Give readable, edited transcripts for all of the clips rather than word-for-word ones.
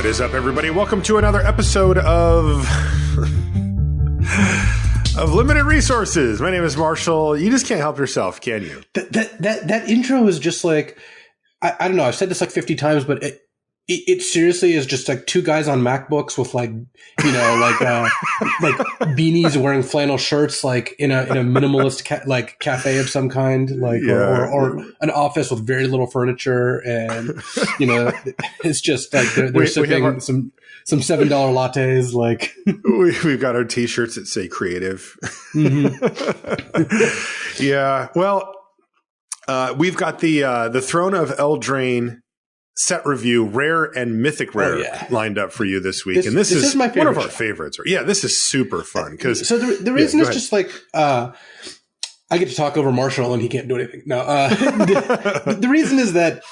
is up, everybody? Welcome to another episode of Limited Resources. My name is Marshall. You just can't help yourself, can you? That intro is just like, I don't know. I've said this like 50 times, but it seriously is just like two guys on MacBooks with like, you know, like beanies wearing flannel shirts, like in a minimalist cafe of some kind, like, or an office with very little furniture. And, you know, it's just like they're sipping some $7 lattes. Like we've got our t-shirts that say creative. Mm-hmm. Yeah. Well, we've got the Throne of Eldraine set review, rare and mythic rare, lined up for you this week. And this is my one of our favorites. Yeah, this is super fun. Because so the reason is just like, I get to talk over Marshall and he can't do anything. No, the reason is that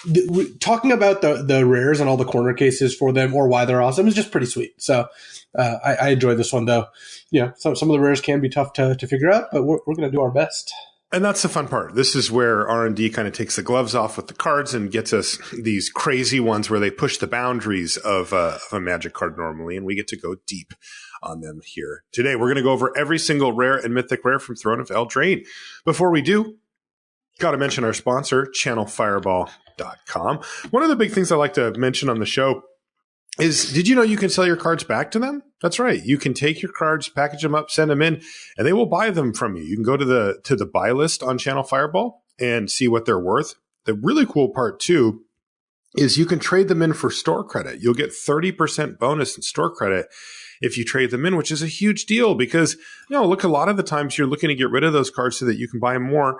talking about the rares and all the corner cases for them or why they're awesome is just pretty sweet. So I enjoy this one, though. Yeah, some of the rares can be tough to figure out, but we're going to do our best. And that's the fun part. This is where R&D kind of takes the gloves off with the cards and gets us these crazy ones where they push the boundaries of a Magic card normally, and we get to go deep on them here. Today, we're going to go over every single rare and mythic rare from Throne of Eldraine. Before we do, got to mention our sponsor, channelfireball.com. One of the big things I like to mention on the show is, did you know you can sell your cards back to them? That's right. You can take your cards, package them up, send them in, and they will buy them from you. You can go to the buy list on Channel Fireball and see what they're worth. The really cool part, too, is you can trade them in for store credit. You'll get 30% bonus in store credit if you trade them in, which is a huge deal because, you know, look, a lot of the times you're looking to get rid of those cards so that you can buy more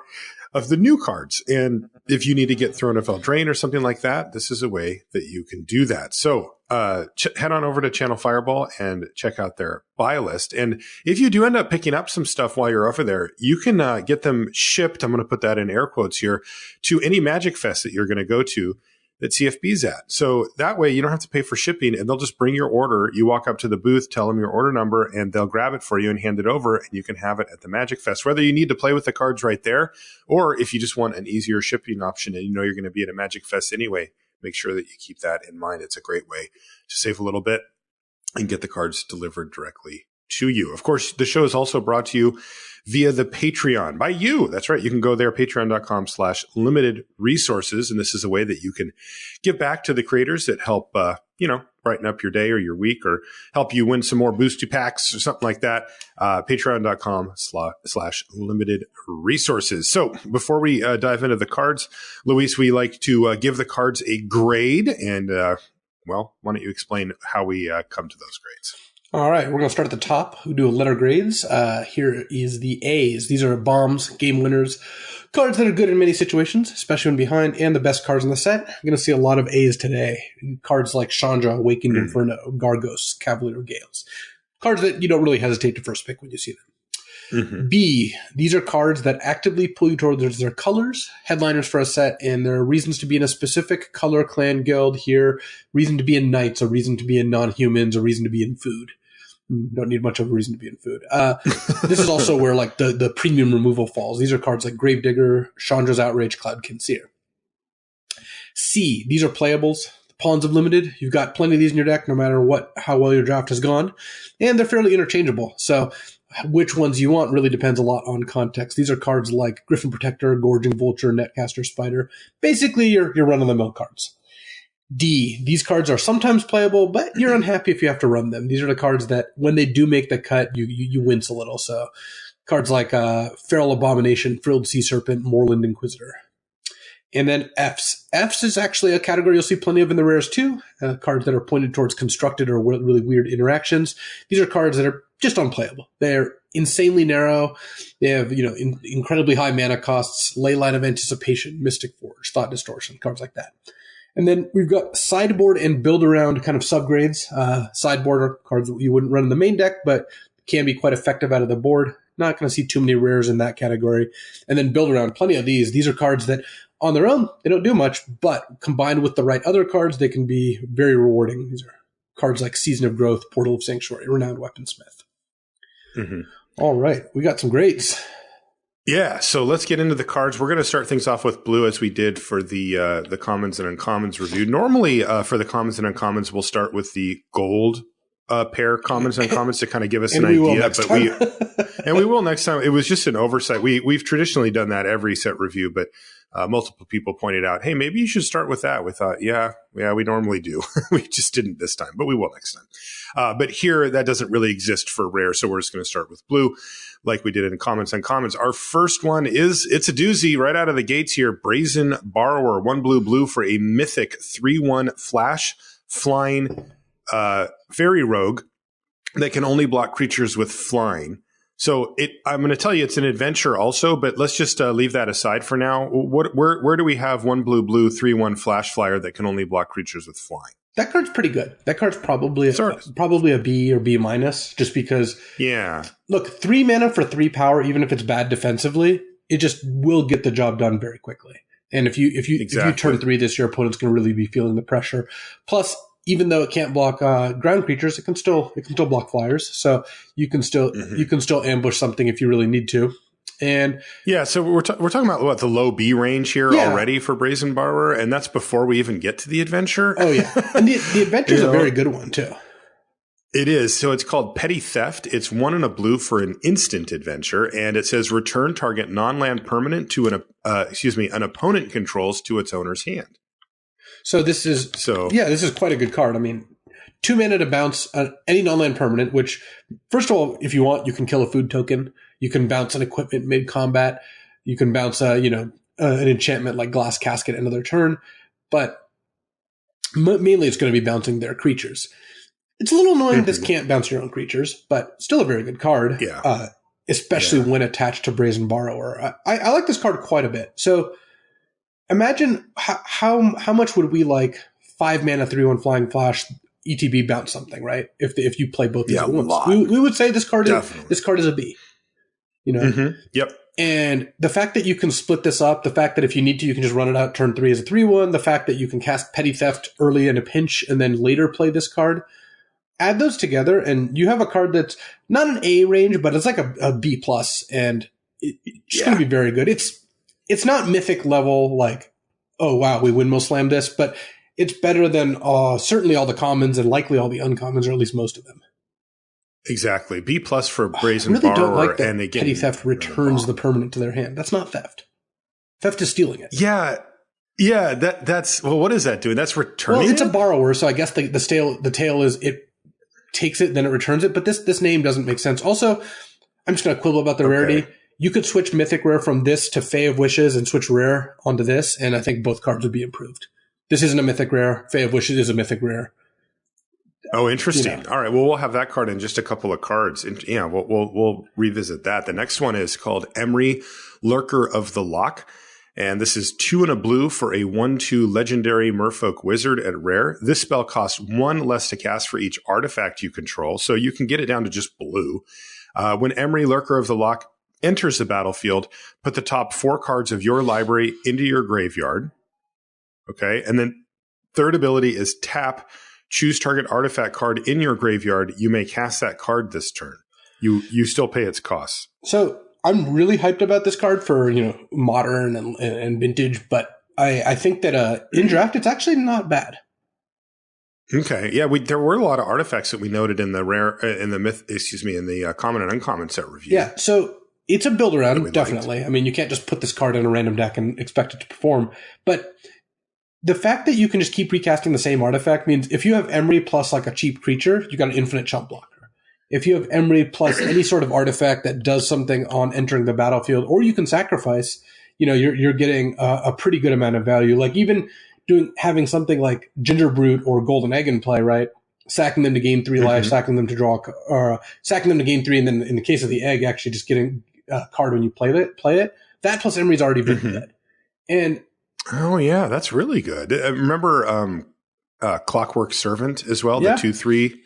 of the new cards. And if you need to get Throne of Eldraine or something like that, this is a way that you can do that. So head on over to Channel Fireball and check out their buy list. And if you do end up picking up some stuff while you're over there, you can get them shipped, I'm going to put that in air quotes here, to any Magic Fest that you're going to go to that CFB's at. So that way you don't have to pay for shipping, and they'll just bring your order. You walk up to the booth, tell them your order number, and they'll grab it for you and hand it over, and you can have it at the Magic Fest. Whether you need to play with the cards right there, or if you just want an easier shipping option and you know you're going to be at a Magic Fest anyway, make sure that you keep that in mind. It's a great way to save a little bit and get the cards delivered directly to you. Of course, the show is also brought to you via the Patreon by you. That's right. You can go there, patreon.com/limited resources. And this is a way that you can give back to the creators that help, brighten up your day or your week or help you win some more boosty packs or something like that. Patreon.com/limited resources. So before we dive into the cards, Luis, we like to give the cards a grade. And, why don't you explain how we come to those grades? All right, we're going to start at the top. We do letter grades. Here is the A's. These are bombs, game winners, cards that are good in many situations, especially when behind, and the best cards in the set. You're going to see a lot of A's today. Cards like Chandra, Awakened Inferno, Gargos, Cavalier of Gales. Cards that you don't really hesitate to first pick when you see them. Mm-hmm. B, these are cards that actively pull you towards their colors, headliners for a set, and there are reasons to be in a specific color clan guild here, reason to be in knights, a reason to be in non-humans, a reason to be in food. Don't need much of a reason to be in food. This is also where like the premium removal falls. These are cards like Gravedigger, Chandra's Outrage, Cloudkin Seer. C, these are playables. The Pawns of Limited. You've got plenty of these in your deck no matter how well your draft has gone. And they're fairly interchangeable. So which ones you want really depends a lot on context. These are cards like Griffin Protector, Gorging Vulture, Netcaster Spider. Basically your run-of-the-mill cards. D, these cards are sometimes playable, but you're unhappy if you have to run them. These are the cards that, when they do make the cut, you wince a little. So cards like Feral Abomination, Frilled Sea Serpent, Moorland Inquisitor. And then Fs. Fs is actually a category you'll see plenty of in the rares too. Cards that are pointed towards constructed or really weird interactions. These are cards that are just unplayable. They're insanely narrow. They have, incredibly high mana costs, Leyline of Anticipation, Mystic Forge, Thought Distortion, cards like that. And then we've got sideboard and build around kind of subgrades. Sideboard are cards that you wouldn't run in the main deck, but can be quite effective out of the board. Not going to see too many rares in that category. And then build around, plenty of these. These are cards that on their own, they don't do much, but combined with the right other cards, they can be very rewarding. These are cards like Season of Growth, Portal of Sanctuary, Renowned Weaponsmith. Mm-hmm. All right, we got some grades. Yeah, so let's get into the cards. We're going to start things off with blue as we did for the commons and uncommons review. Normally, for the commons and uncommons, we'll start with the gold pair commons and uncommons to kind of give us an idea. And we will next time. It was just an oversight. We've traditionally done that every set review, but multiple people pointed out, hey, maybe you should start with that. We thought, yeah, we normally do. We just didn't this time, but we will next time. But here, that doesn't really exist for rare, so we're just going to start with blue, like we did in commons and commons. Our first one it's a doozy right out of the gates here. Brazen Borrower, 1 blue for a mythic 3/1 flash flying fairy rogue that can only block creatures with flying. So I'm going to tell you it's an adventure also, but let's just leave that aside for now. Where do we have 1 blue 3/1 flash flyer that can only block creatures with flying? That card's pretty good. That card's probably a B or B minus, just because. Yeah. Look, 3 mana for 3 power, even if it's bad defensively, it just will get the job done very quickly. And if you turn 3 this, your opponent's going to really be feeling the pressure. Plus, even though it can't block ground creatures, it can still block flyers. So you can still ambush something if you really need to. And yeah, so we're talking about the low B range here already for Brazen Borrower, and that's before we even get to the adventure. Oh yeah, and the adventure's a very good one too. It is. So it's called Petty Theft. It's 1 blue for an instant adventure, and it says return target non-land permanent to an opponent controls to its owner's hand. So this is quite a good card. I mean, 2 mana to bounce any non-land permanent, which, first of all, if you want, you can kill a food token. You can bounce an equipment mid-combat. You can bounce an enchantment like Glass Casket another turn. But mainly it's going to be bouncing their creatures. It's a little annoying this can't bounce your own creatures, but still a very good card. Yeah. Especially when attached to Brazen Borrower. I like this card quite a bit. So imagine how much would we like 5 mana 3/1 flying flash ETB bounce something, right? If you play both these at once, we would say this card is a B. You know, Yep. And the fact that you can split this up, the fact that if you need to, you can just run it out turn 3 as a 3/1, the fact that you can cast Petty Theft early in a pinch and then later play this card, add those together, and you have a card that's not an A range, but it's like a B plus, and it's going to be very good. It's not Mythic level, like, oh wow, we windmill slam this, but it's better than certainly all the commons and likely all the uncommons, or at least most of them. Exactly. B plus for Brazen Borrower. I really Borrower, don't like that and Petty Theft returns the permanent to their hand. That's not theft. Theft is stealing it. Yeah. Yeah, that's well, what is that doing? That's returning. Well, it's a borrower, so I guess the tail is it takes it, then it returns it. But this name doesn't make sense. Also, I'm just going to quibble about the rarity. You could switch Mythic Rare from this to Fae of Wishes and switch Rare onto this, and I think both cards would be improved. This isn't a Mythic Rare. Fae of Wishes is a Mythic Rare. Oh, interesting. You know. All right. Well, we'll have that card in just a couple of cards. And yeah, we'll revisit that. The next one is called Emry, Lurker of the Loch. And this is 2 blue for a 1/2 legendary Merfolk Wizard at rare. This spell costs 1 less to cast for each artifact you control, so you can get it down to just blue. When Emry, Lurker of the Loch enters the battlefield, put the top 4 cards of your library into your graveyard. Okay. And then third ability is tap. Choose target artifact card in your graveyard. You may cast that card this turn. You still pay its costs. So I'm really hyped about this card for modern and vintage, but I think that in draft it's actually not bad. Okay, yeah, there were a lot of artifacts that we noted in the in the common and uncommon set review. Yeah, so it's a build around, definitely. Liked. I mean, you can't just put this card in a random deck and expect it to perform, but the fact that you can just keep recasting the same artifact means if you have Emry plus like a cheap creature, you got an infinite chump blocker. If you have Emry plus any sort of artifact that does something on entering the battlefield, or you can sacrifice, you're getting a pretty good amount of value. Like even having something like Ginger Brute or Golden Egg in play, right? Sacking them to gain 3 life, sacking them to draw, or sacking them to gain 3, and then in the case of the egg, actually just getting a card when you play it. That plus Emery's already been good. And oh yeah, that's really good. Remember Clockwork Servant as well, the 2/3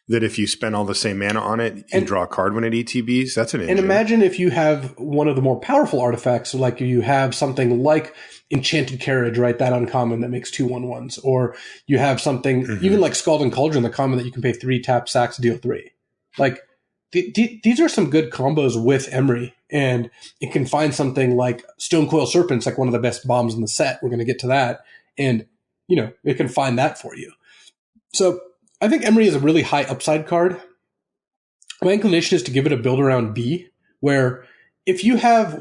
that if you spend all the same mana on it, you draw a card when it ETBs. That's an engine. And imagine if you have one of the more powerful artifacts, like you have something like Enchanted Carriage, right? That uncommon that makes 2/1/1s, or you have something even like Scalding Cauldron, the common that you can pay 3 tap sacks, deal 3. Like these are some good combos with Emry, and it can find something like Stonecoil Serpent's like one of the best bombs in the set. We're going to get to that. And, it can find that for you. So I think Emery is a really high upside card. My inclination is to give it a build around B, where if you have,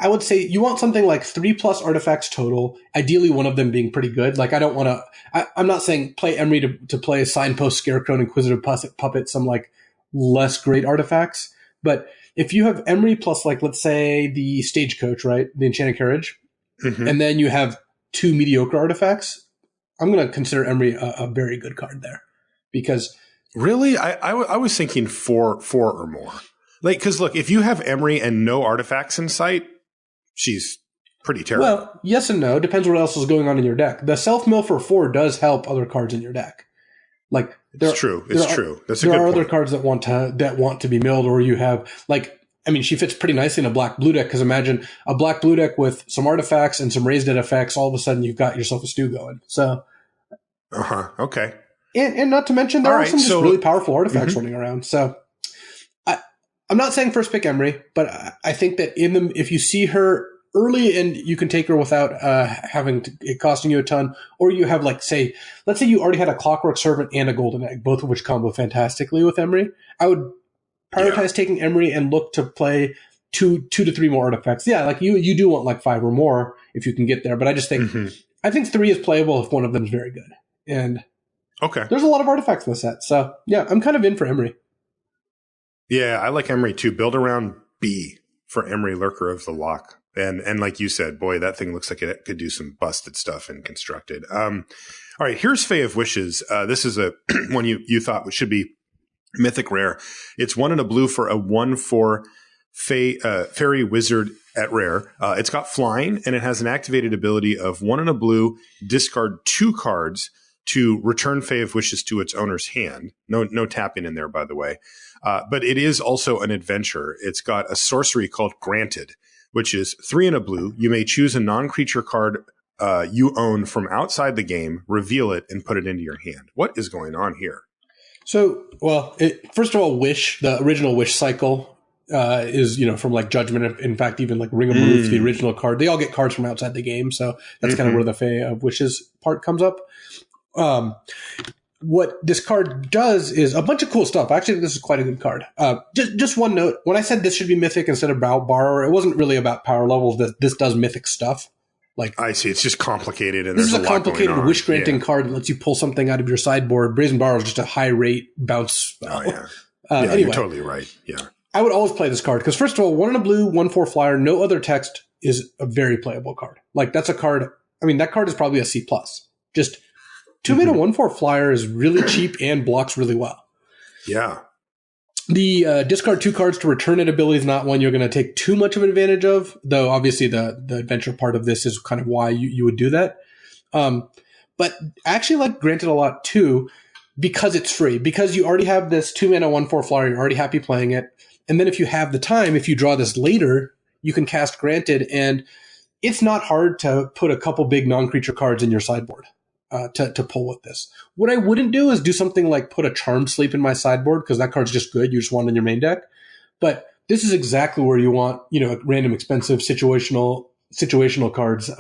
I would say you want something like 3+ artifacts total, ideally one of them being pretty good. Like I'm not saying play Emery to play Signpost, Scarecrow, and Inquisitive Puppet, some like less great artifacts. But if you have Emery plus like, let's say the Stagecoach, right? The Enchanted Carriage, and then you have 2 mediocre artifacts, I'm going to consider Emery a very good card there because really, I was thinking four or more. Like, because look, if you have Emery and no artifacts in sight, she's pretty terrible. Well, yes and no. Depends what else is going on in your deck. The self-mill for 4 does help other cards in your deck. Like, it's true. That's a good point. There are other cards that want to be milled, or you have she fits pretty nicely in a black-blue deck, because imagine a black-blue deck with some artifacts and some raised dead effects. All of a sudden, you've got yourself a stew going. So, okay. And not to mention, there are some just really powerful artifacts running around. So, I'm not saying first pick Emery, but I think that if you see her early and you can take her without it costing you a ton, or you have let's say you already had a Clockwork Servant and a Golden Egg, both of which combo fantastically with Emery, I would prioritize taking Emery and look to play 2 to 3 more artifacts. Yeah, like you do want like 5 or more if you can get there, but I just think I think 3 is playable if one of them is very good. And there's a lot of artifacts in the set, so yeah, I'm kind of in for Emery. Yeah, I like Emery too. Build around B for Emery, Lurker of the Loch. And like you said, boy, that thing looks like it could do some busted stuff in Constructed. All right, here's Fae of Wishes. This is a one you thought should be Mythic rare. It's 1 and a blue for a 1/4 fairy wizard at rare. It's got flying, and it has an activated ability of 1 and a blue, discard 2 cards to return Fae of Wishes to its owner's hand. No tapping in there, by the way. But it is also an adventure. It's got a sorcery called Granted, which is 3 and a blue. You may choose a non-creature card you own from outside the game, reveal it, and put it into your hand. What is going on here? So, first of all, Wish, the original Wish cycle is, from like Judgment. In fact, even like Ring of Roof, the original card, they all get cards from outside the game. So that's kind of where the Fae of Wishes part comes up. What this card does is a bunch of cool stuff. Actually, this is quite a good card. Just one note. When I said this should be Mythic instead of Borrower, it wasn't really about power levels. This does Mythic stuff. Like, I see. It's just complicated. And this is a complicated wish-granting card that lets you pull something out of your sideboard. Brazen Borrower is just a high-rate bounce spell. Anyway, you're totally right. Yeah. I would always play this card because, first of all, 1 and a blue, 1/4 flyer, no other text is a very playable card. Like, that's a card. I mean, that card is probably a C+. Just 2 mana 1/4 flyer is really cheap and blocks really well. Yeah. The discard 2 cards to return it ability is not one you're going to take too much of an advantage of, though obviously the adventure part of this is kind of why you would do that. But I actually like Granted a lot too, because it's free. Because you already have this 2 mana 1/4 flyer, you're already happy playing it. And then if you have the time, if you draw this later, you can cast Granted, and it's not hard to put a couple big non-creature cards in your sideboard. To pull with this. What I wouldn't do is do something like put a Charmed Sleep in my sideboard, because that card's just good. You just want it in your main deck. But this is exactly where you want, random expensive situational cards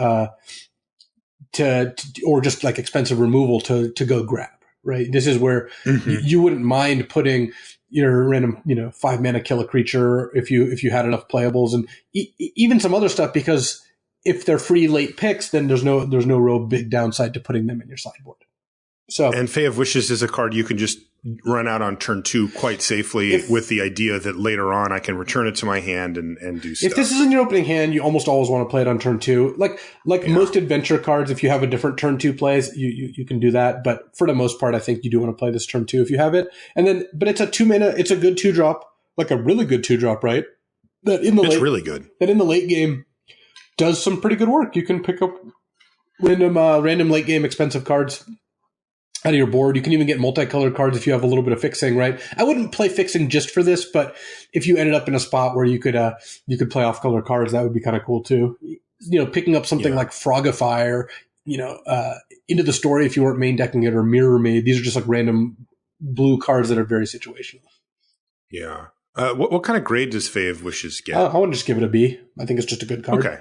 or just like expensive removal to go grab, right? This is where you wouldn't mind putting your random, 5 mana kill a creature if you had enough playables, and even some other stuff, because if they're free late picks, then there's no real big downside to putting them in your sideboard. And Fae of Wishes is a card you can just run out on turn 2 quite safely, with the idea that later on I can return it to my hand and do stuff. If this is in your opening hand, you almost always want to play it on turn 2. Like most adventure cards, if you have a different turn 2 plays, you can do that. But for the most part, I think you do want to play this turn 2 if you have it. But it's a 2 mana, it's a good 2-drop, like a really good 2-drop, right? Really good. That in the late game does some pretty good work. You can pick up random late game expensive cards out of your board. You can even get multicolored cards if you have a little bit of fixing, right? I wouldn't play fixing just for this, but if you ended up in a spot where you could play off color cards, that would be kind of cool too. Picking up something like Frogify, into the story if you weren't main decking it, or Mirror Maid. These are just like random blue cards that are very situational. Yeah. What kind of grade does Fae of Wishes get? I want to just give it a B. I think it's just a good card. Okay.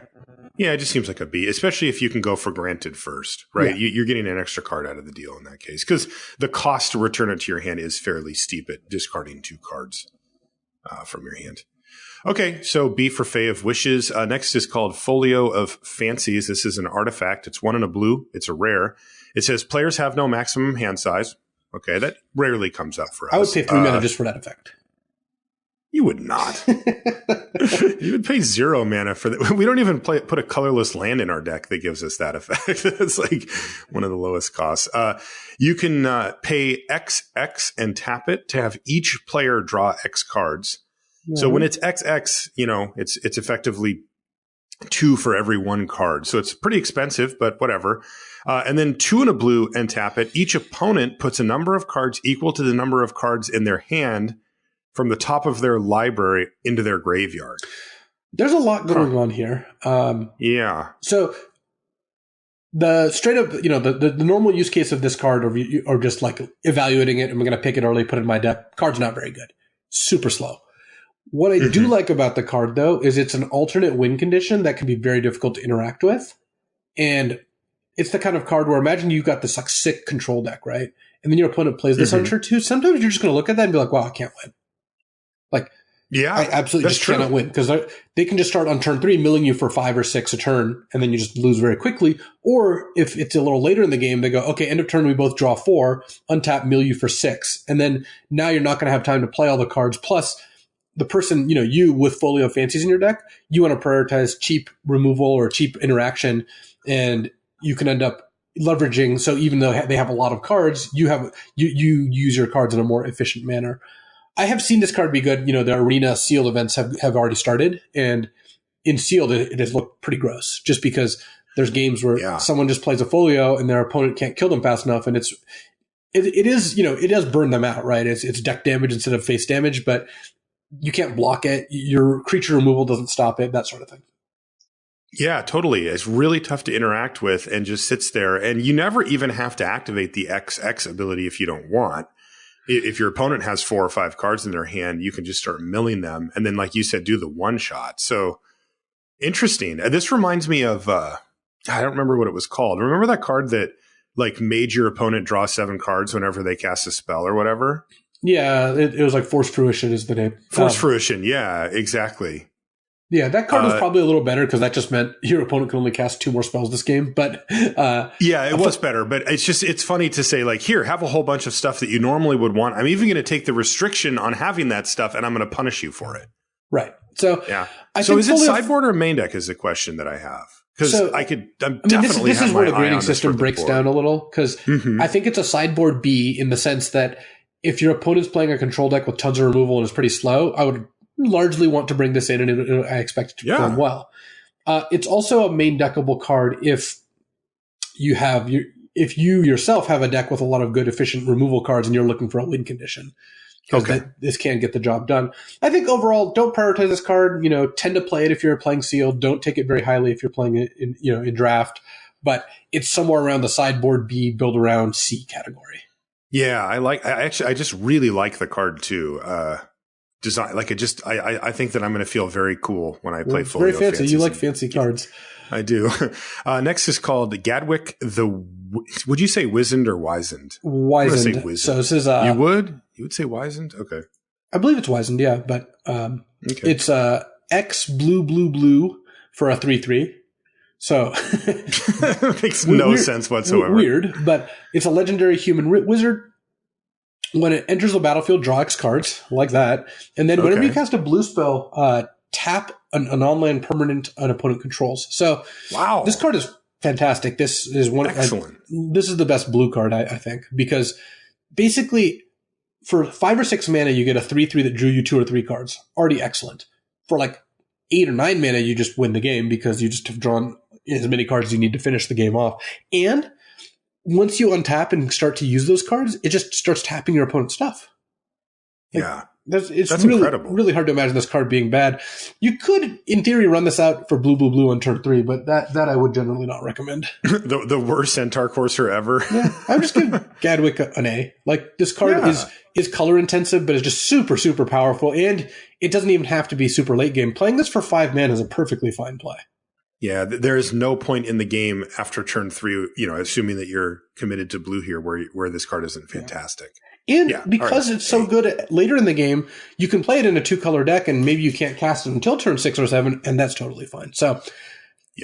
Yeah, it just seems like a B, especially if you can go for granted first, right? Yeah. You're getting an extra card out of the deal in that case, because the cost to return it to your hand is fairly steep at discarding 2 cards from your hand. Okay, so B for Fae of Wishes. Next is called Folio of Fancies. This is an artifact. It's 1 and a blue. It's a rare. It says players have no maximum hand size. Okay, that rarely comes up for us. I would pay 3 mana just for that effect. You would not. You would pay 0 mana for that. We don't even put a colorless land in our deck that gives us that effect. It's like one of the lowest costs. You can pay XX and tap it to have each player draw X cards. Yeah. So when it's XX, it's effectively 2 for every 1 card. So it's pretty expensive, but whatever. And then 2 and a blue and tap it. Each opponent puts a number of cards equal to the number of cards in their hand from the top of their library into their graveyard. There's a lot going on here. Yeah. So the straight up, the normal use case of this card or just like evaluating it, and we're going to pick it early, put it in my deck. Card's not very good. Super slow. What I do like about the card, though, is it's an alternate win condition that can be very difficult to interact with. And it's the kind of card where imagine you've got this like sick control deck, right? And then your opponent plays this on turn 2. Sometimes you're just going to look at that and be like, wow, I can't win. Like, yeah, I absolutely just cannot win because they can just start on turn 3 milling you for 5 or 6 a turn, and then you just lose very quickly. Or if it's a little later in the game, they go, okay, end of turn, we both draw 4, untap, mill you for 6. And then now you're not going to have time to play all the cards. Plus, the person, you with Folio of Fancies in your deck, you want to prioritize cheap removal or cheap interaction, and you can end up leveraging. So even though they have a lot of cards, you use your cards in a more efficient manner. I have seen this card be good. The arena sealed events have already started, and in sealed, it has looked pretty gross just because there's games where someone just plays a folio and their opponent can't kill them fast enough. And it does burn them out, right? It's deck damage instead of face damage, but you can't block it. Your creature removal doesn't stop it, that sort of thing. Yeah, totally. It's really tough to interact with and just sits there. And you never even have to activate the XX ability if you don't want. If your opponent has 4 or 5 cards in their hand, you can just start milling them. And then, like you said, do the one shot. So interesting. This reminds me of, I don't remember what it was called. Remember that card that like made your opponent draw 7 cards whenever they cast a spell or whatever? Yeah, it was like Force Fruition is the name. Force Fruition. Yeah, exactly. Yeah, that card was probably a little better because that just meant your opponent could only cast 2 more spells this game. But yeah, it was better. But it's funny to say, like, here, have a whole bunch of stuff that you normally would want. I'm even going to take the restriction on having that stuff, and I'm going to punish you for it. Right. So yeah. So is it sideboard or main deck is the question that I have. Because this is where the grading system breaks down a little. Because I think it's a sideboard B in the sense that if your opponent's playing a control deck with tons of removal and is pretty slow, I would largely want to bring this in, and I expect it to perform well. It's also a main deckable card if you yourself have a deck with a lot of good, efficient removal cards, and you're looking for a win condition. Because this can get the job done. I think overall, don't prioritize this card. Tend to play it if you're playing sealed. Don't take it very highly if you're playing it in draft. But it's somewhere around the sideboard B, build around C category. Yeah, I just really like the card too. Design I think that I'm going to feel very cool when I play Folio. Very fancy. You like fancy cards. I do. Next is called Gadwick would you say wizened or wizened? Wizened. Say wizened. So this is you would say wizened? Okay. I believe it's wizened, yeah, but it's X blue for a 3/3. So makes no sense whatsoever. Weird, but it's a legendary human wizard. When it enters the battlefield, draw X cards, like that. And then whenever you cast a blue spell, tap an on-land permanent an opponent controls. So this card is fantastic. This is excellent. This is the best blue card, I think, because basically for 5 or 6 mana, you get a 3/3 that drew you 2 or 3 cards. Already excellent. For like 8 or 9 mana, you just win the game because you just have drawn as many cards as you need to finish the game off. And once you untap and start to use those cards, it just starts tapping your opponent's stuff. It's That's really, incredible. really hard to imagine this card being bad. You could, in theory, run this out for blue on turn 3, but that I would generally not recommend. the worst Centaur Courser ever. Yeah, I would just give Gadwick an A. Like, this card is color intensive, but it's just super, super powerful, and it doesn't even have to be super late game. Playing this for 5 mana is a perfectly fine play. Yeah, there is no point in the game after turn 3, assuming that you're committed to blue here, where this card isn't fantastic. And because it's so good later in the game, you can play it in a 2-color deck, and maybe you can't cast it until turn 6 or 7, and that's totally fine. So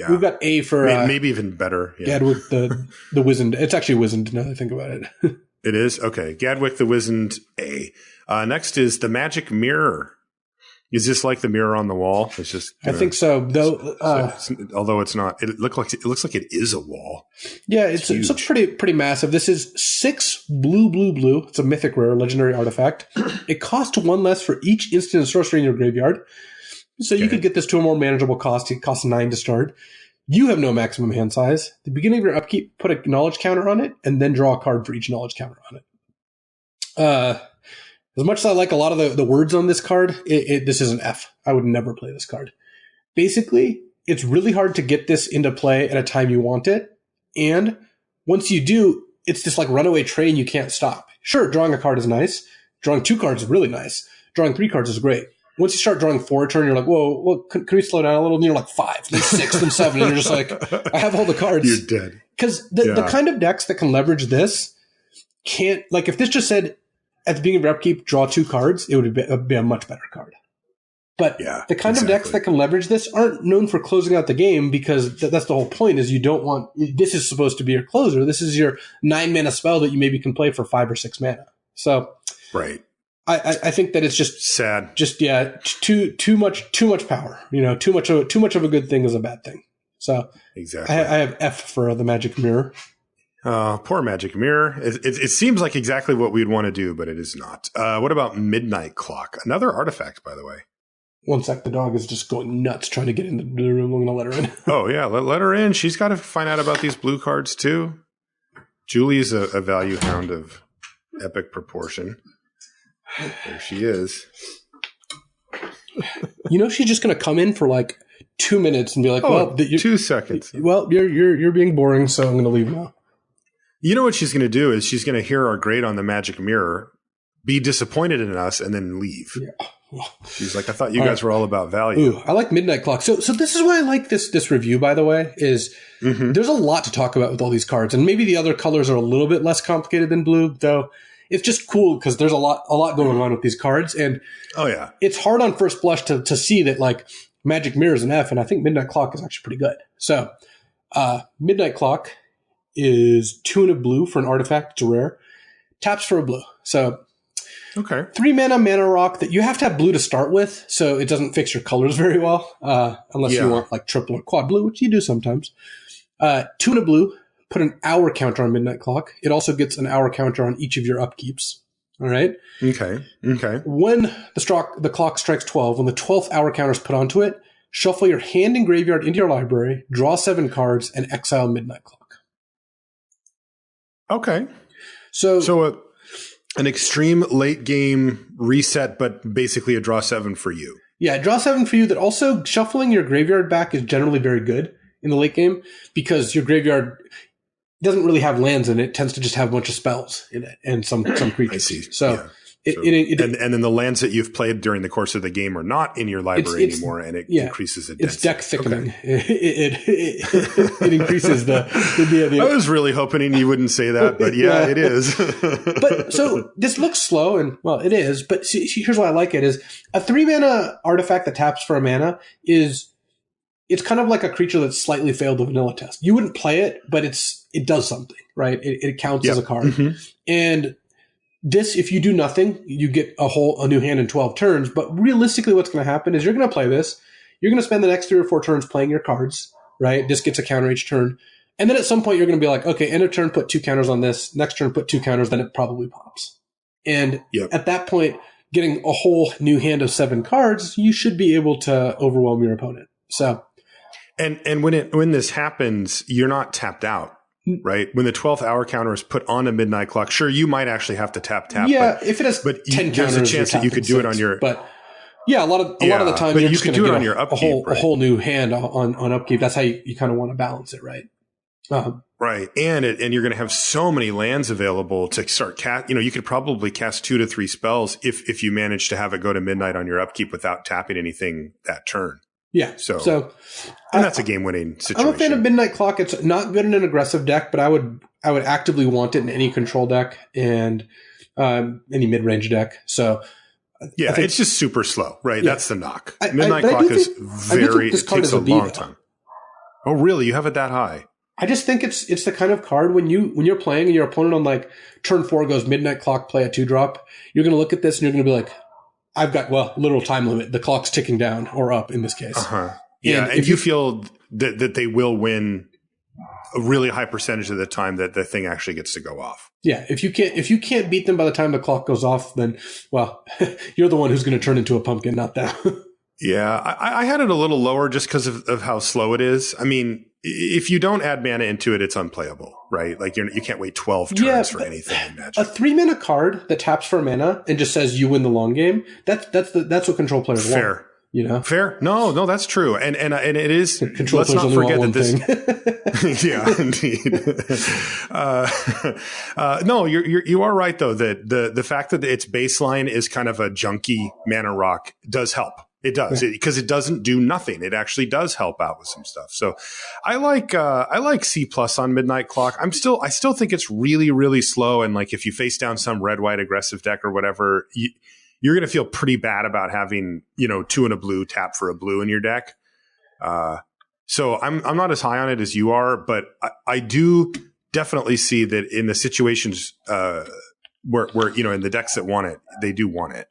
we've got A for maybe even better. Yeah. Gadwick the Wizened. It's actually Wizened now that I think about it. It is? Okay. Gadwick the Wizened A. Next is the Magic Mirror. Is this like the mirror on the wall? It's just. I think so. Though, although it's not, it looks like it is a wall. Yeah, it looks pretty massive. This is 6 blue. It's a mythic rare, legendary artifact. It costs 1 less for each instant and sorcery in your graveyard. So you could get this to a more manageable cost. It costs 9 to start. You have no maximum hand size. At the beginning of your upkeep, put a knowledge counter on it, and then draw a card for each knowledge counter on it. As much as I like a lot of the words on this card, this is an F. I would never play this card. Basically, it's really hard to get this into play at a time you want it. And once you do, it's this like runaway train you can't stop. Sure, drawing a card is nice. Drawing 2 cards is really nice. Drawing 3 cards is great. Once you start drawing 4 a turn, you're like, whoa, well, can we slow down a little? And you're like 5, then 6, then 7. And you're just like, I have all the cards. You're dead. Because the kind of decks that can leverage this can't, like if this just said, at the beginning of your upkeep, draw 2 cards, it would be a much better card. But the kind of decks that can leverage this aren't known for closing out the game, because that's the whole point, is you don't want, this is supposed to be your closer. This is your 9 mana spell that you maybe can play for 5 or 6 mana. So right. I think that it's just sad. Just too much power. Too much of a good thing is a bad thing. So exactly. I have F for the Magic Mirror. Poor Magic Mirror. It seems like exactly what we'd want to do, but it is not. What about Midnight Clock? Another artifact, by the way. One sec, the dog is just going nuts trying to get into the room. I'm going to let her in. Oh, yeah, let her in. She's got to find out about these blue cards, too. Julie's a value hound of epic proportion. There she is. She's just going to come in for like 2 minutes and be like, 2 seconds. Well, you're being boring, so I'm going to leave now. You know what she's going to do is she's going to hear our grade on the Magic Mirror, be disappointed in us, and then leave. Yeah. She's like, I thought you guys were all about value. Ooh, I like Midnight Clock. So this is why I like this review, by the way, is there's a lot to talk about with all these cards. And maybe the other colors are a little bit less complicated than blue, though. It's just cool because there's a lot going on with these cards. And it's hard on first blush to see that like Magic Mirror is an F, and I think Midnight Clock is actually pretty good. So Midnight Clock is 2 and a blue for an artifact. It's a rare. Taps for a blue. So 3 mana rock that you have to have blue to start with, so it doesn't fix your colors very well, unless you want like triple or quad blue, which you do sometimes. 2 and a blue, put an hour counter on Midnight Clock. It also gets an hour counter on each of your upkeeps. All right? Okay. When the clock strikes 12, when the 12th hour counter is put onto it, shuffle your hand and graveyard into your library, draw 7 cards, and exile Midnight Clock. Okay. So an extreme late game reset, but basically a draw 7 for you. Yeah, draw 7 for you. That also shuffling your graveyard back is generally very good in the late game because your graveyard doesn't really have lands in it. It tends to just have a bunch of spells in it and some creatures. I see. So, and then the lands that you've played during the course of the game are not in your library anymore, and it increases the density. It's deck thickening. Okay. It increases the I was really hoping you wouldn't say that, but it is. But so this looks slow, and well, it is. But see, here's why I like it: is a 3 mana artifact that taps for a mana it's kind of like a creature that's slightly failed the vanilla test. You wouldn't play it, but it does something, right? It counts as a card, and this, if you do nothing, you get a new hand in 12 turns. But realistically, what's going to happen is you're going to play this. You're going to spend the next 3 or 4 turns playing your cards, right? This gets a counter each turn. And then at some point, you're going to be like, okay, end of turn, put 2 counters on this. Next turn, put 2 counters. Then it probably pops. And at that point, getting a whole new hand of 7 cards, you should be able to overwhelm your opponent. So, and when this happens, you're not tapped out. right? When the 12th hour counter is put on a midnight clock, sure, you might actually have to tap. Yeah, if it has 10 counters, there's a chance that you could do it on your. But yeah, a lot of the time you're just going to do it get on your upkeep, a whole new hand on upkeep. That's how you kind of want to balance it, right? Right, and you're going to have so many lands available to start cast. You could probably cast 2 to 3 spells if you manage to have it go to midnight on your upkeep without tapping anything that turn. Yeah, so and that's a game-winning situation. I'm a fan of Midnight Clock. It's not good in an aggressive deck, but I would actively want it in any control deck and any mid-range deck. So yeah, it's just super slow, right? Yeah. That's the knock. Midnight Clock is it takes a long time. Oh, really? You have it that high? I just think it's the kind of card when you're playing and your opponent on like turn 4 goes Midnight Clock, play a 2-drop. You're going to look at this and you're going to be like, I've got literal time limit. The clock's ticking down or up in this case. Yeah, and you feel that they will win a really high percentage of the time that the thing actually gets to go off. Yeah, if you can't beat them by the time the clock goes off, then you're the one who's going to turn into a pumpkin, not them. Yeah, I had it a little lower just because of how slow it is. I mean, if you don't add mana into it, it's unplayable, right? Like you can't wait 12 turns for anything in Magic. A 3-mana card that taps for mana and just says you win the long game. That's what control players want. Fair. No, that's true. And it is. Control let's not forget that this. Yeah, indeed. No, you are right though that the fact that its baseline is kind of a junky mana rock does help. It does because it doesn't do nothing. It actually does help out with some stuff. So I like C+ on Midnight Clock. I still think it's really, really slow. And like if you face down some red-white aggressive deck or whatever, you're going to feel pretty bad about having 2 and a blue tap for a blue in your deck. So I'm not as high on it as you are, but I do definitely see that in the situations where in the decks that want it, they do want it.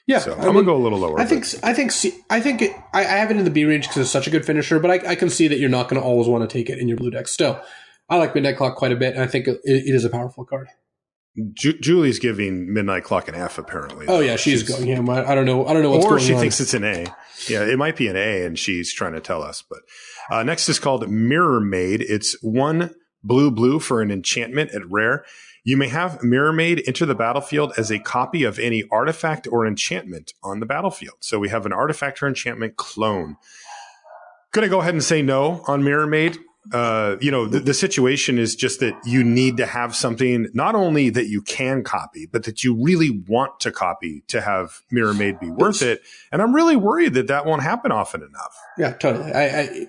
Yeah, so I'm gonna go a little lower. I think I have it in the B range because it's such a good finisher, but I can see that you're not going to always want to take it in your blue deck. Still, I like Midnight Clock quite a bit, and I think it is a powerful card. Julie's giving Midnight Clock an F apparently. Oh yeah, she's going him. I don't know what's going on. Or she thinks it's an A. Yeah, it might be an A, and she's trying to tell us. But next is called Mirror Maid. It's 1 blue for an enchantment at rare. You may have Mirror Maid enter the battlefield as a copy of any artifact or enchantment on the battlefield. So we have an artifact or enchantment clone. Going to go ahead and say no on Mirror Maid. The situation is just that you need to have something not only that you can copy, but that you really want to copy to have Mirror Maid be worth it. And I'm really worried that won't happen often enough. Yeah, totally.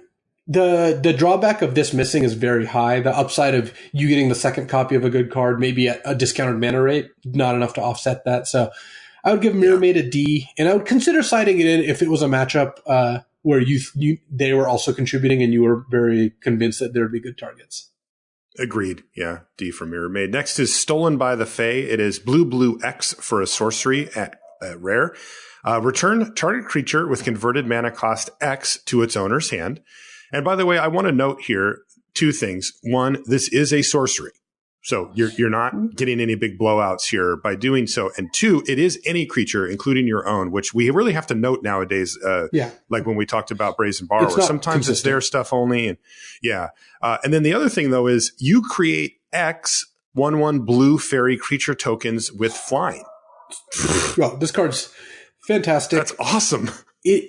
The drawback of this missing is very high. The upside of you getting the second copy of a good card, maybe at a discounted mana rate, not enough to offset that. So I would give Mirror Maid a D, and I would consider siding it in if it was a matchup where they were also contributing and you were very convinced that there would be good targets. Agreed. Yeah, D for Mirror Maid. Next is Stolen by the Fae. It is blue X for a sorcery at rare. Return target creature with converted mana cost X to its owner's hand. And by the way, I want to note here 2 things. 1, this is a sorcery. So you're not getting any big blowouts here by doing so. And 2, it is any creature, including your own, which we really have to note nowadays. Like when we talked about Brazen Borrower, sometimes it's their stuff only. And and then the other thing though is you create X 1/1 blue fairy creature tokens with flying. Well, this card's fantastic. That's awesome. It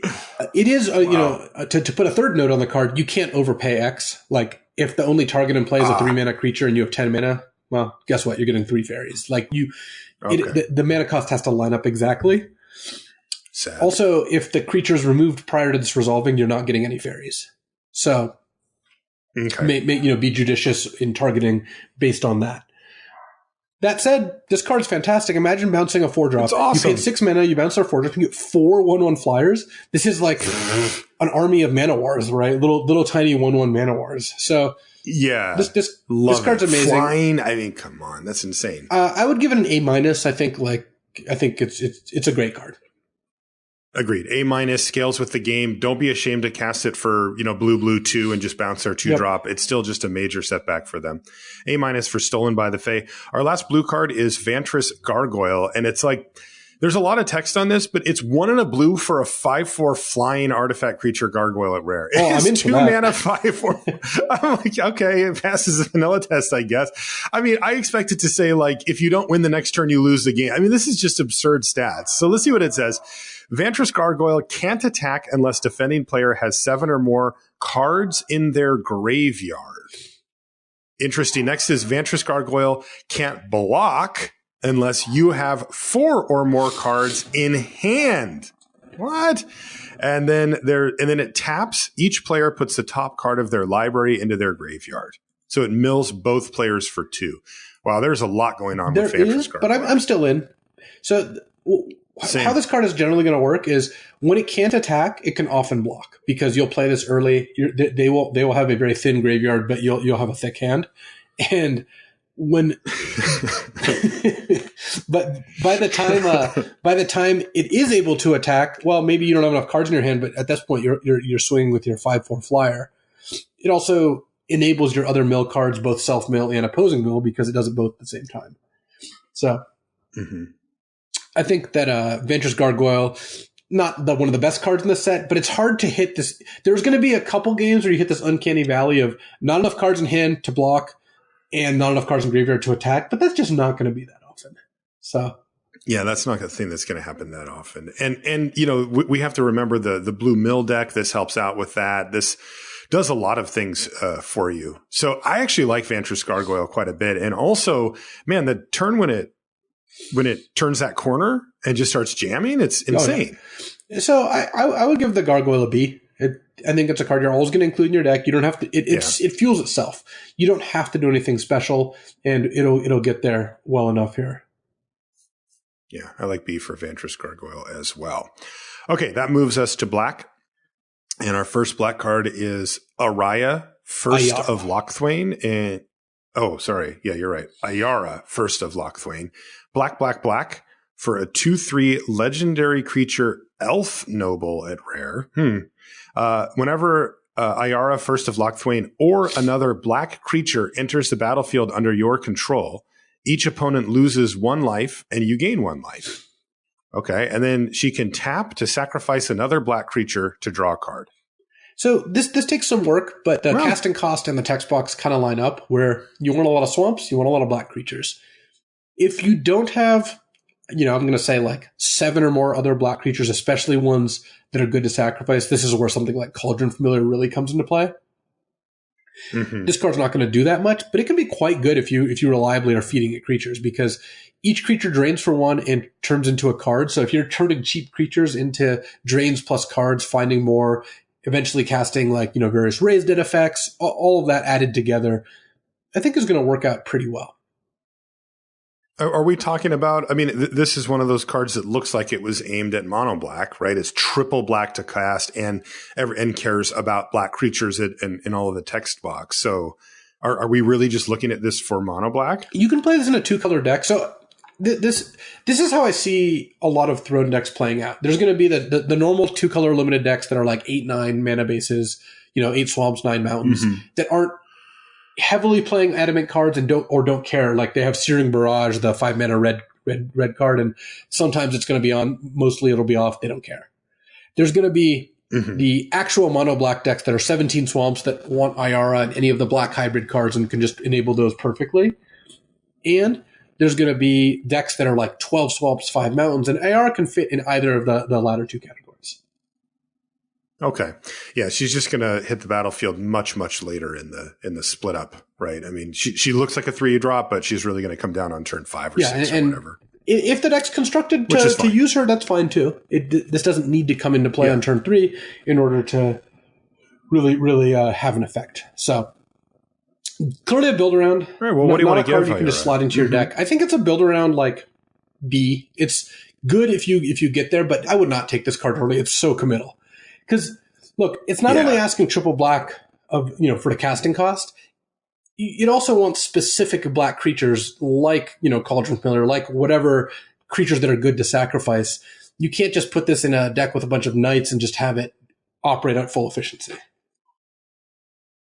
is, to put a third note on the card, you can't overpay X. Like, if the only target in play is a 3-mana creature and you have 10 mana, well, guess what? You're getting 3 fairies. Like, the mana cost has to line up exactly. Sad. Also, if the creature is removed prior to this resolving, you're not getting any fairies. So, be judicious in targeting based on that. That said, this card's fantastic. Imagine bouncing a 4-drop. It's awesome. You paid 6 mana, you bounce our 4-drop, you get 4 1/1 flyers. This is like an army of mana wars, right? Little tiny 1/1 mana wars. So yeah, this card's amazing. Flying, I mean, come on, that's insane. I would give it an A-. I think it's a great card. Agreed. A- scales with the game. Don't be ashamed to cast it for, blue 2 and just bounce their 2-drop. Yep. It's still just a major setback for them. A- for Stolen by the Fae. Our last blue card is Vantress Gargoyle. And it's like, There's a lot of text on this, but it's 1 and a blue for a 5/4 flying artifact creature gargoyle at rare. Oh, It's I'm into 2 that. mana 5/4. I'm like, okay, it passes the vanilla test, I guess. I mean, I expected to say, like, if you don't win the next turn, you lose the game. I mean, this is just absurd stats. So let's see what it says. Vantress Gargoyle can't attack unless defending player has 7 or more cards in their graveyard. Interesting. Next is Vantress Gargoyle can't block unless you have 4 or more cards in hand. What? And then it taps. Each player puts the top card of their library into their graveyard. So it mills both players for 2. Wow, there's a lot going on with Vantress Gargoyle. But I'm still in. So how this card is generally going to work is when it can't attack, it can often block because you'll play this early. They will have a very thin graveyard, but you'll have a thick hand. And when, but by the time it is able to attack, well, maybe you don't have enough cards in your hand, but at this point you're swinging with your 5/4 flyer. It also enables your other mill cards, both self mill and opposing mill, because it does it both at the same time. So I think that Vantress Gargoyle, not one of the best cards in the set, but it's hard to hit this. There's going to be a couple games where you hit this uncanny valley of not enough cards in hand to block and not enough cards in graveyard to attack, but that's just not going to be that often. So, yeah, that's not a thing that's going to happen that often. And you know, we have to remember the blue mill deck. This helps out with that. This does a lot of things for you. So I actually like Vantress Gargoyle quite a bit. And also, man, the turn when it turns that corner and just starts jamming, it's insane. Oh, yeah. So I would give the Gargoyle a B. I think it's a card you're always going to include in your deck. You don't have to. It fuels itself. You don't have to do anything special, and it'll get there well enough here. Yeah, I like B for Vantress Gargoyle as well. Okay, that moves us to black, and our first black card is Araya, First of Lochthwain, and you're right, Ayara, First of Lochthwain. Black for a 2/3 legendary creature, Elf Noble at rare. Whenever Ayara, First of Lochthwain, or another black creature enters the battlefield under your control, each opponent loses 1 life and you gain 1 life. Okay, and then she can tap to sacrifice another black creature to draw a card. So this takes some work, but the casting cost and the text box kind of line up where you want a lot of swamps, you want a lot of black creatures. If you don't have, I'm going to say like 7 or more other black creatures, especially ones that are good to sacrifice, this is where something like Cauldron Familiar really comes into play. This card's not going to do that much, but it can be quite good if you reliably are feeding it creatures, because each creature drains for 1 and turns into a card. So if you're turning cheap creatures into drains plus cards, finding more, eventually casting various raised dead effects, all of that added together, I think is going to work out pretty well. Are we talking about, this is one of those cards that looks like it was aimed at mono black, right? It's triple black to cast and cares about black creatures in all of the text box. So are we really just looking at this for mono black? You can play this in a 2-color deck. So this is how I see a lot of Throne decks playing out. There's going to be the normal 2-color limited decks that are like 8-9 mana bases, 8 swamps, 9 mountains, that aren't heavily playing adamant cards and don't care. Like they have Searing Barrage, the 5 mana red card, and sometimes it's going to be on, mostly it'll be off, they don't care. There's going to be the actual mono black decks that are 17 swamps that want Ayara and any of the black hybrid cards and can just enable those perfectly. And there's going to be decks that are like 12 swamps, 5 mountains, and Ayara can fit in either of the latter 2 categories. Okay. Yeah, she's just going to hit the battlefield much, much later in the split up, right? I mean, she looks like a 3-drop, but she's really going to come down on turn 5 or 6 or whatever. If the deck's constructed to use her, that's fine too. This doesn't need to come into play on turn 3 in order to really have an effect. So clearly a build around. Right, well, what do you want to give? You can just slot into your deck. I think it's a build around like B. It's good if you get there, but I would not take this card early. It's so committal. Because look, it's not only asking triple black for the casting cost. It also wants specific black creatures like Cauldron Familiar, like whatever creatures that are good to sacrifice. You can't just put this in a deck with a bunch of knights and just have it operate at full efficiency.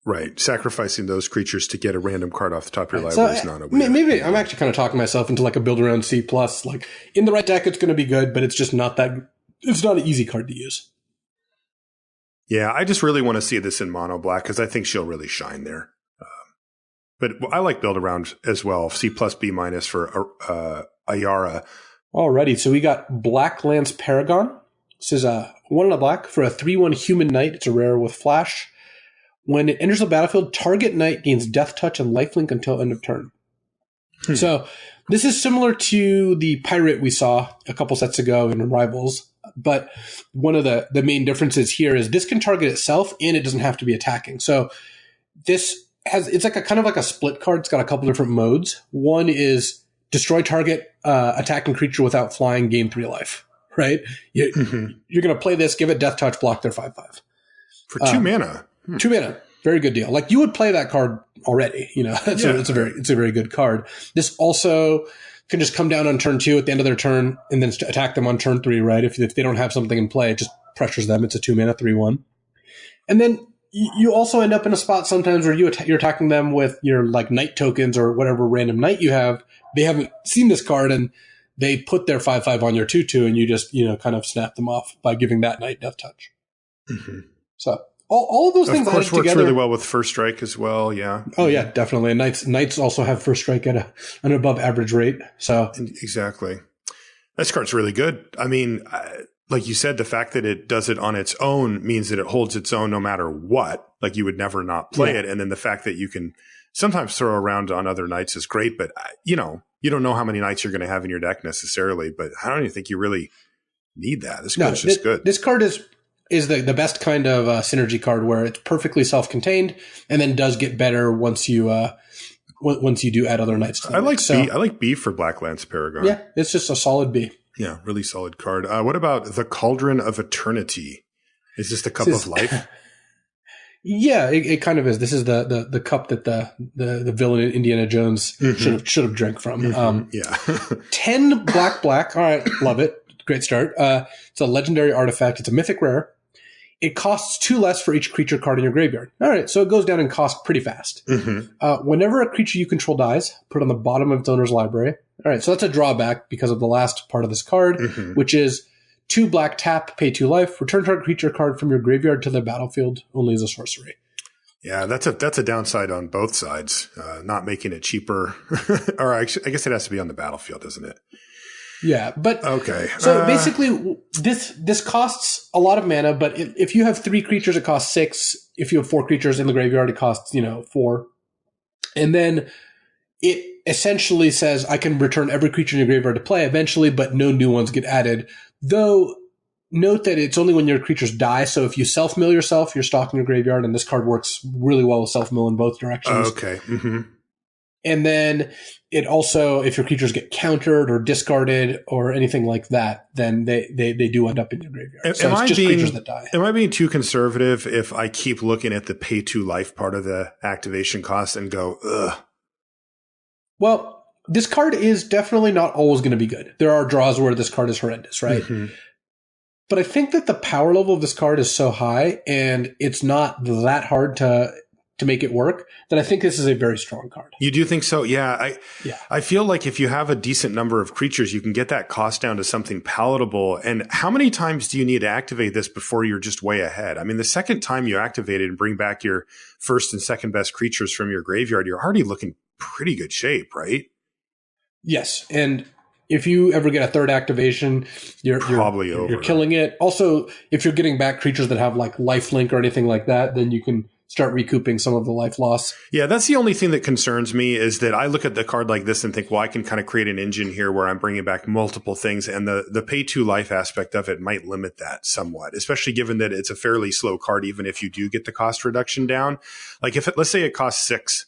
Right. Sacrificing those creatures to get a random card off the top of your library is not a weird. Maybe I'm actually kind of talking myself into like a build around C+. Like in the right deck, it's going to be good, but it's just not it's not an easy card to use. Yeah, I just really want to see this in mono black because I think she'll really shine there. But I like build around as well. C plus B minus for Ayara. Alrighty, so we got Black Lance Paragon. This is a 1 and a black for a 3/1 human knight. It's a rare with flash. When it enters the battlefield, target knight gains death touch and lifelink until end of turn. So this is similar to the pirate we saw a couple sets ago in Rivals, but one of the main differences here is this can target itself and it doesn't have to be attacking. So it's like a kind of like a split card. It's got a couple different modes. One is destroy target attacking creature without flying, gain 3 life. Right? You're going to play this, give it death touch, block their 5/5 for 2 mana. 2 mana. Very good deal. Like you would play that card already, it's a very good card. This also can just come down on turn 2 at the end of their turn and then attack them on turn 3, right? If they don't have something in play, it just pressures them. It's a 2 mana 3/1. And then you also end up in a spot sometimes where you're attacking them with your like knight tokens or whatever random knight you have. They haven't seen this card and they put their 5/5 on your 2/2 and you just, kind of snap them off by giving that knight death touch. Mm-hmm. So all of those things, of course, works together, really well with first strike as well. Yeah. Oh yeah, definitely. And knights also have first strike at an above average rate. So exactly, this card's really good. I mean, like you said, the fact that it does it on its own means that it holds its own no matter what. Like you would never not play it, and then the fact that you can sometimes throw around on other knights is great. But you don't know how many knights you're going to have in your deck necessarily. But I don't even think you really need that. This card's just good. This card is the best kind of synergy card where it's perfectly self-contained and then does get better once you do add other knights to it. I like B for Black Lance Paragon. Yeah, it's just a solid B. Yeah, really solid card. What about the Cauldron of Eternity? Is this the cup of life? Yeah, it kind of is. This is the cup that the villain in Indiana Jones should have drank from. Yeah. 10 black. All right, love it. Great start. It's a legendary artifact. It's a mythic rare. It costs 2 less for each creature card in your graveyard. All right, so it goes down in cost pretty fast. Whenever a creature you control dies, put it on the bottom of its owner's library. All right, so that's a drawback because of the last part of this card, which is 2 black tap, pay 2 life, return target creature card from your graveyard to the battlefield only as a sorcery. Yeah, that's a downside on both sides, not making it cheaper. Or I guess it has to be on the battlefield, doesn't it? Yeah, but okay. So basically, this costs a lot of mana. But if you have 3 creatures, it costs 6. If you have 4 creatures in the graveyard, it costs 4. And then it essentially says I can return every creature in your graveyard to play eventually, but no new ones get added. Though note that it's only when your creatures die. So if you self-mill yourself, you're stocking your graveyard, and this card works really well with self-mill in both directions. Okay. And then it also, if your creatures get countered or discarded or anything like that, then they do end up in your graveyard. So it's just creatures that die. Am I being too conservative if I keep looking at the pay 2 life part of the activation cost and go, ugh? Well, this card is definitely not always going to be good. There are draws where this card is horrendous, right? But I think that the power level of this card is so high and it's not that hard to make it work, then I think this is a very strong card. You do think so? Yeah. I feel like if you have a decent number of creatures, you can get that cost down to something palatable. And how many times do you need to activate this before you're just way ahead? I mean, the second time you activate it and bring back your first and second best creatures from your graveyard, you're already looking pretty good shape, right? Yes. And if you ever get a third activation, you're probably over. You're killing it. Also, if you're getting back creatures that have like lifelink or anything like that, then you can start recouping some of the life loss. Yeah, that's the only thing that concerns me is that I look at the card like this and think, well, I can kind of create an engine here where I'm bringing back multiple things, and the pay 2 life aspect of it might limit that somewhat, especially given that it's a fairly slow card, even if you do get the cost reduction down. Like let's say it costs 6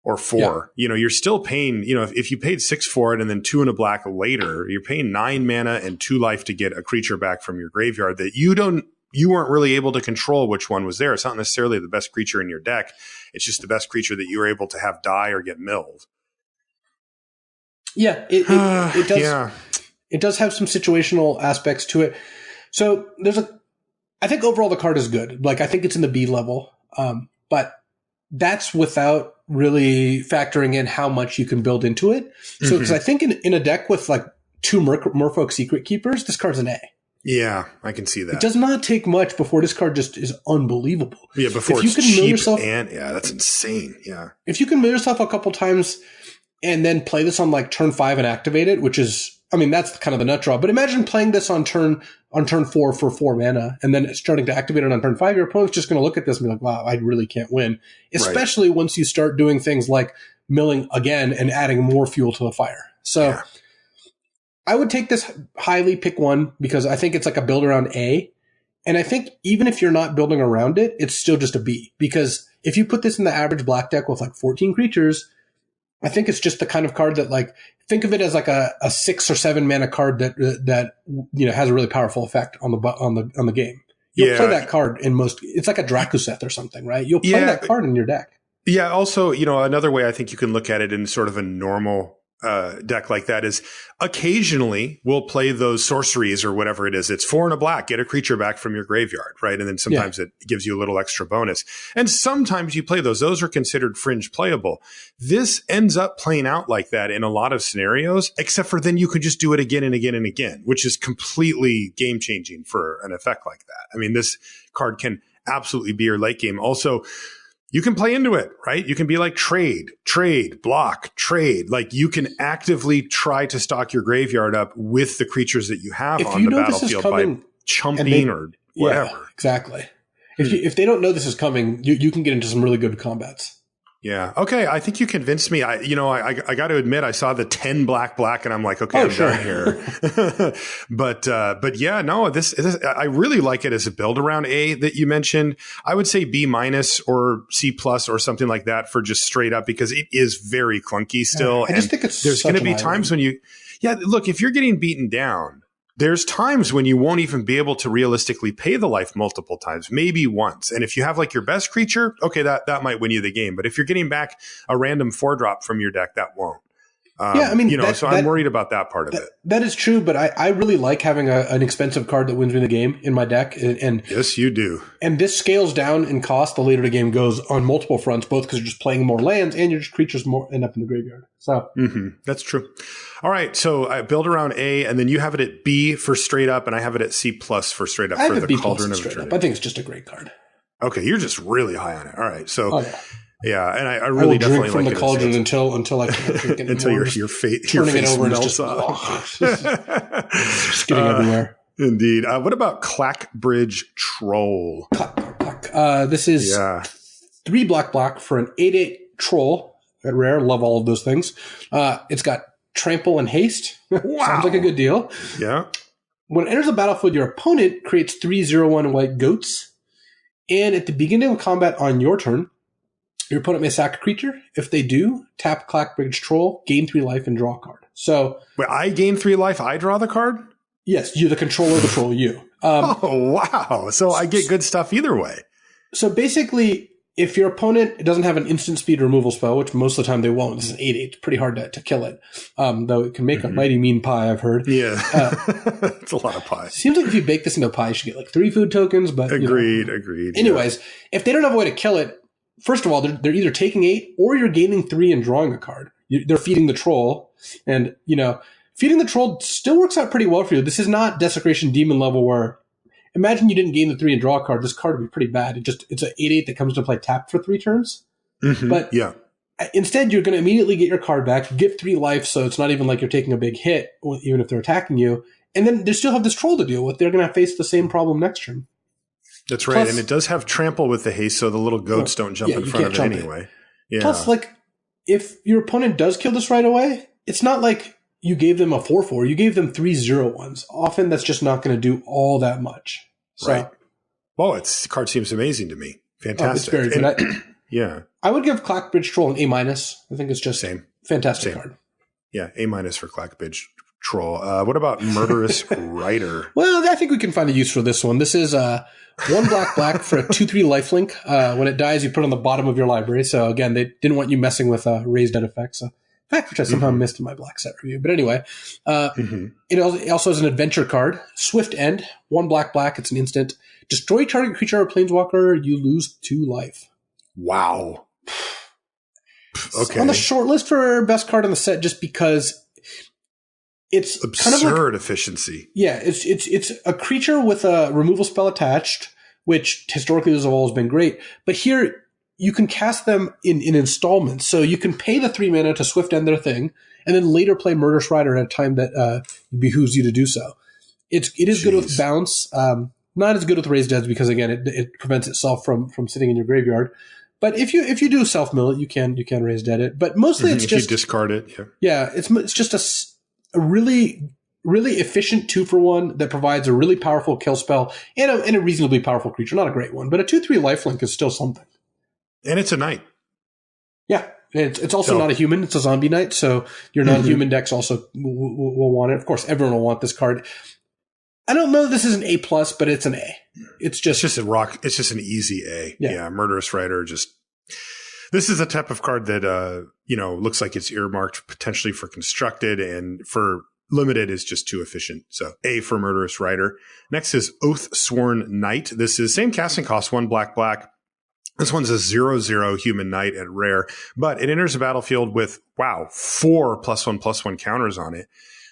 or 4, you're still paying, if you paid 6 for it and then 2 in a black later, you're paying 9 mana and 2 life to get a creature back from your graveyard that you weren't really able to control which one was there. It's not necessarily the best creature in your deck. It's just the best creature that you were able to have die or get milled. Yeah, it does. Yeah. It does have some situational aspects to it. So I think overall the card is good. Like I think it's in the B level. But that's without really factoring in how much you can build into it. So, because I think in a deck with like 2 Merfolk Secret Keepers, this card's an A. Yeah, I can see that. It does not take much before this card just is unbelievable. Yeah, before it's cheap that's insane. Yeah. If you can mill yourself a couple times and then play this on like turn 5 and activate it, which is, I mean, that's kind of the nut draw. But imagine playing this on turn 4 for 4 mana and then starting to activate it on turn 5. Your opponent's just going to look at this and be like, wow, I really can't win. Especially once you start doing things like milling again and adding more fuel to the fire. So I would take this highly, pick 1, because I think it's like a build around A. And I think even if you're not building around it, it's still just a B. Because if you put this in the average black deck with like 14 creatures, I think it's just the kind of card that, like, think of it as like a 6 or 7 mana card that you know has a really powerful effect on the game. You'll play that card in most. It's like a Drakuseth or something, right? You'll play that card in your deck. Yeah. Also, you know, another way I think you can look at it in sort of a normal deck like that is occasionally we'll play those sorceries or whatever it is. It's 4 and a black, get a creature back from your graveyard, right? And then sometimes it gives you a little extra bonus. And sometimes you play those. Those are considered fringe playable. This ends up playing out like that in a lot of scenarios, except for then you can just do it again and again and again, which is completely game changing for an effect like that. I mean, this card can absolutely be your late game. Also, you can play into it, right? You can be like trade, block, trade. Like you can actively try to stock your graveyard up with the creatures that you have on the battlefield by chumping or whatever. Yeah, exactly. If they don't know this is coming, you can get into some really good combats. Yeah. Okay. I think you convinced me. I got to admit, I saw the 10 black, and I'm like, okay, I'm done here. but yeah, no, this, I really like it as a build around A that you mentioned. I would say B- or C+ or something like that for just straight up, because it is very clunky still. I just think there's going to be times when look, if you're getting beaten down, there's times when you won't even be able to realistically pay the life multiple times, maybe once. And if you have like your best creature, okay, that might win you the game. But if you're getting back a random 4-drop from your deck, that won't. I mean, I'm worried about that part of it. That is true, but I really like having an expensive card that wins me the game in my deck. And yes, you do. And this scales down in cost the later the game goes on multiple fronts, both because you're just playing more lands and your creatures more end up in the graveyard. So that's true. All right, so I build around A, and then you have it at B for straight up, and I have it at C+ for straight up for the Cauldron of Eldraine. I think it's just a great card. Okay, you're just really high on it. All right, so. Yeah, and I really definitely drink from like the cauldron until I can't drink anymore. Until your face melts off. Just getting everywhere. Indeed. What about Clackbridge Troll? Clack. This is 3 black for an 8/8 troll at rare. Love all of those things. It's got trample and haste. Wow. Sounds like a good deal. Yeah. When it enters the battlefield, your opponent creates 3/0/1 white goats. And at the beginning of combat on your turn, your opponent may sack a creature. If they do, tap Clackbridge Troll, gain 3 life, and draw a card. So, wait, I gain 3 life, I draw the card? Yes, you're the controller of the troll, you. Oh, wow. So I get good stuff either way. So basically, if your opponent doesn't have an instant speed removal spell, which most of the time they won't, this is 8/8, it's pretty hard to kill it. Though it can make a mighty mean pie, I've heard. Yeah. It's a lot of pie. Seems like if you bake this into a pie, you should get like 3 food tokens. But Agreed. Anyways, if they don't have a way to kill it, first of all, they're either taking 8 or you're gaining 3 and drawing a card. They're feeding the troll. And, feeding the troll still works out pretty well for you. This is not Desecration Demon level where, imagine you didn't gain the 3 and draw a card. This card would be pretty bad. It's an 8/8 that comes to play tapped for 3 turns. But instead, you're going to immediately get your card back, get 3 life, so it's not even like you're taking a big hit, even if they're attacking you. And then they still have this troll to deal with. They're going to face the same problem next turn. That's right. Plus, and it does have trample with the haste, so the little goats don't jump in front of it anyway. Yeah. Plus, if your opponent does kill this right away, it's not like you gave them a 4/4. You gave them 3/0/1s. Often that's just not going to do all that much. So, right. Well, the card seems amazing to me. Fantastic. It's very good. Yeah. I would give Clackbridge Troll an A-. I think it's just fantastic card. Yeah, A- for Clackbridge Troll. What about Murderous Rider? Well, I think we can find a use for this one. This is 1 black for a 2/3 lifelink. When it dies, you put it on the bottom of your library. So again, they didn't want you messing with raised dead effects. So, fact which I somehow missed in my black set review. But anyway, it also has an adventure card. Swift End, 1 black. It's an instant. Destroy target creature or planeswalker. You lose 2 life. Wow. Okay. On the short list for best card in the set, just because it's absurd kind of like, efficiency. Yeah, it's a creature with a removal spell attached, which historically those have always been great. But here you can cast them in installments, so you can pay the 3 mana to swift end their thing, and then later play Murderous Rider at a time that behooves you to do so. It is good with bounce, not as good with Raised Deads because again it prevents itself from sitting in your graveyard. But if you do self mill it, you can raise dead it. But mostly it's just you discard it. Yeah, it's just a really efficient 2-for-1 that provides a really powerful kill spell and a reasonably powerful creature. Not a great one, but a 2/3 lifelink is still something. And it's a knight. Yeah, it's also not a human. It's a zombie knight, so your non-human decks also will want it. Of course, everyone will want this card. I don't know that this is an A+, but it's an A. It's just a rock. It's just an easy A. Yeah. Murderous Rider. This is a type of card that, looks like it's earmarked potentially for constructed, and for limited is just too efficient. So A for Murderous Rider. Next is Oath Sworn Knight. This is same casting cost, 1 black. This one's a 0/0 human knight at rare, but it enters the battlefield with, 4 +1/+1 counters on it.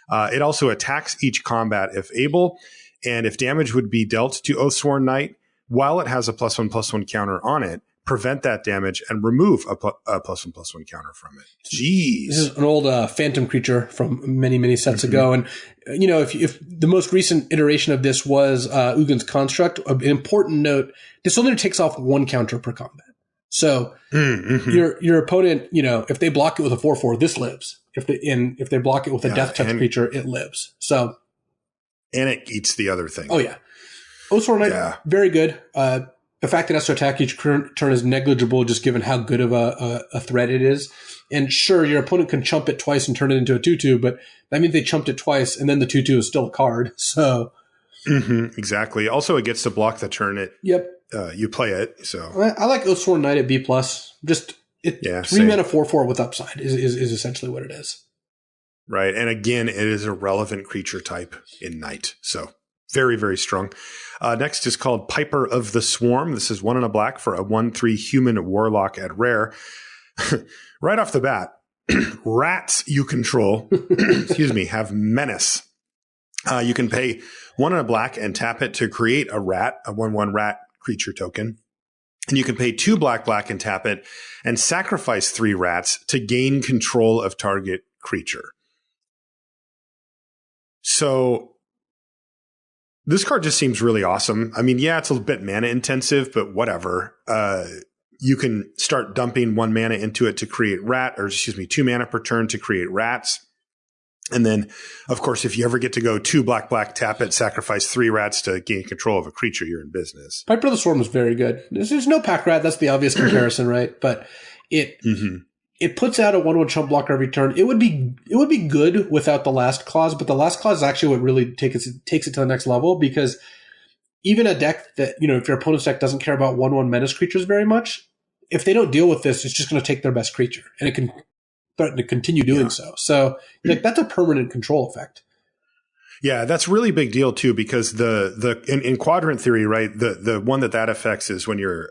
It also attacks each combat if able, and if damage would be dealt to Oathsworn Knight, while it has a +1/+1 counter on it, prevent that damage and remove a +1/+1 counter from it. Jeez. This is an old phantom creature from many sets ago. And, if the most recent iteration of this was Ugin's Construct, an important note, this only takes off 1 counter per combat. So your opponent, if they block it with a 4/4, this lives. If they block it with a death touch creature, it lives. So, and it eats the other thing. Oh yeah, Oathsworn Knight, very good. The fact that it has to attack each turn is negligible, just given how good of a threat it is. And sure, your opponent can chump it twice and turn it into a 2/2, but that means they chumped it twice, and then the 2/2 is still a card. So, exactly. Also, it gets to block the turn you play it. So I like Oathsworn Knight at B+. Just 3 mana 4/4 with upside is essentially what it is. Right, and again, it is a relevant creature type in Knight. So very, very strong. Next is called Piper of the Swarm. This is 1 and a black for a 1/3 human warlock at rare. Right off the bat, rats you control, have menace. You can pay 1 and a black and tap it to create a rat, a 1/1 rat creature token. And you can pay 2 black and tap it and sacrifice 3 rats to gain control of target creature. So this card just seems really awesome. I mean, it's a bit mana intensive, but whatever. You can start dumping 1 mana into it to create 2 mana per turn to create rats. And then, of course, if you ever get to go 2 black, tap it, sacrifice 3 rats to gain control of a creature, you're in business. Piper of the Swarm is very good. There's no pack rat. That's the obvious comparison, right? But it puts out a 1/1 chump blocker every turn. It would be good without the last clause, but the last clause is actually what really takes it to the next level, because even a deck that, if your opponent's deck doesn't care about 1/1 menace creatures very much, if they don't deal with this, it's just going to take their best creature, and it can threaten to continue doing so. So that's a permanent control effect. Yeah, that's really big deal too, because in quadrant theory, right, the one that affects is when you're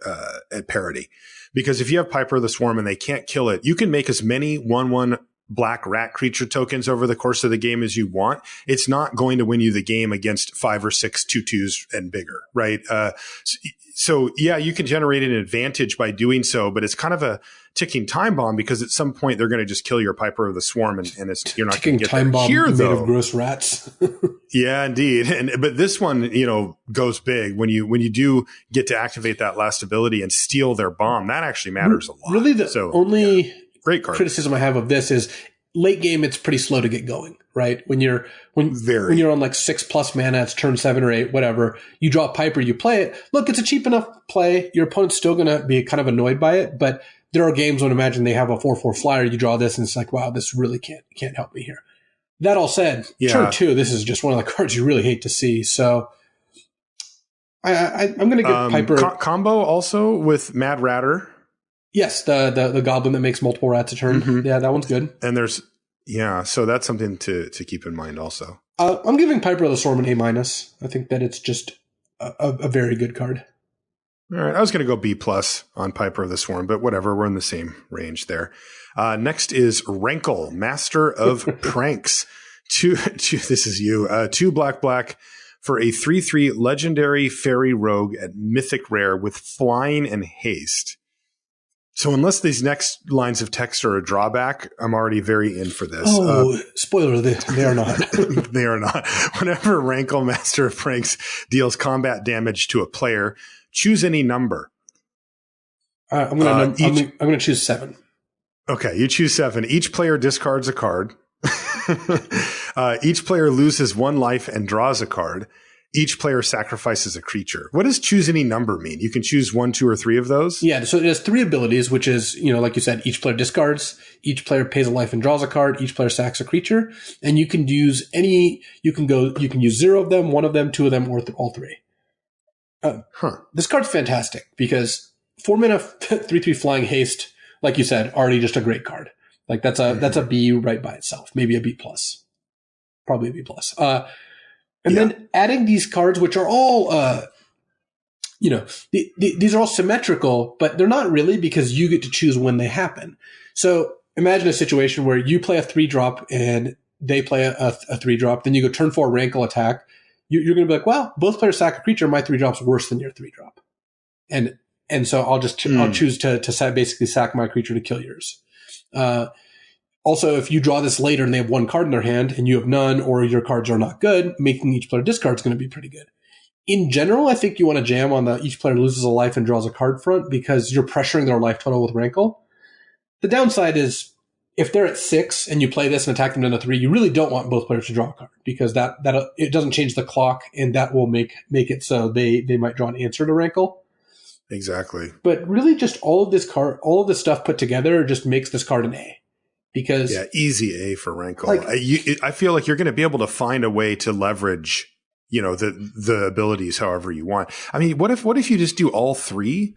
at parity. Because if you have Piper of the Swarm and they can't kill it, you can make as many 1/1 black rat creature tokens over the course of the game as you want. It's not going to win you the game against 5 or 6 2/2s and bigger, right? So you can generate an advantage by doing so, but it's kind of a ticking time bomb, because at some point they're going to just kill your Piper of the Swarm, and you're not going to get time bomb here, made though. Of gross rats. Yeah, indeed. But this one, goes big when you do get to activate that last ability and steal their bomb. That actually matters a lot. Really, the only great card. criticism I have of this is late game. It's pretty slow to get going, right? When you're on like 6+ mana, it's turn 7 or 8, whatever. You draw Piper, you play it. Look, it's a cheap enough play. Your opponent's still going to be kind of annoyed by it, but there are games when imagine they have a 4/4 flyer. You draw this, and it's like, wow, this really can't help me here. That all said, turn 2, this is just one of the cards you really hate to see. So I'm going to give Piper combo also with Mad Ratter. Yes, the goblin that makes multiple rats a turn. Yeah, that one's good. And so that's something to keep in mind also. I'm giving Piper of the Swarm an A-. I think that it's just a very good card. All right, I was going to go B plus on Piper of the Swarm, but whatever, we're in the same range there. Next is Rankle, Master of Pranks. This is you. 2 black for a 3/3 legendary fairy rogue at Mythic rare with flying and haste. So unless these next lines of text are a drawback, I'm already very in for this. Oh, spoiler, they are not. They are not. Whenever Rankle, Master of Pranks deals combat damage to a player, choose any number. I'm going to choose 7. Okay, you choose 7. Each player discards a card. Each player loses 1 life and draws a card. Each player sacrifices a creature. What does choose any number mean? You can choose 1, 2, or 3 of those? Yeah, so it has 3 abilities, which is, like you said, each player discards, each player pays a life and draws a card, each player sacks a creature, and you can use you can use 0 of them, 1 of them, 2 of them, or all 3. This card's fantastic because 4 mana 3/3 flying haste, like you said, already just a great card. Like that's a B right by itself, maybe a B plus, probably a B plus. Then adding these cards, which are all, these are all symmetrical, but they're not really because you get to choose when they happen. So imagine a situation where you play a 3-drop and they play a 3-drop. Then you go turn 4 Rankle attack. You're going to be like, well, both players sack a creature. My 3-drop's worse than your 3-drop, and so I'll choose to basically sack my creature to kill yours. Also, if you draw this later and they have 1 card in their hand and you have none, or your cards are not good, making each player discard is going to be pretty good. In general, I think you want to jam on the each player loses a life and draws a card front because you're pressuring their life total with Rankle. The downside is if they're at 6 and you play this and attack them down to 3, you really don't want both players to draw a card because that it doesn't change the clock and that will make it so they might draw an answer to Rankle. Exactly. But really, just all of this stuff put together just makes this card an A. Because easy A for Rankle. I feel like you're going to be able to find a way to leverage, the abilities however you want. I mean, what if you just do all 3?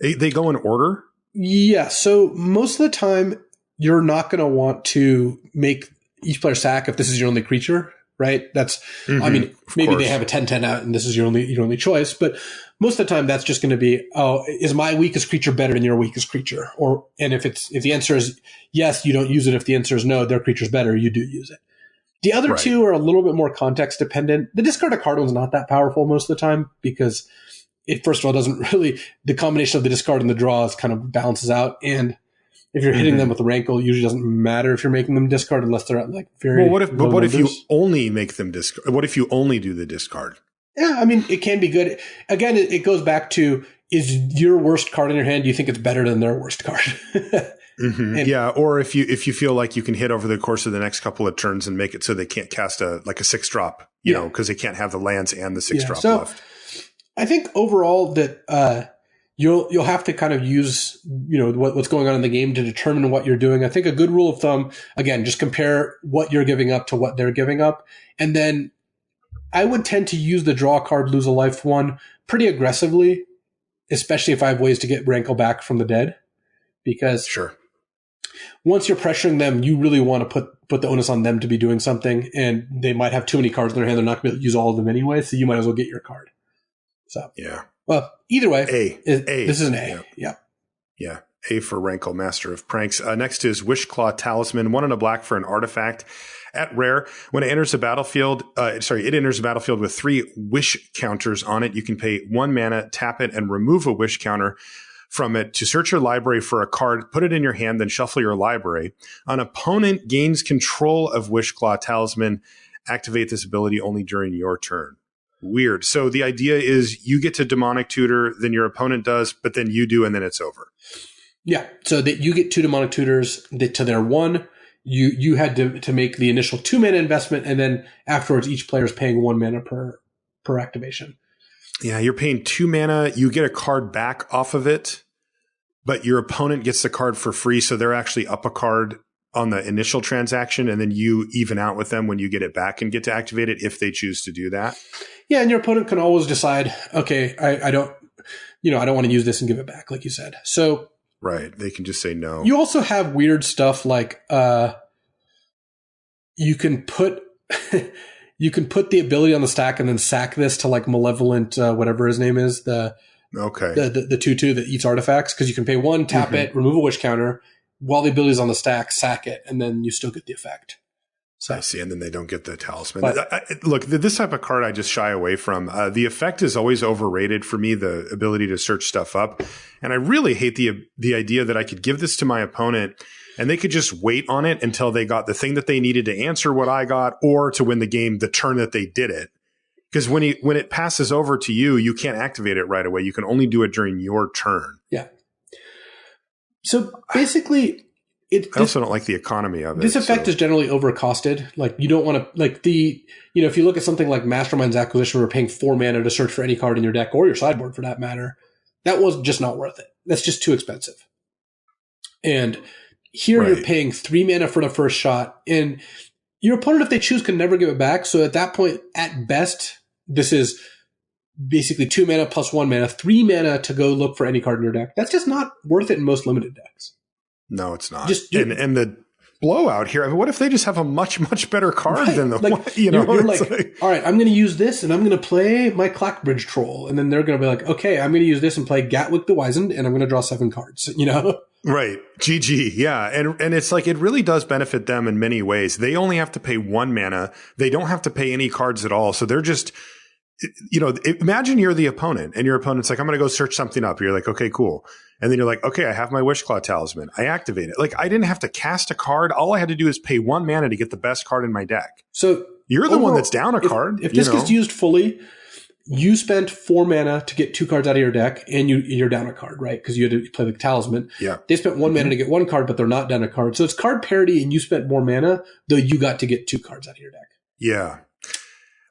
They go in order? Yeah. So most of the time, you're not going to want to make each player sack if this is your only creature, right? That's, I mean, maybe they have a 10/10 out and this is your only choice, but most of the time that's just going to be, is my weakest creature better than your weakest creature? And if the answer is yes, you don't use it. If the answer is no, their creature's better, you do use it. The other 2 are a little bit more context dependent. The discard a card one's not that powerful most of the time because it, first of all, doesn't really, the combination of the discard and the draws kind of balances out. And if you're hitting them with the Rankle, it usually doesn't matter if you're making them discard unless they're at like very well, what if you only make them discard? What if you only do the discard? Yeah, I mean, it can be good. Again, it goes back to, is your worst card in your hand, do you think it's better than their worst card? Or if you feel like you can hit over the course of the next couple of turns and make it so they can't cast a 6-drop, because they can't have the lands and the 6-drop left. I think overall that you'll have to kind of use what's going on in the game to determine what you're doing. I think a good rule of thumb, again, just compare what you're giving up to what they're giving up, and then I would tend to use the draw card, lose a life one pretty aggressively, especially if I have ways to get Rankle back from the dead. Because once you're pressuring them, you really want to put the onus on them to be doing something, and they might have too many cards in their hand. They're not going to be able to use all of them anyway, so you might as well get your card. So well, either way, this is an A. Yeah. A for Rankle, Master of Pranks. Next is Wishclaw Talisman, 1 and a black for an artifact. At rare, when it enters the battlefield, it enters the battlefield with 3 wish counters on it. You can pay 1 mana, tap it, and remove a wish counter from it to search your library for a card, put it in your hand, then shuffle your library. An opponent gains control of Wishclaw Talisman. Activate this ability only during your turn. Weird. So the idea is you get to Demonic Tutor, then your opponent does, but then you do, and then it's over. Yeah. So that you get 2 Demonic Tutors to their 1. You had to make the initial 2 mana investment, and then afterwards each player is paying 1 mana per activation. Yeah, you're paying 2 mana. You get a card back off of it, but your opponent gets the card for free, so they're actually up a card on the initial transaction, and then you even out with them when you get it back and get to activate it if they choose to do that. Yeah, and your opponent can always decide, okay, I don't want to use this and give it back, like you said. So right, they can just say no. You also have weird stuff like you can put the ability on the stack and then sack this to like Malevolent, whatever his name is, the Okay. The 2/2 that eats artifacts, because you can pay 1, tap it, remove a wish counter, while the ability's on the stack, sack it, and then you still get the effect. So, I see, and then they don't get the talisman. But, Look, this type of card I just shy away from. The effect is always overrated for me, the ability to search stuff up. And I really hate the idea that I could give this to my opponent and they could just wait on it until they got the thing that they needed to answer what I got or to win the game the turn that they did it. Because when it passes over to you, you can't activate it right away. You can only do it during your turn. Yeah. So basically... I also don't like the economy of it. This effect is generally overcosted. Like, you don't want to, like, if you look at something like Mastermind's Acquisition, where we're paying 4 mana to search for any card in your deck or your sideboard for that matter, that was just not worth it. That's just too expensive. And here you're paying 3 mana for the first shot, and your opponent, if they choose, can never give it back. So at that point, at best, this is basically 2 mana plus 1 mana, 3 mana to go look for any card in your deck. That's just not worth it in most limited decks. No, it's not. And the blowout here, I mean, what if they just have a much, much better card than the one? You're like, all right, I'm going to use this and I'm going to play my Clackbridge Troll. And then they're going to be like, okay, I'm going to use this and play Gatwick the Wizened and I'm going to draw 7 cards, Right. GG. Yeah. And it's like, it really does benefit them in many ways. They only have to pay 1 mana. They don't have to pay any cards at all. So they're just, imagine you're the opponent and your opponent's like, I'm going to go search something up. You're like, okay, cool. And then you're like, okay, I have my Wishclaw Talisman. I activate it. Like, I didn't have to cast a card. All I had to do is pay 1 mana to get the best card in my deck. So you're the one that's down a card. If this gets used fully, you spent 4 mana to get 2 cards out of your deck, and you're down a card, right? Because you had to play the Talisman. Yeah. They spent 1 mana to get 1 card, but they're not down a card. So it's card parity, and you spent more mana, though you got to get 2 cards out of your deck. Yeah.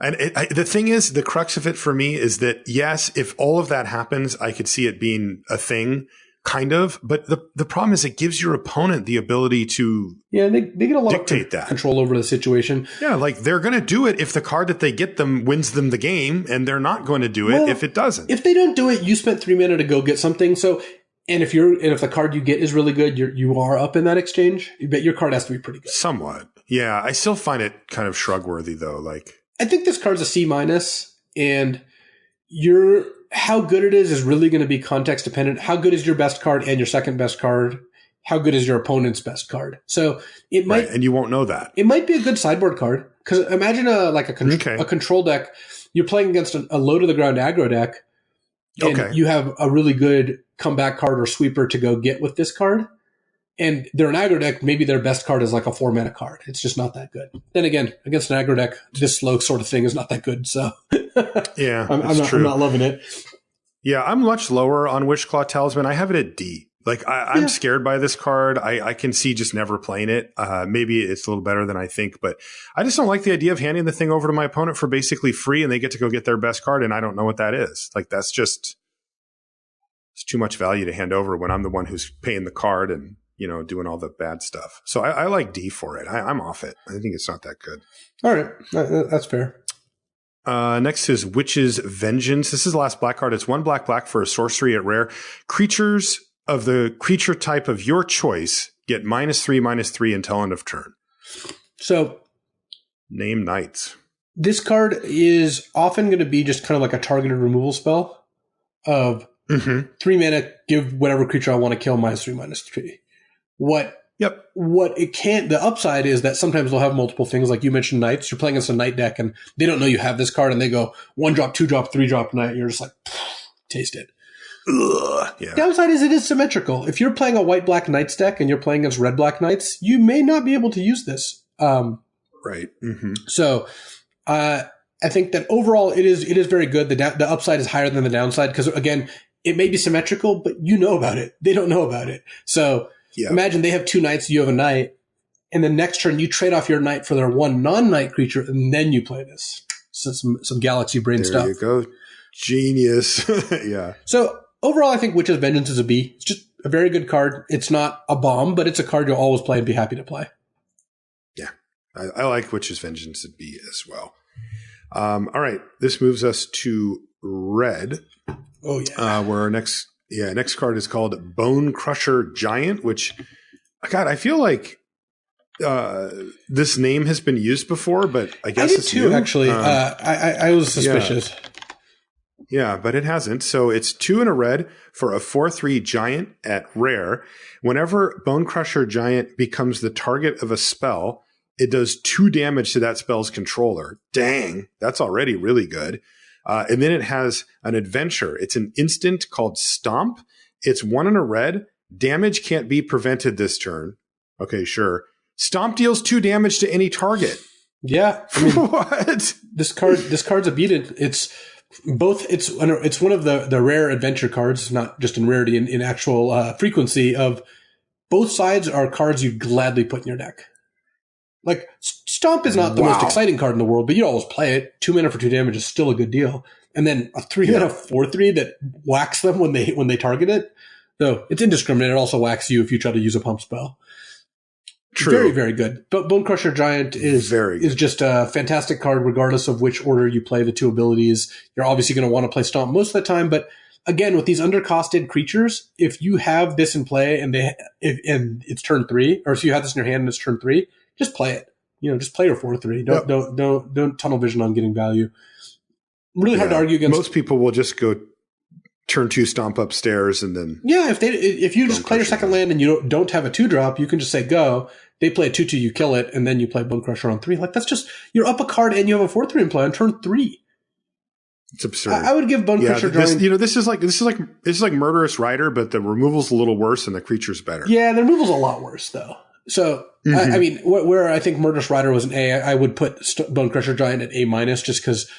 And the thing is, the crux of it for me is that, yes, if all of that happens, I could see it being a thing, kind of. But the problem is it gives your opponent the ability to they get a lot dictate of control over the situation. Yeah, like they're going to do it if the card that they get them wins them the game, and they're not going to do it if it doesn't. If they don't do it, you spent 3 mana to go get something. So, and if the card you get is really good, you are up in that exchange. But your card has to be pretty good. Somewhat. Yeah, I still find it kind of shrug-worthy, though. Like, I think this card's a C-, and how good it is really going to be context dependent. How good is your best card and your second best card? How good is your opponent's best card? So it might, and you won't know that. It might be a good sideboard card, because imagine a control deck. You're playing against a low to the ground aggro deck, and you have a really good comeback card or sweeper to go get with this card. And they're an aggro deck. Maybe their best card is like a 4 mana card. It's just not that good. Then again, against an aggro deck, this slow sort of thing is not that good. So yeah, I'm not loving it. Yeah, I'm much lower on Wishclaw Talisman. I have it at D. Like, I'm scared by this card. I can see just never playing it. Maybe it's a little better than I think, but I just don't like the idea of handing the thing over to my opponent for basically free, and they get to go get their best card, and I don't know what that is. Like, that's just, it's too much value to hand over when I'm the one who's paying the card and, doing all the bad stuff. So I like D for it. I'm off it. I think it's not that good. All right. That's fair. Next is Witch's Vengeance. This is the last black card. It's 1 black for a sorcery at rare. Creatures of the creature type of your choice get -3/-3 until end of turn. So name knights. This card is often going to be just kind of like a targeted removal spell of 3 mana, give whatever creature I want to kill -3/-3. What it can't, the upside is that sometimes they'll have multiple things. Like you mentioned knights. You're playing against a knight deck and they don't know you have this card and they go 1-drop, 2-drop, 3-drop knight. You're just like, taste it. Yeah. Downside is it is symmetrical. If you're playing a white-black knights deck and you're playing against red-black knights, you may not be able to use this. Right. So I think that overall it is very good. The upside is higher than the downside because, again, it may be symmetrical, but you know about it. They don't know about it. So imagine they have 2 knights, you have a knight, and the next turn you trade off your knight for their 1 non-knight creature, and then you play this. So some galaxy brain stuff. There you go. Genius. Yeah. So overall, I think Witch's Vengeance is a B. It's just a very good card. It's not a bomb, but it's a card you'll always play and be happy to play. Yeah. I like Witch's Vengeance at B as well. All right. This moves us to red. Oh, yeah. Where our next card is called Bone Crusher Giant, which, God, I feel like this name has been used before, but I guess it's too, new. Actually. I was suspicious. Yeah, but it hasn't. So it's 2 and a red for a 4/3 giant at rare. Whenever Bone Crusher Giant becomes the target of a spell, it does 2 damage to that spell's controller. Dang, that's already really good. And then it has an adventure. It's an instant called Stomp. It's 1 and a red. Damage can't be prevented this turn. Okay, sure. Stomp deals 2 damage to any target. Yeah. I mean, what? This card's a beat it. It's one of the rare adventure cards, not just in rarity, in actual frequency of both sides are cards you'd gladly put in your deck. Like, Stomp is not the most exciting card in the world, but you always play it. 2 mana for 2 damage is still a good deal. And then a 3 mana 4/3 that whacks them when they target it. Though it's indiscriminate, it also whacks you if you try to use a pump spell. True. Very, very good. But Bone Crusher Giant is just a fantastic card regardless of which order you play the 2 abilities. You're obviously going to want to play Stomp most of the time, but again, with these undercosted creatures, if you have this in play and it's turn 3, or if you have this in your hand and it's turn 3, just play it. Just play your 4/3. Don't tunnel vision on getting value. Really hard to argue against. Most people will just go turn 2 Stomp upstairs and then. Yeah, if you just play your second land and you don't have a 2-drop, you can just say go. They play a 2/2, you kill it, and then you play Bone Crusher on 3. Like, that's just, you're up a card and you have a 4/3 in play on turn 3. It's absurd. I would give Bone Crusher Giant. This is like Murderous Rider, but the removal's a little worse and the creature's better. Yeah, the removal's a lot worse though. So I mean, where I think Murderous Rider was an A, I would put Bone Crusher Giant at A- just because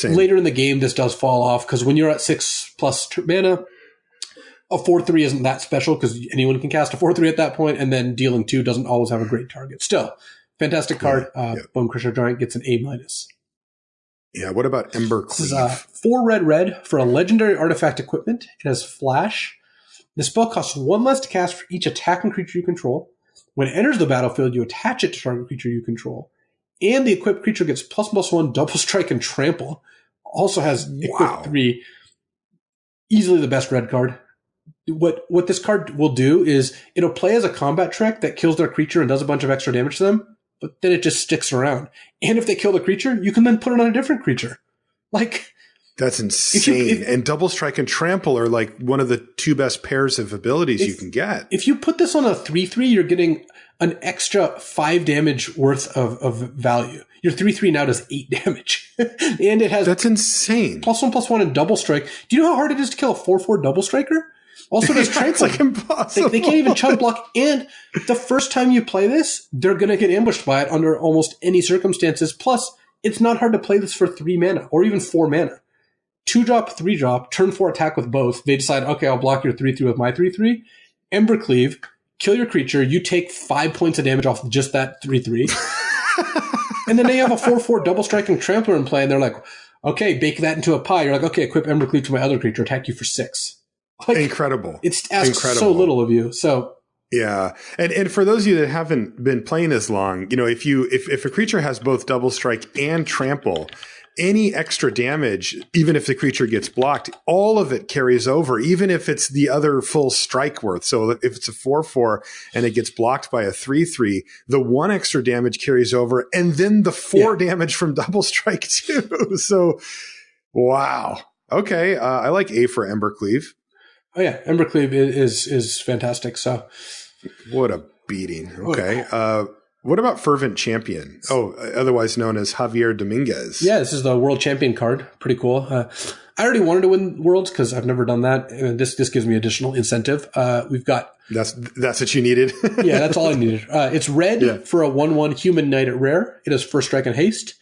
later in the game this does fall off. Because when you're at 6+ mana, a 4/3 isn't that special because anyone can cast a 4/3 at that point, and then dealing 2 doesn't always have a great target. Still, fantastic card. Bone Crusher Giant gets an A-. Yeah, what about Ember Cleave? This is 4 red for a legendary artifact equipment. It has Flash. The spell costs 1 less to cast for each attacking creature you control. When it enters the battlefield, you attach it to target creature you control. And the equipped creature gets ++1 double strike and trample. Also has equipped 3. Easily the best red card. What this card will do is it'll play as a combat trick that kills their creature and does a bunch of extra damage to them, but then it just sticks around. And if they kill the creature, you can then put it on a different creature. Like, that's insane. And double strike and trample are like one of the 2 best pairs of abilities you can get. If you put this on a 3/3, you're getting an extra 5 damage worth of value. Your 3/3 now does 8 damage. And it has that's insane. +1/+1 and double strike. Do you know how hard it is to kill a 4/4 double striker? Also, there's trample. It's like impossible. They can't even chunk block. And the first time you play this, they're going to get ambushed by it under almost any circumstances. Plus, it's not hard to play this for 3 mana or even 4 mana. 2-drop, 3-drop, turn 4 attack with both. They decide, okay, I'll block your 3/3 with my 3/3. Ember Cleave, kill your creature. You take 5 points of damage off just that 3/3. And then they have a 4/4 double striking trampler in play, and they're like, okay, bake that into a pie. You're like, okay, equip Ember Cleave to my other creature, attack you for 6. Like, incredible. It's asks so little of you. So yeah, and for those of you that haven't been playing as long, if a creature has both double strike and trample, any extra damage, even if the creature gets blocked, all of it carries over, even if it's the other full strike worth. So if it's a 4/4 and it gets blocked by a 3/3, the 1 extra damage carries over, and then the 4 damage from double strike too. So, wow. Okay, I like A for Ember Cleave. Oh yeah, Ember Cleave is fantastic. So, what a beating. Okay. What about Fervent Champion? Oh, otherwise known as Javier Dominguez. Yeah, this is the World Champion card. Pretty cool. I already wanted to win Worlds because I've never done that. And this gives me additional incentive. We've got... That's what you needed? Yeah, that's all I needed. It's red for a 1/1 human knight at rare. It has first strike and haste.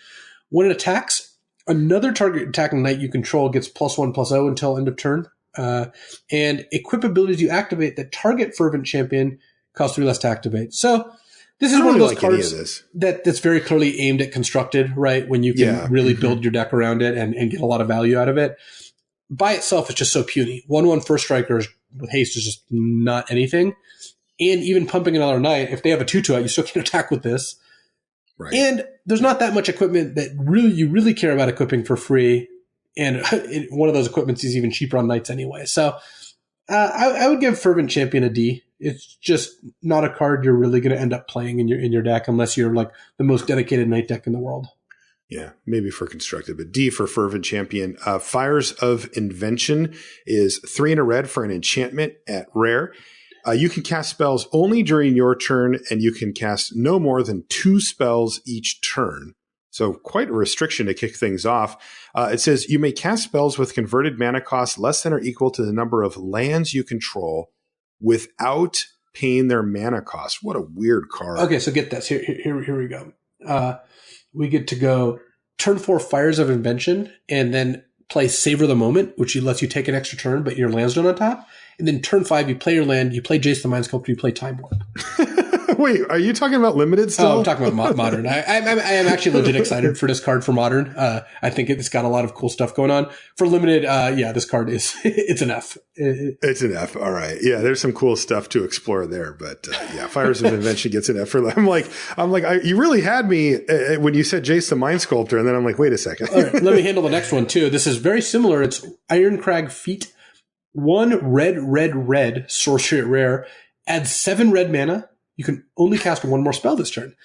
When it attacks, another target attacking knight you control gets +1/+0 until end of turn. And equip abilities you activate that target Fervent Champion cost 3 less to activate. So... This is one of those cards that's very clearly aimed at constructed, right? When you can really build your deck around it and get a lot of value out of it. By itself, it's just so puny. 1/1 first strikers with haste is just not anything. And even pumping another knight, if they have a 2/2 out, you still can attack with this. Right. And there's not that much equipment that you really care about equipping for free. And one of those equipments is even cheaper on knights anyway. So I would give Fervent Champion a D. It's just not a card you're really going to end up playing in your deck unless you're like the most dedicated knight deck in the world. Yeah, maybe for constructed, but D for Fervent Champion. Fires of Invention is 3 and a red for an enchantment at rare. You can cast spells only during your turn, and you can cast no more than 2 spells each turn. So quite a restriction to kick things off. It says you may cast spells with converted mana cost less than or equal to the number of lands you control without paying their mana cost. What a weird card. Okay, so get this. Here we go. We get to go turn 4 Fires of Invention and then play Savor the Moment, which lets you take an extra turn, but your land's not on top. And then turn 5, you play your land, you play Jace the Mind Sculptor, you play Time Warp. Wait, are you talking about limited still? Oh, I'm talking about modern. I am actually legit excited for this card for modern. I think it's got a lot of cool stuff going on. For limited, this card it's an F. It's an F. All right. Yeah, there's some cool stuff to explore there. But Fires of Invention gets an F for I'm like, you really had me when you said Jace the Mind Sculptor, and then I'm like, wait a second. All right, let me handle the next one too. This is very similar. It's Ironcrag Feat. 1 red sorcery at rare. Adds 7 red mana. You can only cast 1 more spell this turn.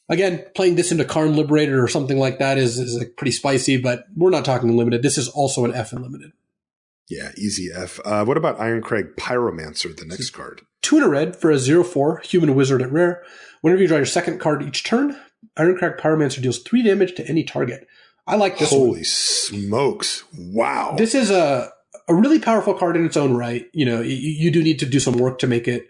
Again, playing this into Karn Liberator or something like that is like pretty spicy, but we're not talking limited. This is also an F in limited. Yeah, easy F. What about Ironcrag Pyromancer, the next card? 2 and a red for a 0/4 human wizard at rare. Whenever you draw your second card each turn, Ironcrag Pyromancer deals 3 damage to any target. I like this one. Holy smokes. Wow. This is a really powerful card in its own right. You know, you do need to do some work to make it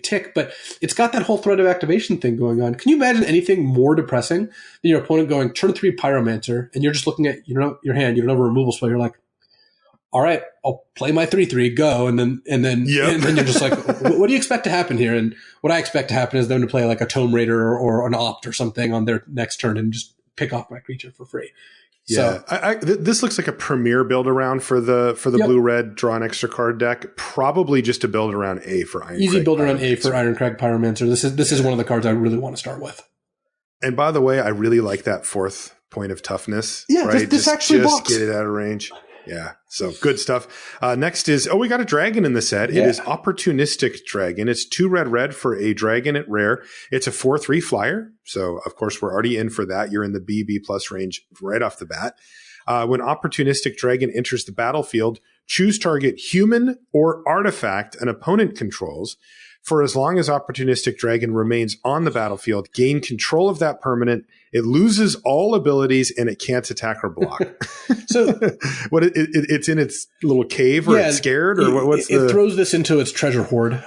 tick, but it's got that whole threat of activation thing going on. Can you imagine anything more depressing than your opponent going turn 3 Pyromancer and you're just looking at your hand, you don't have a removal spell, you're like, all right, I'll play my 3/3, go, and then you're just like, what do you expect to happen here? And what I expect to happen is them to play like a Tome Raider or an Opt or something on their next turn and just pick off my creature for free. Yeah, so, this looks like a premier build around for the blue-red draw an extra card deck. Probably just a build around A for Ironcrag. Easy build around A for Ironcrag Pyromancer. This is one of the cards I really want to start with. And by the way, I really like that 4th point of toughness. Yeah, right? this actually just get it out of range. Yeah, so good stuff. Next is, we got a dragon in the set. Yeah. It is Opportunistic Dragon. It's 2 red for a dragon at rare. It's a 4/3 flyer. So, of course, we're already in for that. You're in the B plus range right off the bat. When Opportunistic Dragon enters the battlefield, choose target human or artifact an opponent controls. For as long as Opportunistic Dragon remains on the battlefield, gain control of that permanent. It loses all abilities and it can't attack or block. So, it's in its little cave, or it's scared, or what's it throws this into its treasure hoard.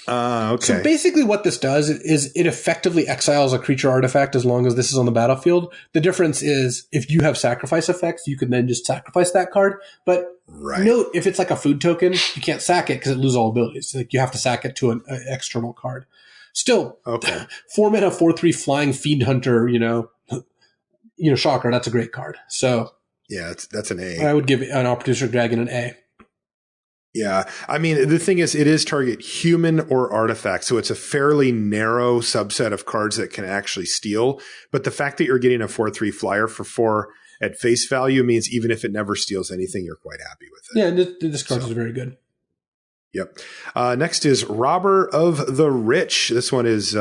Okay. So basically, what this does is it effectively exiles a creature artifact as long as this is on the battlefield. The difference is if you have sacrifice effects, you can then just sacrifice that card. But note, if it's like a food token, you can't sack it because it loses all abilities. Like you have to sack it to an external card. Still, 4 mana, 4/3 flying fiend hunter. Shocker. That's a great card. So yeah, that's an A. I would give an Opportunistic Dragon an A. Yeah. I mean, the thing is, it is target human or artifact. So it's a fairly narrow subset of cards that can actually steal. But the fact that you're getting a 4/3 flyer for 4 at face value means even if it never steals anything, you're quite happy with it. Yeah, this card is very good. Yep. Next is Robber of the Rich. This one is,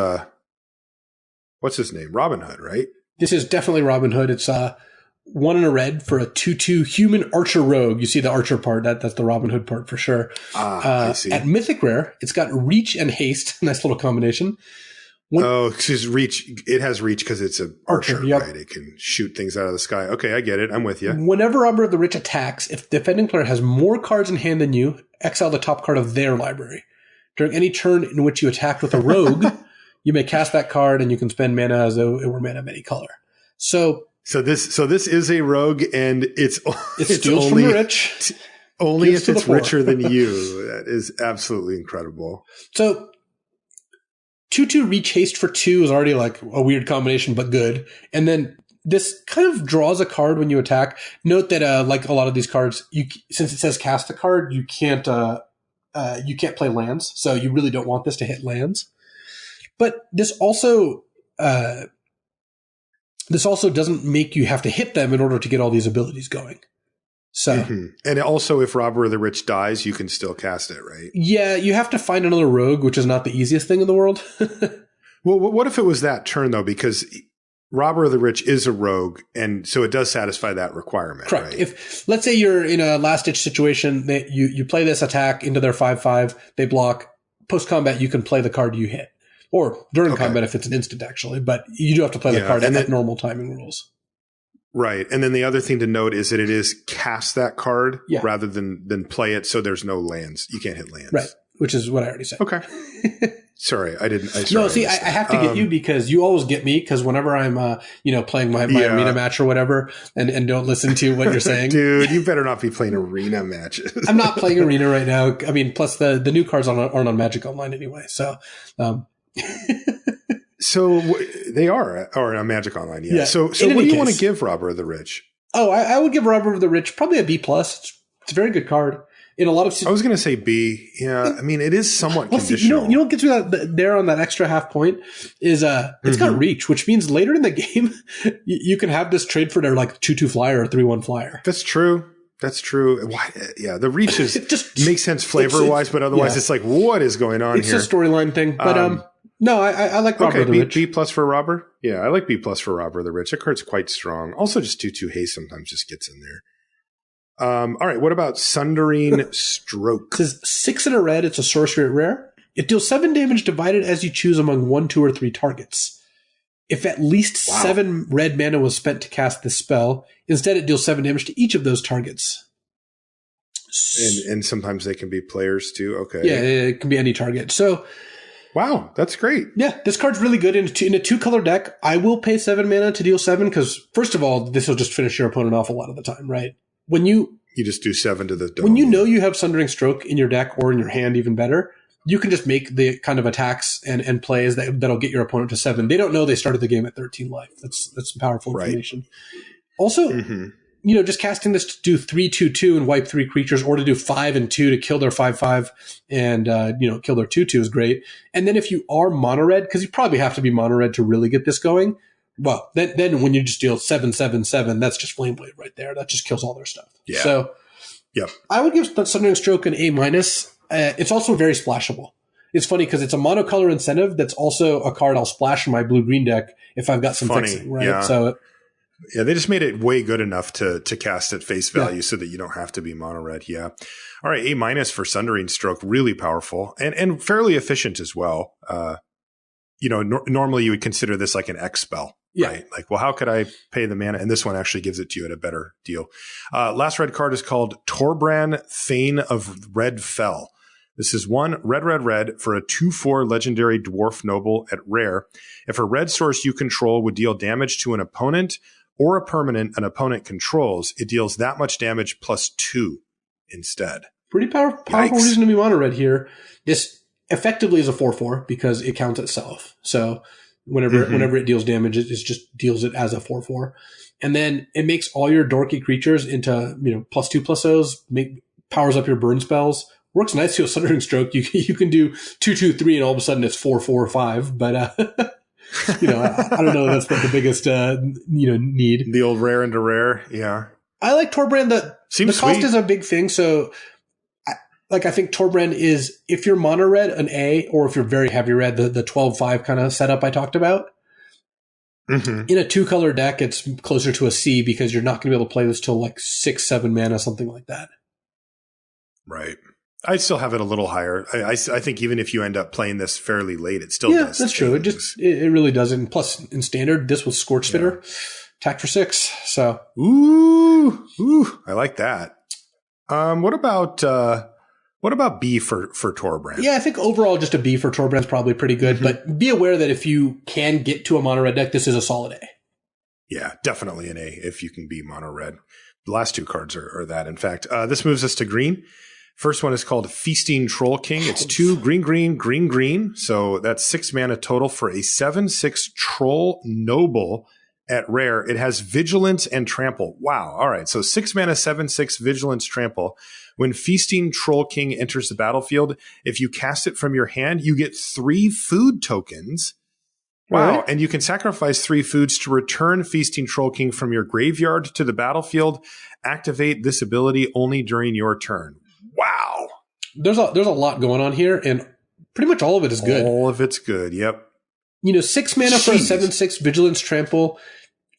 what's his name? Robin Hood, right? This is definitely Robin Hood. It's 1 and a red for a 2/2 human archer rogue. You see the archer part. That's the Robin Hood part for sure. I see. At Mythic Rare, it's got reach and haste. Nice little combination. Excuse reach. It has reach because it's an archer, right? It can shoot things out of the sky. Okay, I get it. I'm with you. Whenever Robber of the Rich attacks, if the defending player has more cards in hand than you, exile the top card of their library. During any turn in which you attacked with a rogue, you may cast that card and you can spend mana as though it were mana of any color. So this is a rogue, and it steals from the rich. Only if it's richer than you. That is absolutely incredible. So 2/2 reach haste for 2 is already like a weird combination, but good. And then this kind of draws a card when you attack. Note that like a lot of these cards, since it says cast a card, you can't play lands. So you really don't want this to hit lands. But this also doesn't make you have to hit them in order to get all these abilities going. So, And also, if Robber of the Rich dies, you can still cast it, right? Yeah, you have to find another rogue, which is not the easiest thing in the world. Well, what if it was that turn, though? Because Robber of the Rich is a rogue, and so it does satisfy that requirement. Correct. Right? If let's say you're in a last ditch situation, that you play this attack into their 5/5, they block. Post combat, you can play the card you hit, or during combat if it's an instant, actually. But you do have to play the card at normal timing rules. Right. And then the other thing to note is that it is cast that card rather than play it, so there's no lands. You can't hit lands. Right. Which is what I already said. Okay. Sorry, I didn't. I have to get you because you always get me because whenever I'm, playing my arena match or whatever and don't listen to what you're saying. Dude, you better not be playing arena matches. I'm not playing arena right now. I mean, plus the new cards aren't on Magic Online anyway. So, So they are on Magic Online. Yeah. So what do you want to give Robber of the Rich? Oh, I would give Robber of the Rich probably a B+. It's a very good card. In a lot of, I was going to say B. Yeah, I mean it is somewhat conditional. You know what gets me there on that extra half point is it's got reach, which means later in the game you can have this trade for their like 2/2 flyer or 3/1 flyer. That's true. Why, yeah, the reach is makes sense flavor wise, but otherwise it's like what is going on here? It's a storyline thing, but no, I like Robber of the Rich. B+ for Robber. Yeah, I like B+ for Robber of the Rich. That card's quite strong. Also, just 2/2 haste sometimes just gets in there. All right, what about Sundering Stroke? It says 6 in a red. It's a sorcery at rare. It deals 7 damage divided as you choose among 1, 2, or 3 targets. If at least 7 red mana was spent to cast this spell, instead it deals 7 damage to each of those targets. And sometimes they can be players too. Okay. Yeah, it can be any target. So, wow, that's great. Yeah, this card's really good in a 2-color deck. I will pay 7 mana to deal 7 because, first of all, this will just finish your opponent off a lot of the time, right? When you just do 7 to the dome. When you know you have Sundering Stroke in your deck or in your hand, even better, you can just make the kind of attacks and plays that'll get your opponent to 7. They don't know they started the game at 13 life. That's some powerful information. Also, just casting this to do 3/2/2 and wipe 3 creatures, or to do 5 and 2 to kill their 5/5 and kill their 2/2 is great. And then if you are mono red, because you probably have to be mono red to really get this going. Well, then when you just deal 7/7/7, that's just Flame Blade right there. That just kills all their stuff. Yeah. So, I would give Sundering Stroke an A-. It's also very splashable. It's funny because it's a monocolor incentive that's also a card I'll splash in my blue-green deck if I've got some fixing, right? Yeah. So, they just made it way good enough to cast at face value so that you don't have to be mono red. Yeah. All right, A- for Sundering Stroke, really powerful and fairly efficient as well. Normally you would consider this like an X spell. Yeah. Right? Like, well, how could I pay the mana? And this one actually gives it to you at a better deal. Last red card is called Torbran, Thane of Red Fell. This is 1 red for a 2/4 legendary dwarf noble at rare. If a red source you control would deal damage to an opponent or a permanent an opponent controls, it deals that much damage +2 instead. Pretty powerful reason to be mono red here. This effectively is a 4/4 because it counts itself. So whenever it deals damage, it just deals it as a 4/4. And then it makes all your dorky creatures into, +2/+0s, powers up your burn spells. Works nice to a Sundering Stroke. You can do 2/2/3 and all of a sudden it's 4/4/5. But I don't know. That's what the biggest need. The old rare into rare, yeah. I like Torbran. The cost is a big thing, so I think Torbran is, if you're mono red, an A, or if you're very heavy red, the 12/5 kind of setup I talked about. In a 2-color deck, it's closer to a C because you're not going to be able to play this till like 6-7 mana, something like that. Right. I still have it a little higher. I think even if you end up playing this fairly late, it still does. Yeah, that's true. It really doesn't. Plus, in standard, this was Scorch Spitter, attack for 6. So, ooh, I like that. What about B for Torbran? Yeah, I think overall just a B for Torbran is probably pretty good. But be aware that if you can get to a mono red deck, this is a solid A. Yeah, definitely an A if you can be mono red. The last 2 cards are that. In fact, this moves us to green. First one is called Feasting Troll King. It's 2 green. So that's 6 mana total for a 7/6 Troll Noble at rare. It has Vigilance and Trample. Wow. All right. So 6 mana, 7/6 Vigilance, Trample. When Feasting Troll King enters the battlefield, if you cast it from your hand, you get 3 food tokens. Wow. Right. And you can sacrifice 3 foods to return Feasting Troll King from your graveyard to the battlefield. Activate this ability only during your turn. Wow. There's a lot going on here, and pretty much all of it is good. All of it's good, yep. 6 mana for a 7/6 Vigilance Trample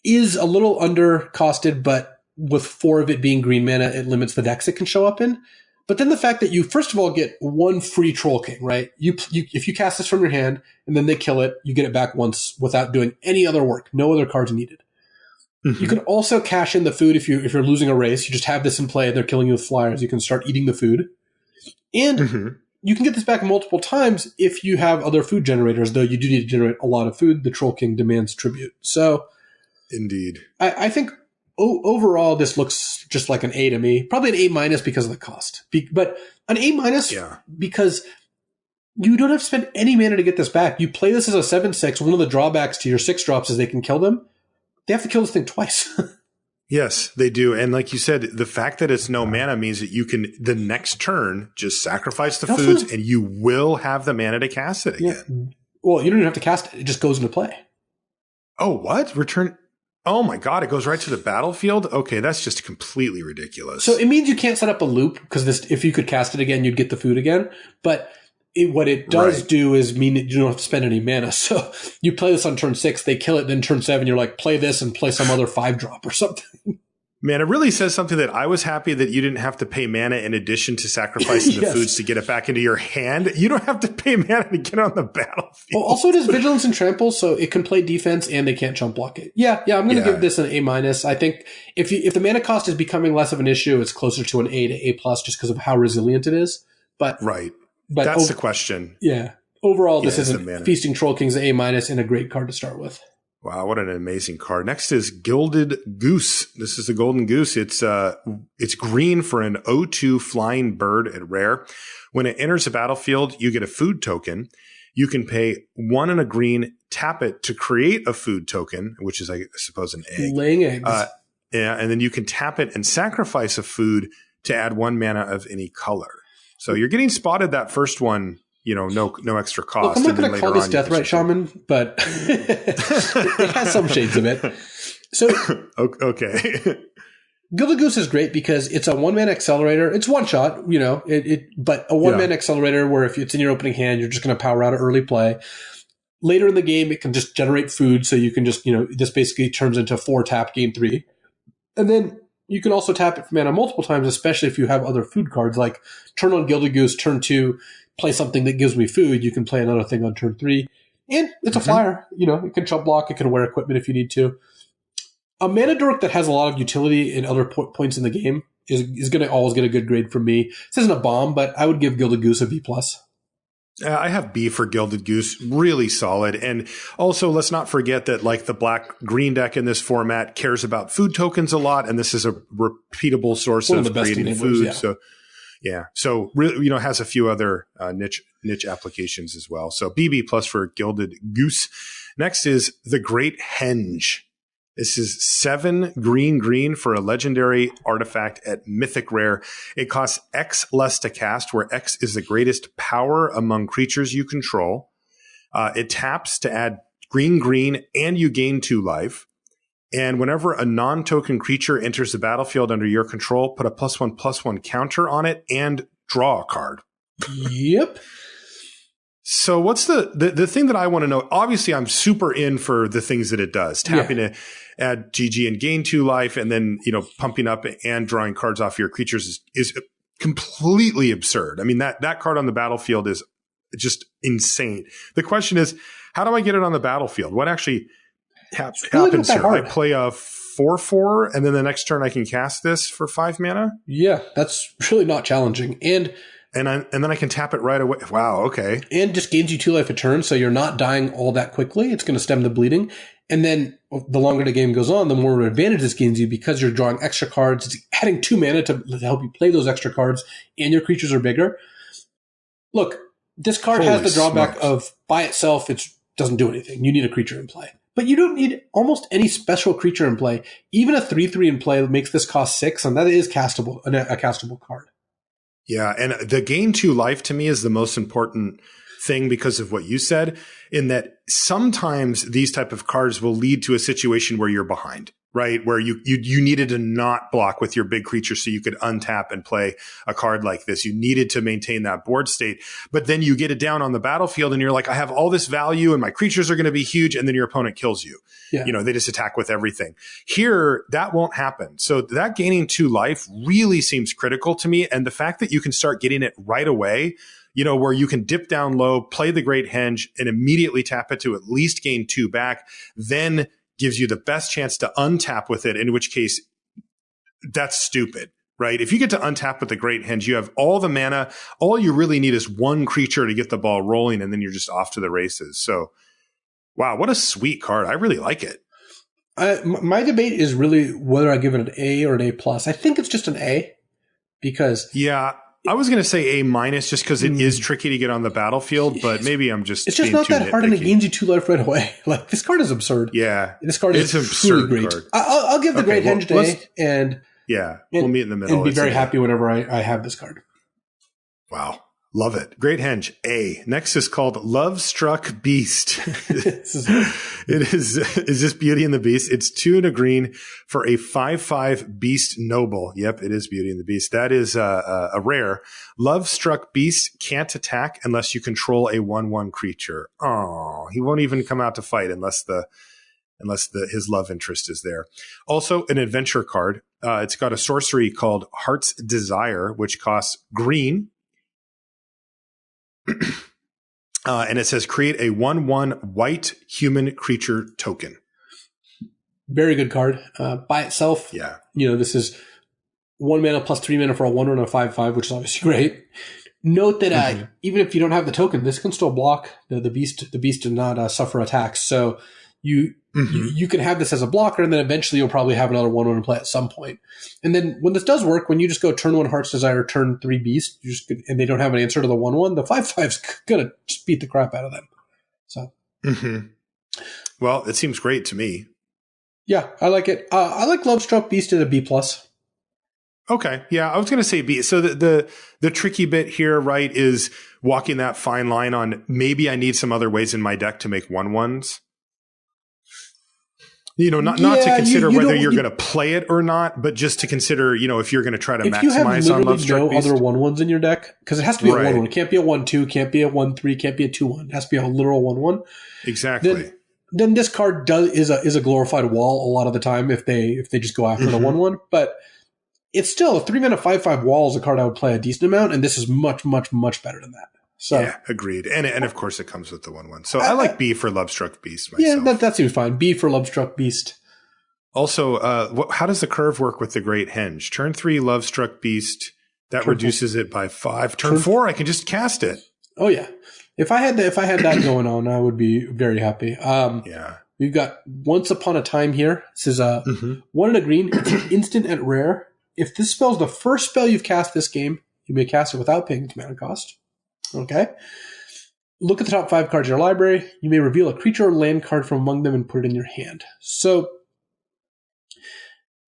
is a little undercosted, but with 4 of it being green mana, it limits the decks it can show up in. But then the fact that you, first of all, get 1 free Troll King, right? If you cast this from your hand and then they kill it, you get it back once without doing any other work. No other cards needed. Mm-hmm. You can also cash in the food if you're losing a race. You just have this in play. They're killing you with flyers. You can start eating the food. And you can get this back multiple times if you have other food generators, though you do need to generate a lot of food. The Troll King demands tribute. So, indeed. I think overall this looks just like an A to me. Probably an A- because of the cost. But an A- because you don't have to spend any mana to get this back. You play this as a 7/6. One of the drawbacks to your 6 drops is they can kill them. They have to kill this thing twice. Yes, they do. And like you said, the fact that it's no mana means that you can, the next turn, just sacrifice the foods and you will have the mana to cast it again. Yeah. Well, you don't even have to cast it. It just goes into play. Oh, what? Return? Oh my God, it goes right to the battlefield? Okay, that's just completely ridiculous. So it means you can't set up a loop, because if you could cast it again, you'd get the food again. But what it does do is mean that you don't have to spend any mana. So you play this on turn 6, they kill it, then turn 7, you're like, play this and play some other 5-drop or something. Man, it really says something that I was happy that you didn't have to pay mana in addition to sacrificing the foods to get it back into your hand. You don't have to pay mana to get it on the battlefield. Well, also it has Vigilance and Trample, so it can play defense and they can't jump block it. Yeah, I'm going to give this an A-. I think if the mana cost is becoming less of an issue, it's closer to an A to A+ just because of how resilient it is. But that's the question. Yeah. Overall, this isn't Feasting Troll King's A- and a great card to start with. Wow, what an amazing card. Next is Gilded Goose. This is the Golden Goose. It's green for an 0/2 flying bird at rare. When it enters the battlefield, you get a food token. You can pay 1 and a green, tap it to create a food token, which is, I suppose, an egg. Laying eggs. And then you can tap it and sacrifice a food to add 1 mana of any color. So you're getting spotted that first one, no extra cost. Look, I'm not going to call this Deathrite Shaman, but it has some shades of it. So, okay. Gilded Goose is great because it's a 1-mana accelerator. It's one shot, but a 1-mana accelerator where if it's in your opening hand, you're just going to power out an early play. Later in the game, it can just generate food, so you can just, this basically turns into 4-tap game 3. And then you can also tap it for mana multiple times, especially if you have other food cards, like turn on Gilded Goose, turn 2, play something that gives me food. You can play another thing on turn 3. And it's a flyer. It can chump block. It can wear equipment if you need to. A mana dork that has a lot of utility in other points in the game is going to always get a good grade from me. This isn't a bomb, but I would give Gilded Goose a B+. I have B for Gilded Goose, really solid. And also, let's not forget that like the black-green deck in this format cares about food tokens a lot, and this is a repeatable source of creating food. So really, has a few other niche applications as well. So BB+ for Gilded Goose. Next is the Great Henge. This is 7 green for a legendary artifact at Mythic Rare. It costs X less to cast, where X is the greatest power among creatures you control. It taps to add green, and you gain 2 life. And whenever a non-token creature enters the battlefield under your control, put a +1/+1 counter on it and draw a card. Yep. So what's the thing that I want to know? Obviously, I'm super in for the things that it does. Tapping to add GG and gain 2 life, and then, pumping up and drawing cards off your creatures is completely absurd. I mean, that card on the battlefield is just insane. The question is, how do I get it on the battlefield? What actually happens here? I play a 4/4, and then the next turn I can cast this for 5 mana? Yeah, that's really not challenging. And then I can tap it right away. Wow, okay. And just gains you 2 life a turn, so you're not dying all that quickly. It's going to stem the bleeding. And then the longer the game goes on, the more advantage this gains you because you're drawing extra cards. It's adding 2 mana to help you play those extra cards, and your creatures are bigger. Look, this card has the drawback of, by itself, it doesn't do anything. You need a creature in play. But you don't need almost any special creature in play. Even a 3/3 in play makes this cost 6, and that is castable, a castable card. Yeah, and the gain 2 life to me is the most important thing because of what you said, in that sometimes these type of cards will lead to a situation where you're behind, right? Where you needed to not block with your big creature so you could untap and play a card like this. You needed to maintain that board state. But then you get it down on the battlefield and you're like, I have all this value and my creatures are going to be huge. And then your opponent kills you. Yeah. They just attack with everything. Here, that won't happen. So that gaining 2 life really seems critical to me. And the fact that you can start getting it right away, where you can dip down low, play the Great Henge, and immediately tap it to at least gain 2 back, then gives you the best chance to untap with it, in which case that's stupid, right? If you get to untap with the Great Henge, you have all the mana. All you really need is 1 creature to get the ball rolling, and then you're just off to the races. So, wow, what a sweet card. I really like it. My debate is really whether I give it an A or an A+. I think it's just an A because... Yeah, I was going to say A- just because it is tricky to get on the battlefield, but maybe I'm just it's just not that hard, and it gains you 2 life right away. Like, this card is absurd. Yeah. This card is truly great. I'll give the Great Henge A, and we'll meet in the middle. And be very happy whenever I have this card. Wow. Love it. Great Henge, A. Next is called Love Struck Beast. It is this Beauty and the Beast. It's 2 and a green for a 5/5 Beast Noble. Yep, it is Beauty and the Beast. That is a rare. Love Struck Beast can't attack unless you control a 1/1 creature. Oh, he won't even come out to fight unless his love interest is there. Also, an adventure card. It's got a sorcery called Heart's Desire, which costs green. And it says create a 1/1 white human creature token. Very good card. By itself, this is 1 mana plus 3 mana for a 1/1 and a 5/5, which is obviously great. Note that even if you don't have the token, this can still block the beast. The beast does not suffer attacks. So you can have this as a blocker, and then eventually you'll probably have another 1/1 in play at some point. And then when this does work, when you just go turn 1 Heart's Desire, turn 3 Beast, and they don't have an answer to the 1/1, the 5/5's gonna just beat the crap out of them. So, well, it seems great to me. Yeah, I like it. I like Love Struck Beast at a B+. Okay, yeah, I was going to say B. So the tricky bit here, right, is walking that fine line on maybe I need some other ways in my deck to make 1/1s. Not to consider whether you're going to play it or not, but just to consider, if you're going to try to maximize on Love Struck Beast. If you have literally no other 1/1s in your deck, because it has to be a 1/1. It can't be a 1/2, can't be a 1/3, can't be a 2/1. It has to be a literal 1/1. Exactly. Then this card is a glorified wall a lot of the time if they just go after the 1/1. But it's still a 3 mana 5/5 wall is a card I would play a decent amount, and this is much, much, much better than that. So, yeah, agreed. And of course it comes with the 1/1. So I like B for Love Struck Beast myself. Yeah, that seems fine. B for Love Struck Beast. Also, how does the curve work with the Great Henge? Turn 3 Love Struck Beast, that reduces it by 5. Turn 4, I can just cast it. Oh yeah. If I had that going on, I would be very happy. We've got Once Upon a Time here. This is 1 and a green. It's an instant at rare. If this spell's the first spell you've cast this game, you may cast it without paying its mana cost. Okay. Look at the top 5 cards in your library. You may reveal a creature or land card from among them and put it in your hand. So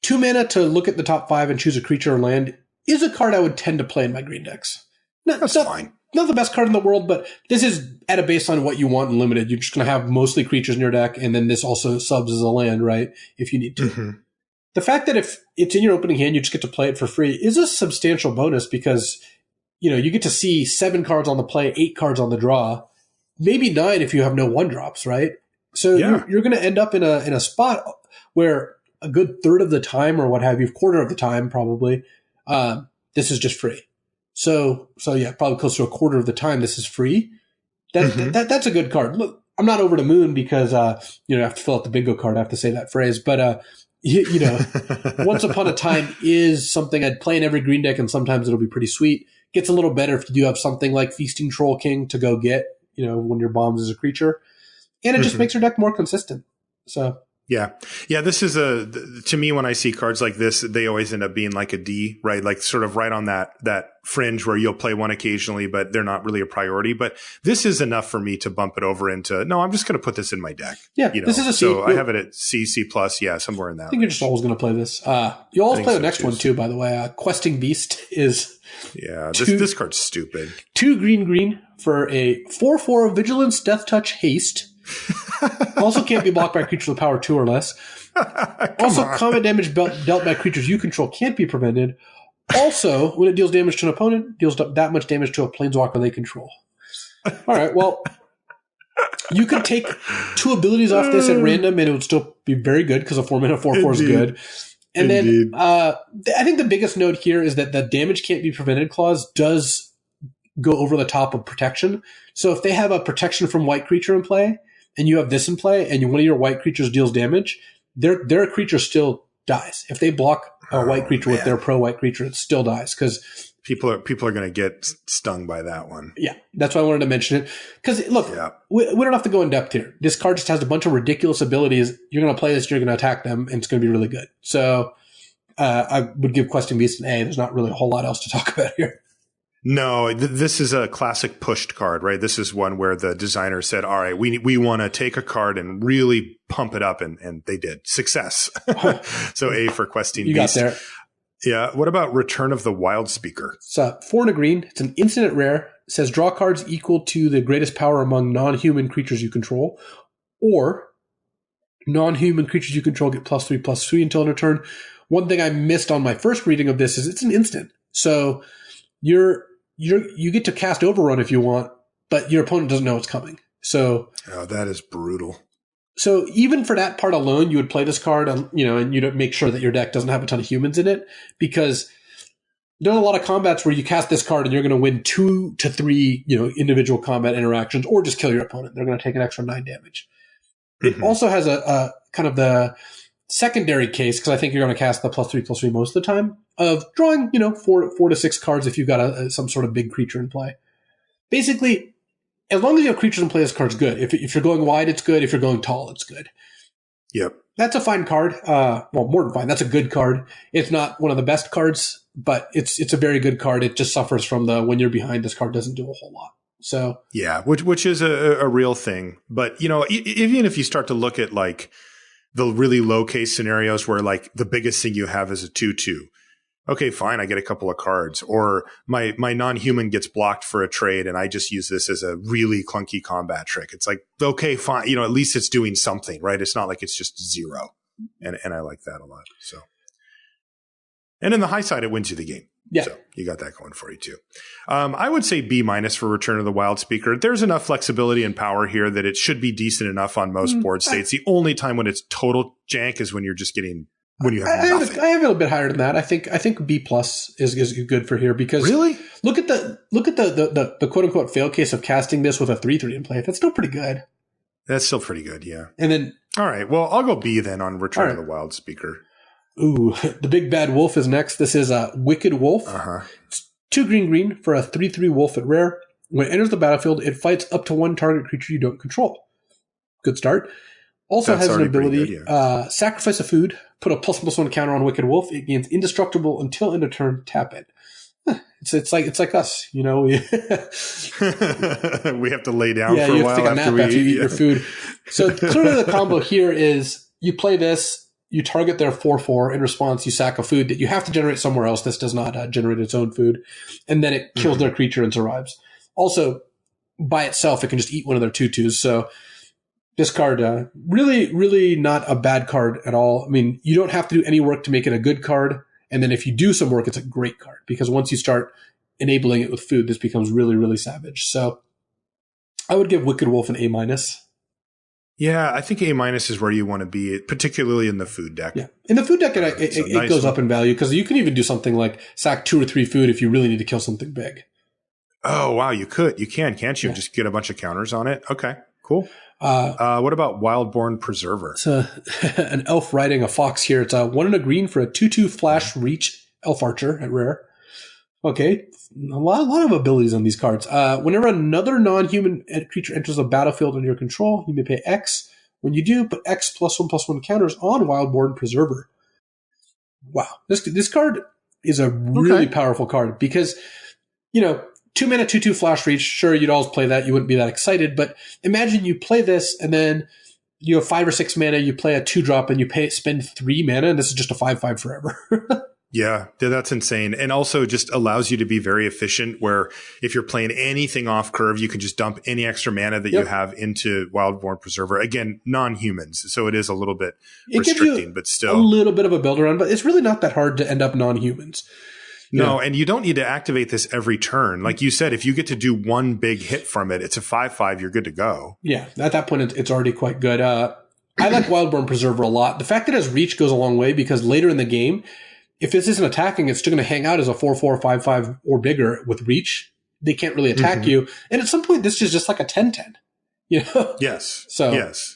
2 mana to look at the top 5 and choose a creature or land is a card I would tend to play in my green decks. That's fine. Not the best card in the world, but this is at a baseline what you want in limited. You're just going to have mostly creatures in your deck, and then this also subs as a land, right, if you need to. The fact that if it's in your opening hand, you just get to play it for free is a substantial bonus because you get to see 7 cards on the play, 8 cards on the draw, maybe 9 if you have no 1-drops, right? So you're going to end up in a spot where a good third of the time or what have you, quarter of the time probably, this is just free. So yeah, probably close to a quarter of the time this is free. That's a good card. Look, I'm not over the moon because I have to fill out the bingo card. I have to say that phrase, but Once Upon a Time is something I'd play in every green deck, and sometimes it'll be pretty sweet. Gets a little better if you do have something like Feasting Troll King to go get, when your bombs is a creature, and it just makes your deck more consistent. So. Yeah. This is to me, when I see cards like this, they always end up being like a D, right? Like sort of right on that fringe where you'll play one occasionally, but they're not really a priority. But this is enough for me to bump it over into, no, I'm just going to put this in my deck. Yeah. This is a C. So I have it at C+, somewhere in that. I think you're just always going to play this. You always play the next one too, by the way. Questing Beast is. Yeah. This card's stupid. 2 green for a 4/4 Vigilance, Death Touch, Haste. Also can't be blocked by a creature with power 2 or less. Also, combat damage dealt by creatures you control can't be prevented. Also, when it deals damage to an opponent, it deals that much damage to a planeswalker they control. All right, well, you could take 2 abilities off this at random, and it would still be very good because a 4-mana 4/4 is good. And then I think the biggest note here is that the damage can't be prevented clause does go over the top of protection. So if they have a protection from white creature in play, and you have this in play, and one of your white creatures deals damage, their creature still dies. If they block a white creature with their pro-white creature, it still dies because people are going to get stung by that one. Yeah, that's why I wanted to mention it. Because look, we don't have to go in depth here. This card just has a bunch of ridiculous abilities. You're going to play this, you're going to attack them, and it's going to be really good. So I would give Questing Beast an A. There's not really a whole lot else to talk about here. No, this is a classic pushed card, right? This is one where the designer said, all right, we want to take a card and really pump it up, and they did. Success. So A for Questing Beast. You got there. Yeah. What about Return of the Wild Speaker? It's 4 and a green. It's an instant rare. It says draw cards equal to the greatest power among non-human creatures you control, or non-human creatures you control get +3/+3 until end of turn. One thing I missed on my first reading of this is it's an instant. So you get to cast Overrun if you want, but your opponent doesn't know it's coming. So that is brutal. So even for that part alone, you would play this card, and you'd make sure that your deck doesn't have a ton of humans in it, because there are a lot of combats where you cast this card and you're going to win 2 to 3, individual combat interactions, or just kill your opponent. They're going to take an extra 9 damage. It also has a kind of the secondary case, because I think you're going to cast the +3/+3 most of the time, of drawing 4 to 6 cards if you've got some sort of big creature in play. Basically, as long as you have creatures in play, this card's good. If you're going wide, it's good. If you're going tall, it's good. Yep. That's a fine card. Well, more than fine. That's a good card. It's not one of the best cards, but it's a very good card. It just suffers from when you're behind, this card doesn't do a whole lot. So yeah, which is a real thing. But even if you start to look at like the really low case scenarios where like the biggest thing you have is a 2/2. Okay, fine. I get a couple of cards, or my non-human gets blocked for a trade, and I just use this as a really clunky combat trick. It's like, okay, fine. At least it's doing something, right? It's not like it's just 0, and I like that a lot. So, and in the high side, it wins you the game. Yeah, so you got that going for you too. I would say B- for Return of the Wild Speaker. There's enough flexibility and power here that it should be decent enough on most board states. The only time when it's total jank is when you're just getting. When you have nothing. I have it a bit higher than that. I think B+ is good for here, because really look at the quote unquote fail case of casting this with a 3/3 in play. That's still pretty good. That's still pretty good, yeah. And then all right, well, I'll go B then on Return of the Wild Speaker. Ooh, the big bad wolf is next. This is a Wicked Wolf. It's 2 green for a 3/3 wolf at rare. When it enters the battlefield, it fights up to 1 target creature you don't control. Good start. Also has an ability, sacrifice a food, put a +1/+1 counter on Wicked Wolf. It gains indestructible until end of turn, tap it. It's like us, we we have to lay down for a while. You have to take a nap after you eat your food. So clearly the combo here is you play this, you target their 4/4. In response, you sack a food that you have to generate somewhere else. This does not generate its own food. And then it kills their creature and survives. Also, by itself, it can just eat one of their 2/2s. So this card, really, really not a bad card at all. I mean, you don't have to do any work to make it a good card. And then if you do some work, it's a great card, because once you start enabling it with food, this becomes really, really savage. So I would give Wicked Wolf an A-. Yeah, I think A- is where you want to be, particularly in the food deck. Yeah, in the food deck, it goes up in value, because you can even do something like sack 2 or 3 food if you really need to kill something big. Oh, wow, you can, can't you? Yeah. Just get a bunch of counters on it. Okay, cool. What about Wildborn Preserver? It's an elf riding a fox here. It's 1 and a green for a 2/2 flash reach elf archer at rare. Okay, a lot of abilities on these cards. Whenever another non-human creature enters the battlefield under your control, you may pay X. When you do, put X +1/+1 counters on Wildborn Preserver. Wow, this card is a really powerful card, because 2 mana 2/2 flash reach. Sure, you'd always play that. You wouldn't be that excited, but imagine you play this and then you have 5 or 6 mana. You play a 2-drop and you spend 3 mana, and this is just a 5/5 forever. Yeah, that's insane. And also just allows you to be very efficient where if you're playing anything off curve, you can just dump any extra mana that you have into Wildborn Preserver. Again, non-humans. So it is a little bit restricting, but still. A little bit of a build around, but it's really not that hard to end up non-humans. No, and you don't need to activate this every turn. Like you said, if you get to do one big hit from it, it's a 5/5, you're good to go. Yeah, at that point, it's already quite good. I like Wildborn Preserver a lot. The fact that it has reach goes a long way because later in the game, if this isn't attacking, it's still going to hang out as a 4/4, 5/5 or bigger with reach. They can't really attack you. And at some point, this is just like a 10/10. You know? Yes. So yes.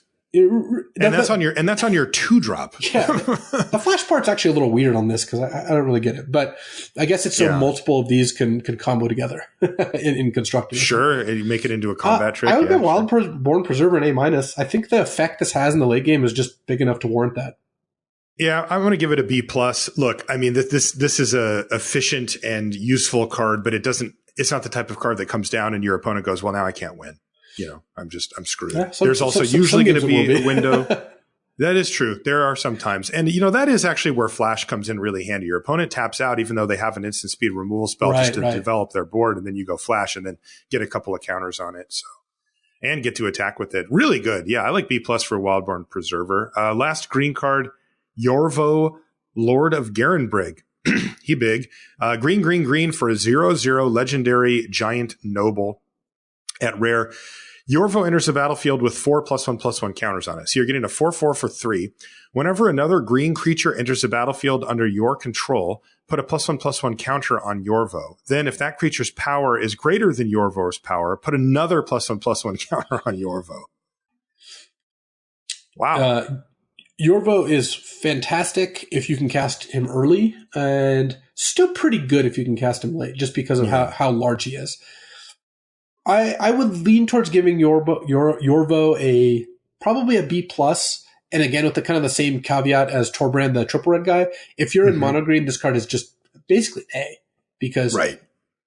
That's on your 2-drop. Yeah. The flash part's actually a little weird on this because I don't really get it. But I guess it's so multiple of these can combo together in constructing. Sure. And you make it into a combat trick. I would give Wildborn Preserver an A-. I think the effect this has in the late game is just big enough to warrant that. Yeah, I'm going to give it a B+. Look, I mean, this is a efficient and useful card, but it's not the type of card that comes down and your opponent goes, well, now I can't win. You know, I'm screwed. Yeah, There's also usually going to be a window. That is true. There are some times. And, you know, that is actually where Flash comes in really handy. Your opponent taps out, even though they have an instant speed removal spell just to develop their board. And then you go Flash and then get a couple of counters on it. So, and get to attack with it. Really good. Yeah, I like B+ for Wildborn Preserver. Last green card, Yorvo, Lord of Garenbrig. He big. Green for a 0/0 legendary giant noble at rare. Yorvo enters the battlefield with 4 +1/+1 counters on it. So you're getting a 4/4 for 3. Whenever another green creature enters the battlefield under your control, put a +1/+1 counter on Yorvo. Then if that creature's power is greater than Yorvo's power, put another +1/+1 counter on Yorvo. Wow. Yorvo is fantastic if you can cast him early, and still pretty good if you can cast him late, just because of how large he is. I would lean towards giving Yorvo probably a B+, and again with the kind of the same caveat as Torbrand, the triple red guy. If you're in mono green, this card is just basically A, because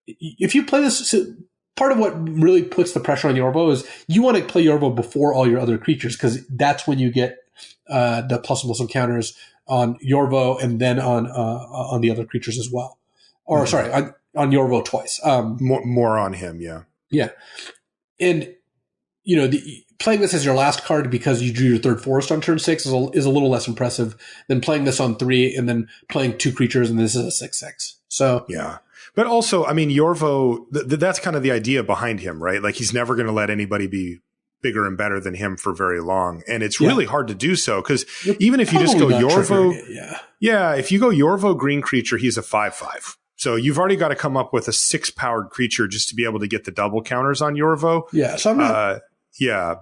if you play this, so part of what really puts the pressure on Yorvo is you want to play Yorvo before all your other creatures, because that's when you get the +1/+1 counters on Yorvo and then on the other creatures as well. Or sorry, on Yorvo twice. More on him, yeah. Yeah. And, you know, playing this as your last card because you drew your third forest on turn 6 is a little less impressive than playing this on 3 and then playing 2 creatures and this is a 6/6. So yeah. But also, I mean, Yorvo, that's kind of the idea behind him, right? Like he's never going to let anybody be bigger and better than him for very long. And it's really hard to do so because even if you just go Yorvo, if you go Yorvo green creature, he's a 5/5. So you've already got to come up with a 6-powered creature just to be able to get the double counters on Yorvo. Yeah, so I'm not.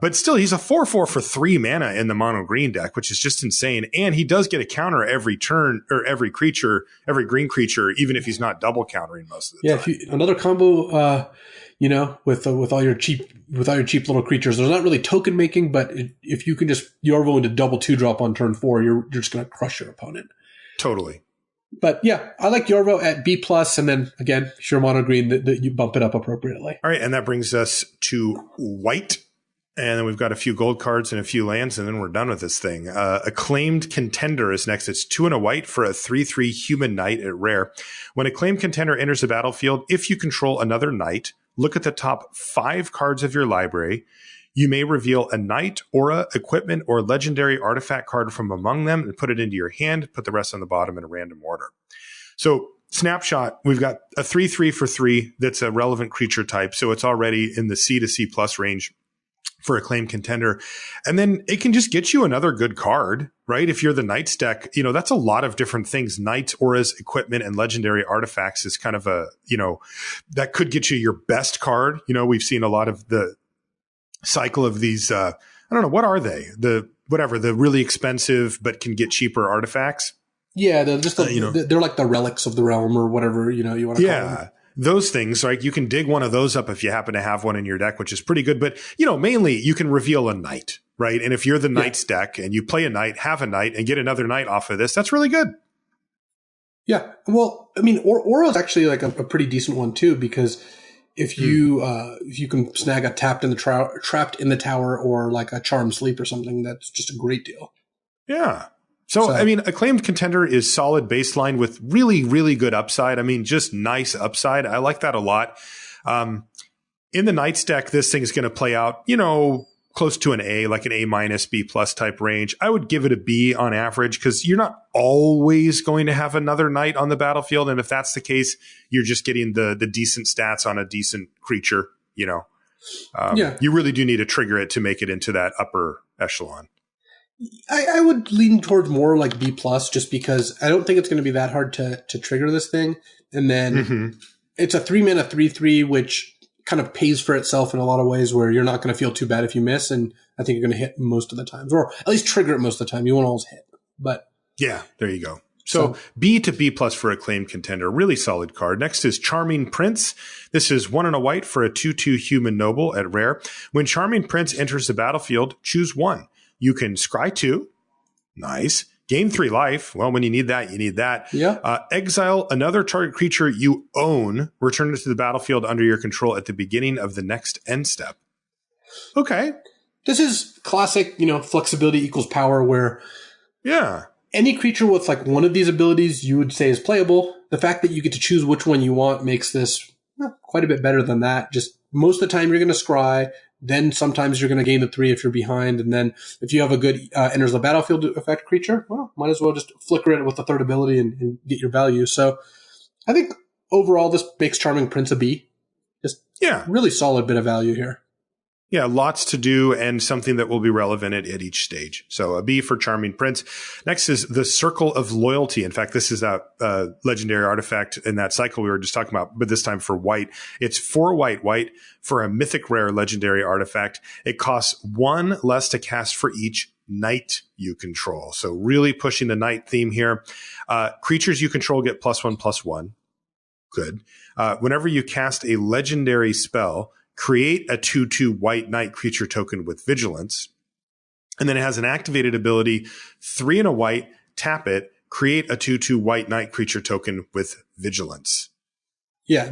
But still, he's a 4/4 for 3 mana in the mono green deck, which is just insane. And he does get a counter every turn or every green creature, even if he's not double countering most of the time. Yeah, another combo, with all your cheap little creatures. There's not really token making, but if you can just Yorvo into double 2-drop on turn 4, you're just going to crush your opponent. Totally. But yeah, I like Yorvo at B+, and then again, if you're mono green, that you bump it up appropriately. All right, and that brings us to white. And then we've got a few gold cards and a few lands, and then we're done with this thing. Acclaimed Contender is next. It's 2 and a white for a 3/3 human knight at rare. When Acclaimed Contender enters the battlefield, if you control another knight, look at the top 5 cards of your library. You may reveal a knight, aura, equipment, or legendary artifact card from among them and put it into your hand. Put the rest on the bottom in a random order. So, snapshot, we've got a 3/3 for 3 that's a relevant creature type. So it's already in the C to C+ range for Acclaimed Contender. And then it can just get you another good card, right? If you're the Knights deck, that's a lot of different things. Knights, auras, equipment, and legendary artifacts is kind of a, that could get you your best card. We've seen a lot of the cycle of these, I don't know, what are they? The really expensive but can get cheaper artifacts. Yeah, they're just they're like the relics of the realm or whatever, you want to call them. Yeah. Those things, right? You can dig one of those up if you happen to have one in your deck, which is pretty good. But, mainly you can reveal a knight, right? And if you're the Knights deck and you play a knight, have a knight, and get another knight off of this, that's really good. Yeah. Well, I mean, Aura is actually like a pretty decent one too, because if you can snag a trapped in the tower or like a charm sleep or something, that's just a great deal. Yeah. So, I mean, Acclaimed Contender is solid baseline with really, really good upside. I mean, just nice upside. I like that a lot. In the Knights deck, this thing is going to play out, close to an A, like an A minus, B plus type range. I would give it a B on average because you're not always going to have another Knight on the battlefield. And if that's the case, you're just getting the decent stats on a decent creature, You really do need to trigger it to make it into that upper echelon. I would lean towards more like B plus, just because I don't think it's going to be that hard to trigger this thing. And then it's a 3-mana 3/3, which kind of pays for itself in a lot of ways where you're not going to feel too bad if you miss. And I think you're going to hit most of the times, or at least trigger it most of the time. You won't always hit, but yeah, there you go. So B to B plus for Acclaimed Contender, really solid card. Next is Charming Prince. This is 1 and a white for a 2/2 human noble at rare. When Charming Prince enters the battlefield, choose 1. You can scry 2. Nice. Gain 3 life. Well, when you need that, you need that. Yeah. Exile another target creature you own. Return it to the battlefield under your control at the beginning of the next end step. Okay. This is classic, flexibility equals power, where any creature with like one of these abilities you would say is playable. The fact that you get to choose which one you want makes this quite a bit better than that. Just most of the time you're going to scry. Then sometimes you're going to gain the 3 if you're behind. And then if you have a good enters the battlefield effect creature, well, might as well just flicker it with the 3rd ability and get your value. So I think overall this makes Charming Prince a B. Just really solid bit of value here. Yeah, lots to do and something that will be relevant at each stage. So a B for Charming Prince. Next is the Circle of Loyalty. In fact, this is a legendary artifact in that cycle we were just talking about, but this time for white. It's 4 white for a mythic rare legendary artifact. It costs 1 less to cast for each Knight you control. So really pushing the Knight theme here. Creatures you control get +1/+1. Good. Whenever you cast a legendary spell, create a 2/2 white Knight creature token with Vigilance. And then it has an activated ability, 3 and a white, tap it, create a 2/2 white Knight creature token with Vigilance. Yeah,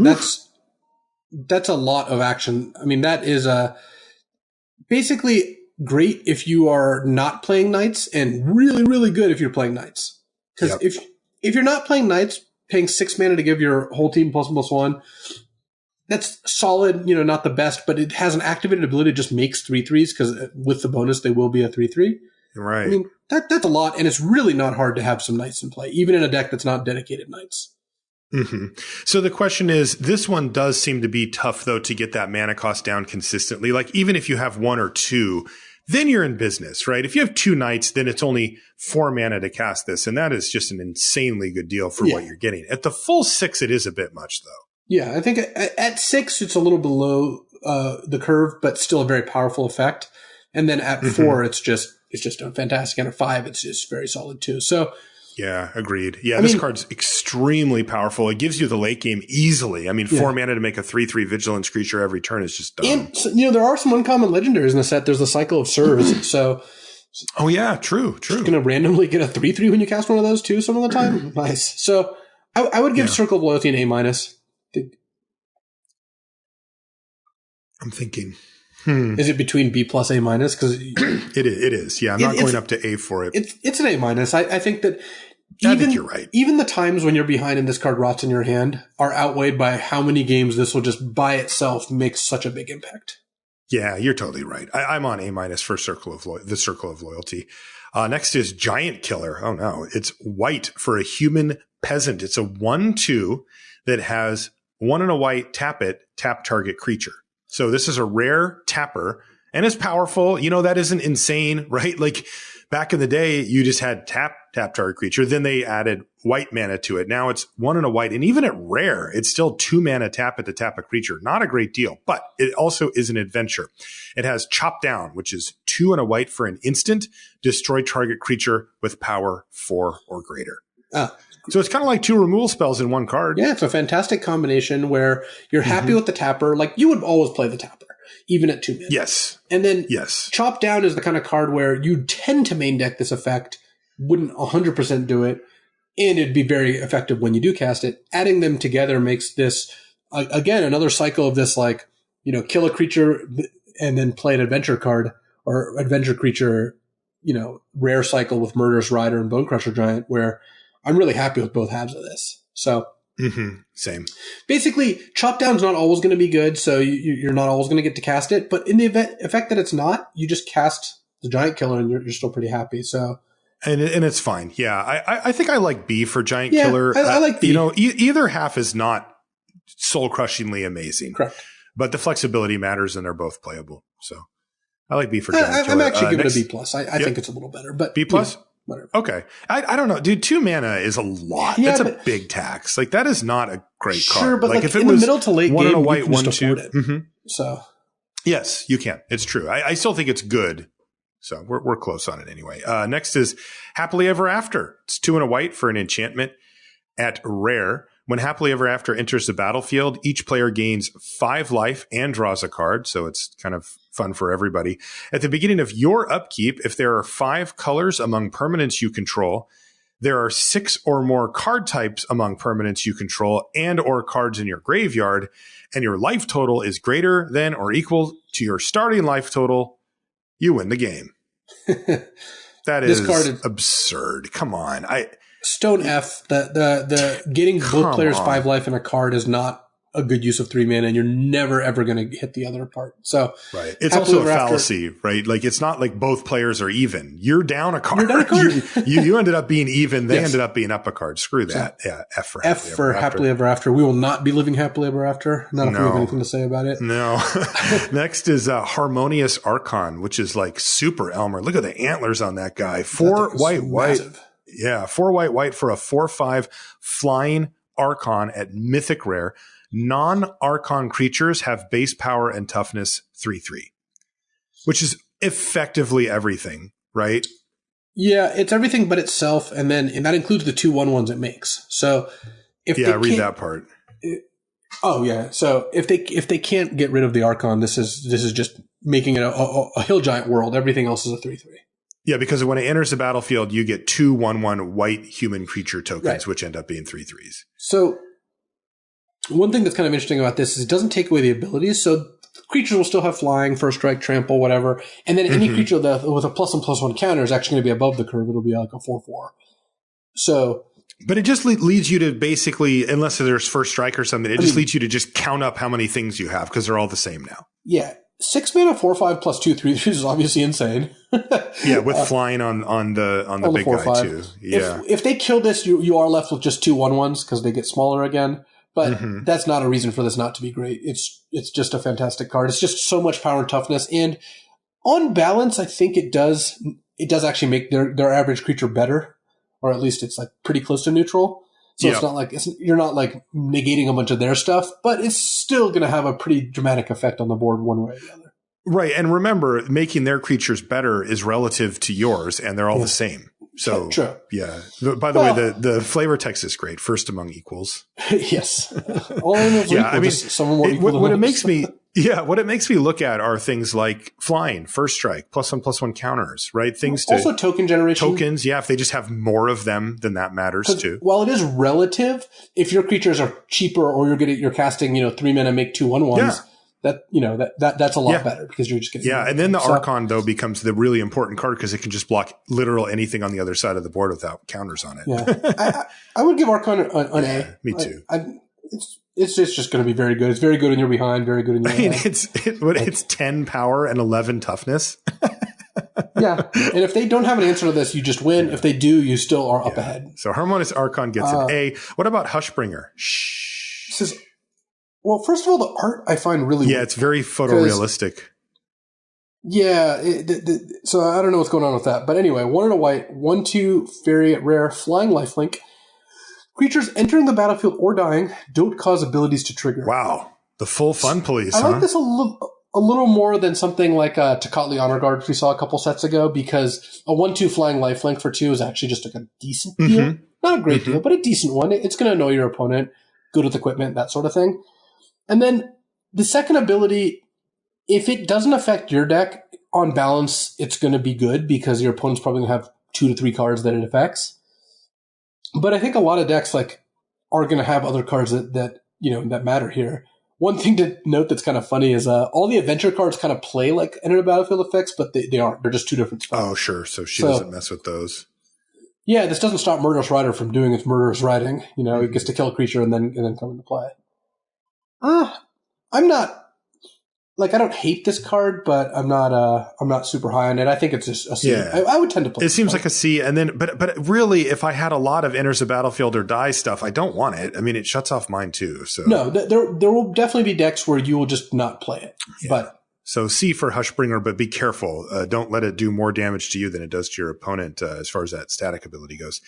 that's a lot of action. I mean, that is basically great if you are not playing Knights, and really, really good if you're playing Knights. Because if you're not playing Knights, paying 6 mana to give your whole team +1/+1, that's solid, not the best, but it has an activated ability that just makes 3/3s, because with the bonus, they will be a 3/3. Right. I mean, that's a lot, and it's really not hard to have some Knights in play, even in a deck that's not dedicated Knights. So the question is, this one does seem to be tough, though, to get that mana cost down consistently. Like, even if you have 1 or 2, then you're in business, right? If you have 2 Knights, then it's only 4 mana to cast this, and that is just an insanely good deal for what you're getting. At the full 6, it is a bit much, though. Yeah, I think at 6, it's a little below the curve, but still a very powerful effect. And then at 4, it's just fantastic. And at 5, it's just very solid too. So yeah, agreed. Yeah, this card's extremely powerful. It gives you the late game easily. I mean, 4 mana to make a 3/3 Vigilance creature every turn is just dumb. And there are some uncommon legendaries in the set. There's the Cycle of Serves. So oh yeah, true. You're going to randomly get a 3/3 when you cast one of those too some of the time. Nice. So I would give Circle of Loyalty an A-. I'm thinking. Is it between B plus A-? Because it is. Yeah, I'm not going up to A for it. It's an A-. I think that I think you're right. Even the times when you're behind and this card rots in your hand are outweighed by how many games this will just by itself make such a big impact. Yeah, you're totally right. I'm on A- for the Circle of Loyalty. Next is Giant Killer. Oh no, it's white for a human peasant. It's a 1/2 that has 1 and a white, tap it, tap target creature. So this is a rare tapper, and it's powerful. That isn't insane, right? Like back in the day, you just had tap target creature. Then they added white mana to it. Now it's 1 and a white. And even at rare, it's still 2 mana tap it to tap a creature. Not a great deal, but it also is an adventure. It has Chop Down, which is 2 and a white for an instant. Destroy target creature with power 4 or greater. So it's kind of like 2 removal spells in one card. Yeah, it's a fantastic combination where you're happy with the tapper. Like, you would always play the tapper, even at 2 mana. Yes. And then Chop Down is the kind of card where you tend to main deck this effect, wouldn't 100% do it, and it'd be very effective when you do cast it. Adding them together makes this, again, another cycle of this, like, kill a creature and then play an adventure card or adventure creature rare cycle with Murderous Rider and Bone Crusher Giant, where I'm really happy with both halves of this. So same. Basically, chop down's not always going to be good, so you're not always going to get to cast it. But in the effect that it's not, you just cast the Giant Killer and you're still pretty happy. So. And it's fine. Yeah, I think I like B for Giant Killer. I like B. Either half is not soul-crushingly amazing. Correct. But the flexibility matters, and they're both playable. So I like B for Giant Killer. I'm actually giving it a B+. I think it's a little better. But B+? Whatever. Okay. I don't know. Dude, 2 mana is a lot. Yeah, That's a big tax. Like, that is not a great card. Sure, but if it in was the middle to late one game, and a white, you can one, just two. afford it. So. Yes, you can. It's true. I still think it's good. So we're close on it anyway. Next is Happily Ever After. It's 2 and a white for an enchantment at rare. When Happily Ever After enters the battlefield, each player gains 5 life and draws a card. So it's kind of fun for everybody. At the beginning of your upkeep, if there are 5 colors among permanents you control, there are 6 or more card types among permanents you control and or cards in your graveyard, and your life total is greater than or equal to your starting life total, you win the game. That is absurd. Come on. Stone F, the getting both players 5 life in a card is not a good use of 3 mana, and you're never ever going to hit the other part. So right, it's also a fallacy, right? Like, it's not like both players are even. You're down a card. You're down a card. you ended up being even. They ended up being up a card. Screw that. So, yeah, F for Happily Ever After. We will not be living Happily Ever After. Not if we have anything to say about it. No. Next is Harmonious Archon, which is like super Elmer. Look at the antlers on that guy. 4 white. Yeah, 4 white for a 4/5 flying Archon at Mythic rare. Non-Archon creatures have base power and toughness 3/3, which is effectively everything, right? Yeah, it's everything but itself, and that includes the 2/1/1s it makes. So read that part. So if they can't get rid of the Archon, this is just making it a hill giant world. Everything else is a 3/3. Yeah, because when it enters the battlefield, you get 2/1/1 white human creature tokens, right, which end up being 3/3s. So one thing that's kind of interesting about this is it doesn't take away the abilities. So creatures will still have flying, first strike, trample, whatever. And then any creature with a +1/+1 counter is actually going to be above the curve. It'll be like a 4/4. So, but it just leads you to basically, unless there's first strike or something, it just leads you to just count up how many things you have because they're all the same now. Yeah. 6 mana, 4/5 plus 2/3 is obviously insane. Yeah, with flying on the big guy too. Yeah. If they kill this, you are left with just 2/1/1s because they get smaller again. But that's not a reason for this not to be great. It's just a fantastic card. It's just so much power and toughness. And on balance, I think it does actually make their average creature better, or at least it's like pretty close to neutral. So it's not like you're not like negating a bunch of their stuff, but it's still going to have a pretty dramatic effect on the board one way or the other. Right. And remember, making their creatures better is relative to yours, and they're all the same. So, true. Yeah. By the way, the flavor text is great. First among equals. Yes. All I know is what it makes me look at are things like flying, first strike, +1/+1 counters, right? Things also token generation. Tokens, yeah. If they just have more of them, then that matters too. While it is relative, if your creatures are cheaper or you're casting, 3 mana, make 2/1/1s. That's a lot better because you're just getting and then the Archon though becomes the really important card because it can just block literal anything on the other side of the board without counters on it. Yeah, I would give Archon an A. Me too. It's just going to be very good. It's very good when you're behind. Very good when you're ahead. It's 10 power and 11 toughness. Yeah, and if they don't have an answer to this, you just win. If they do, you still are up ahead. So Harmonious Archon gets an A. What about Hushbringer? This is. Well, first of all, the art I find really weird. It's very photorealistic. Yeah, so I don't know what's going on with that. But anyway, 1 and a white, 1/2 fairy at rare, flying lifelink. Creatures entering the battlefield or dying don't cause abilities to trigger. Wow, the full fun police. I like this a little more than something like Tocatli Honor Guard, which we saw a couple sets ago, because a 1/2 flying lifelink for 2 is actually just like a decent deal. Not a great deal, but a decent one. It's going to annoy your opponent, good with equipment, that sort of thing. And then the second ability, if it doesn't affect your deck, on balance, it's going to be good because your opponent's probably going to have 2 to 3 cards that it affects. But I think a lot of decks are going to have other cards that matter here. One thing to note that's kind of funny is all the adventure cards kind of play like enter the battlefield effects, but they aren't. They're just two different spells. Oh, sure. So she doesn't mess with those. Yeah, this doesn't stop Murderous Rider from doing its murderous riding. You know, it gets to kill a creature and then come into play. I'm not like I don't hate this card, but I'm not super high on it. I think it's just a C. Yeah. I would tend to play. It seems like a C, and then but really, if I had a lot of enters the battlefield or die stuff, I don't want it. I mean, it shuts off mine too. So no, there will definitely be decks where you will just not play it. Yeah. But so C for Hushbringer, but be careful. Don't let it do more damage to you than it does to your opponent as far as that static ability goes.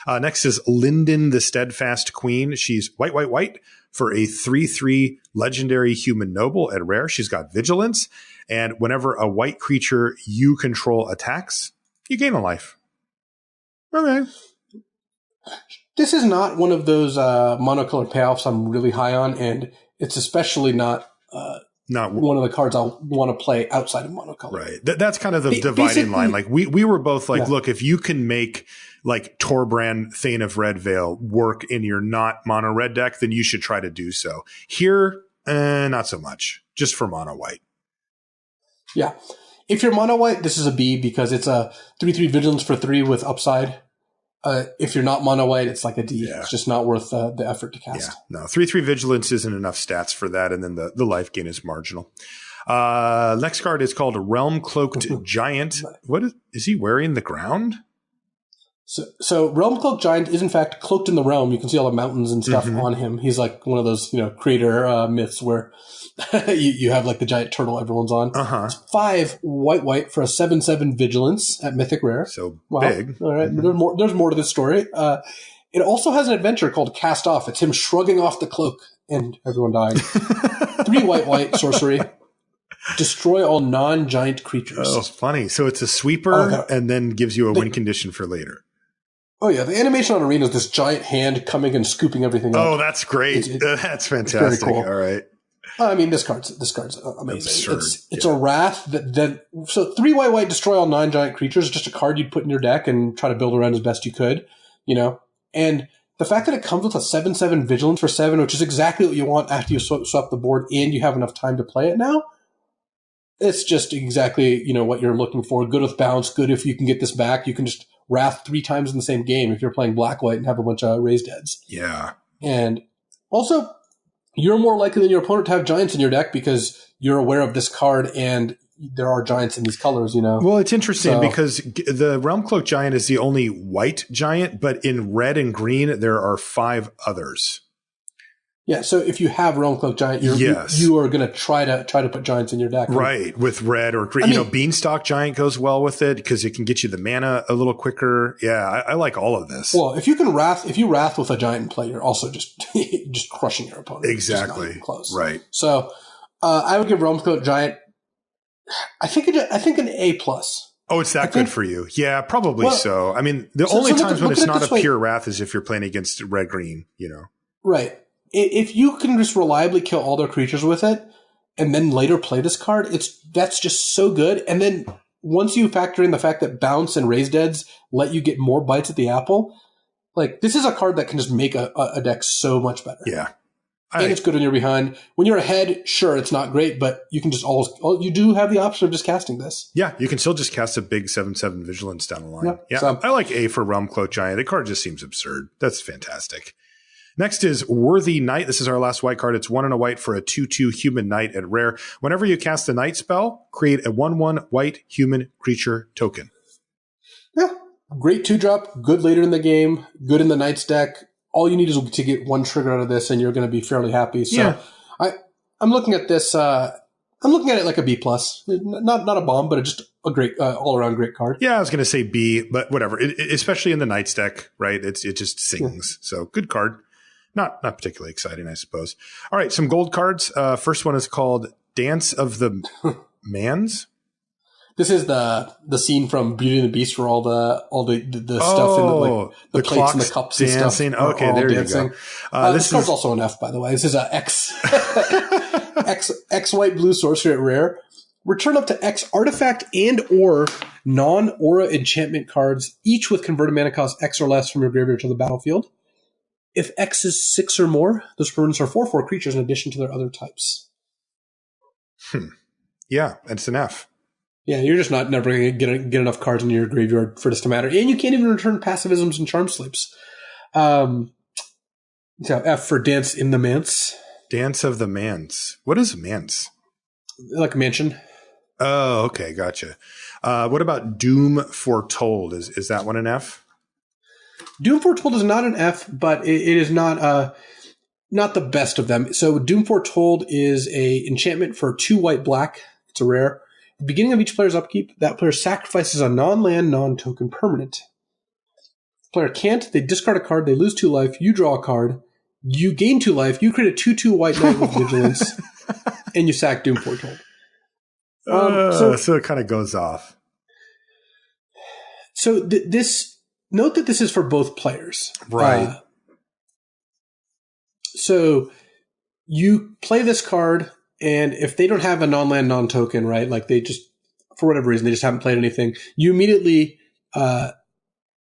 Next is Linden, the Steadfast Queen. She's white for a 3/3 legendary human noble at rare. She's got vigilance, and whenever a white creature you control attacks, you gain a life. Okay. This is not one of those monocolored payoffs I'm really high on, and it's especially not one of the cards I'll want to play outside of monocolor. Right. That's kind of the dividing line. Like we were both like, look, if you can make like Torbrand, Thane of Red Veil work in your not mono red deck, then you should try to do so. Here, not so much. Just for mono white. Yeah. If you're mono white, this is a B because it's a 3/3 vigilance for 3 with upside. If you're not mono white, it's like a D. Yeah. It's just not worth the effort to cast. Yeah. No, 3/3 vigilance isn't enough stats for that, and then the life gain is marginal. Next card is called Realm Cloaked Giant. What is he wearing the ground? So Realm Cloaked Giant is in fact cloaked in the realm. You can see all the mountains and stuff on him. He's like one of those, creator myths where you have like the giant turtle everyone's on. It's 5 white for a 7/7 vigilance at Mythic Rare. So big. All right. There's more to this story. It also has an adventure called Cast Off. It's him shrugging off the cloak and everyone dying. 3 white sorcery. Destroy all non-giant creatures. Oh, funny. So it's a sweeper and then gives you a win condition for later. Oh, yeah. The animation on Arena is this giant hand coming and scooping everything up. Oh, that's great. That's fantastic. Cool. All right. I mean, this card's amazing. Absurd. It's a wrath so 3 white destroy all non-giant creatures. Just a card you'd put in your deck and try to build around as best you could, And the fact that it comes with a 7/7 vigilance for 7, which is exactly what you want after you swap the board and you have enough time to play it now. It's just exactly, what you're looking for. Good with bounce. Good if you can get this back. You can just wrath 3 times in the same game if you're playing black-white and have a bunch of raised heads. Yeah. And also, you're more likely than your opponent to have giants in your deck because you're aware of this card and there are giants in these colors, Well, it's interesting because the Realm Cloaked Giant is the only white giant, but in red and green, there are 5 others. Yeah, so if you have Realm Cloaked Giant, you are going to try to put giants in your deck. Right, with red or green. Beanstalk Giant goes well with it because it can get you the mana a little quicker. Yeah, I like all of this. Well, if you wrath with a giant in play, you're also just crushing your opponent. Exactly. Close. Right. So I would give Realm Cloaked Giant, I think an A+. Oh, it's that good for you. Yeah, probably so. I mean, the only times when it's not a pure wrath is if you're playing against red-green, Right. If you can just reliably kill all their creatures with it and then later play this card, that's just so good. And then once you factor in the fact that bounce and raised deads let you get more bites at the apple, like this is a card that can just make a deck so much better. Yeah. And it's good when you're behind. When you're ahead, sure, it's not great, but you can just you do have the option of just casting this. Yeah, you can still just cast a big 7/7 vigilance down the line. Yeah. So, I like A for Realm Cloaked Giant. The card just seems absurd. That's fantastic. Next is Worthy Knight. This is our last white card. It's 1 and a white for a 2/2 human knight at rare. Whenever you cast a knight spell, create a 1/1 white human creature token. Yeah. Great 2-drop. Good later in the game. Good in the knight's deck. All you need is to get 1 trigger out of this and you're going to be fairly happy. So I'm looking at this. I'm looking at it like a B+. Not a bomb, but just a great all-around great card. Yeah, I was going to say B, but whatever. Especially in the knight's deck, right? It just sings. Yeah. So good card. Not particularly exciting, I suppose. All right, some gold cards. First one is called Dance of the Mans. This is the scene from Beauty and the Beast where all the stuff in the plates and the cups dancing. And stuff. Okay, there dancing. You go. This card's also an F, by the way. This is a X white blue sorcery at rare. Return up to X artifact and or non-aura enchantment cards, each with converted mana cost X or less from your graveyard to the battlefield. If X is 6 or more, those permanents are 4/4 creatures in addition to their other types. Yeah, it's an F. Yeah, you're just never going to get enough cards in your graveyard for this to matter. And you can't even return passivisms and charm sleeps. So F for Dance in the Manse. Dance of the Manse. What is a manse? Like a mansion. Oh, okay, gotcha. What about Doom Foretold? Is that one an F? Doom Foretold is not an F, but it is not the best of them. So Doom Foretold is a enchantment for 2 white/black. It's a rare. At the beginning of each player's upkeep, that player sacrifices a non-land, non-token permanent. If the player can't, they discard a card, they lose 2 life, you draw a card, you gain 2 life, you create a 2/2 white knight with vigilance, and you sack Doom Foretold. So it kind of goes off. So note that this is for both players. Right. So you play this card, and if they don't have a non-land, non-token, right, like they just, for whatever reason, they just haven't played anything, you immediately, they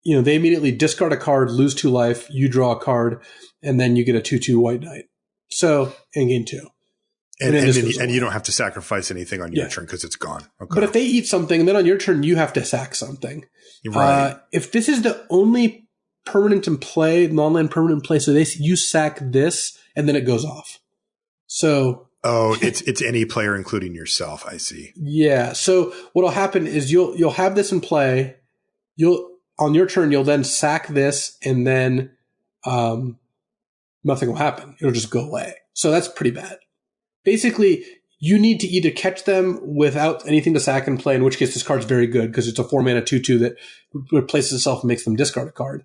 immediately discard a card, lose 2 life, you draw a card, and then you get a 2/2 white knight. So, and gain 2. And you don't have to sacrifice anything on your turn because it's gone. Okay. But if they eat something, then on your turn, you have to sack something. Right. If this is the only permanent in play, non-land permanent in play, so you sack this, and then it goes off. So... Oh, it's any player, including yourself, I see. Yeah. So what'll happen is you'll have this in play. On your turn, you'll then sack this, and then nothing will happen. It'll just go away. So that's pretty bad. Basically, you need to either catch them without anything to sack and play, in which case this card's very good because it's a 4-mana 2/2 that replaces itself and makes them discard a card.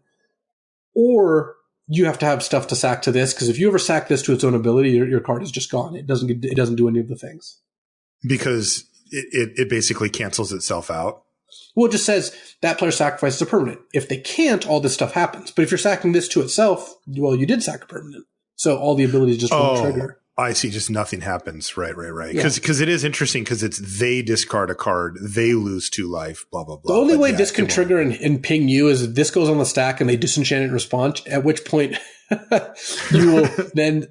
Or you have to have stuff to sack to this, because if you ever sack this to its own ability, your card is just gone. It doesn't do any of the things. Because it basically cancels itself out. Well, it just says that player sacrifices a permanent. If they can't, all this stuff happens. But if you're sacking this to itself, well, you did sack a permanent. So all the abilities just won't trigger. I see. Just nothing happens. Right. Because it is interesting because they discard a card, they lose 2 life, blah, blah, blah. The only way this can trigger and ping you is if this goes on the stack and they disenchant it in response, at which point you will then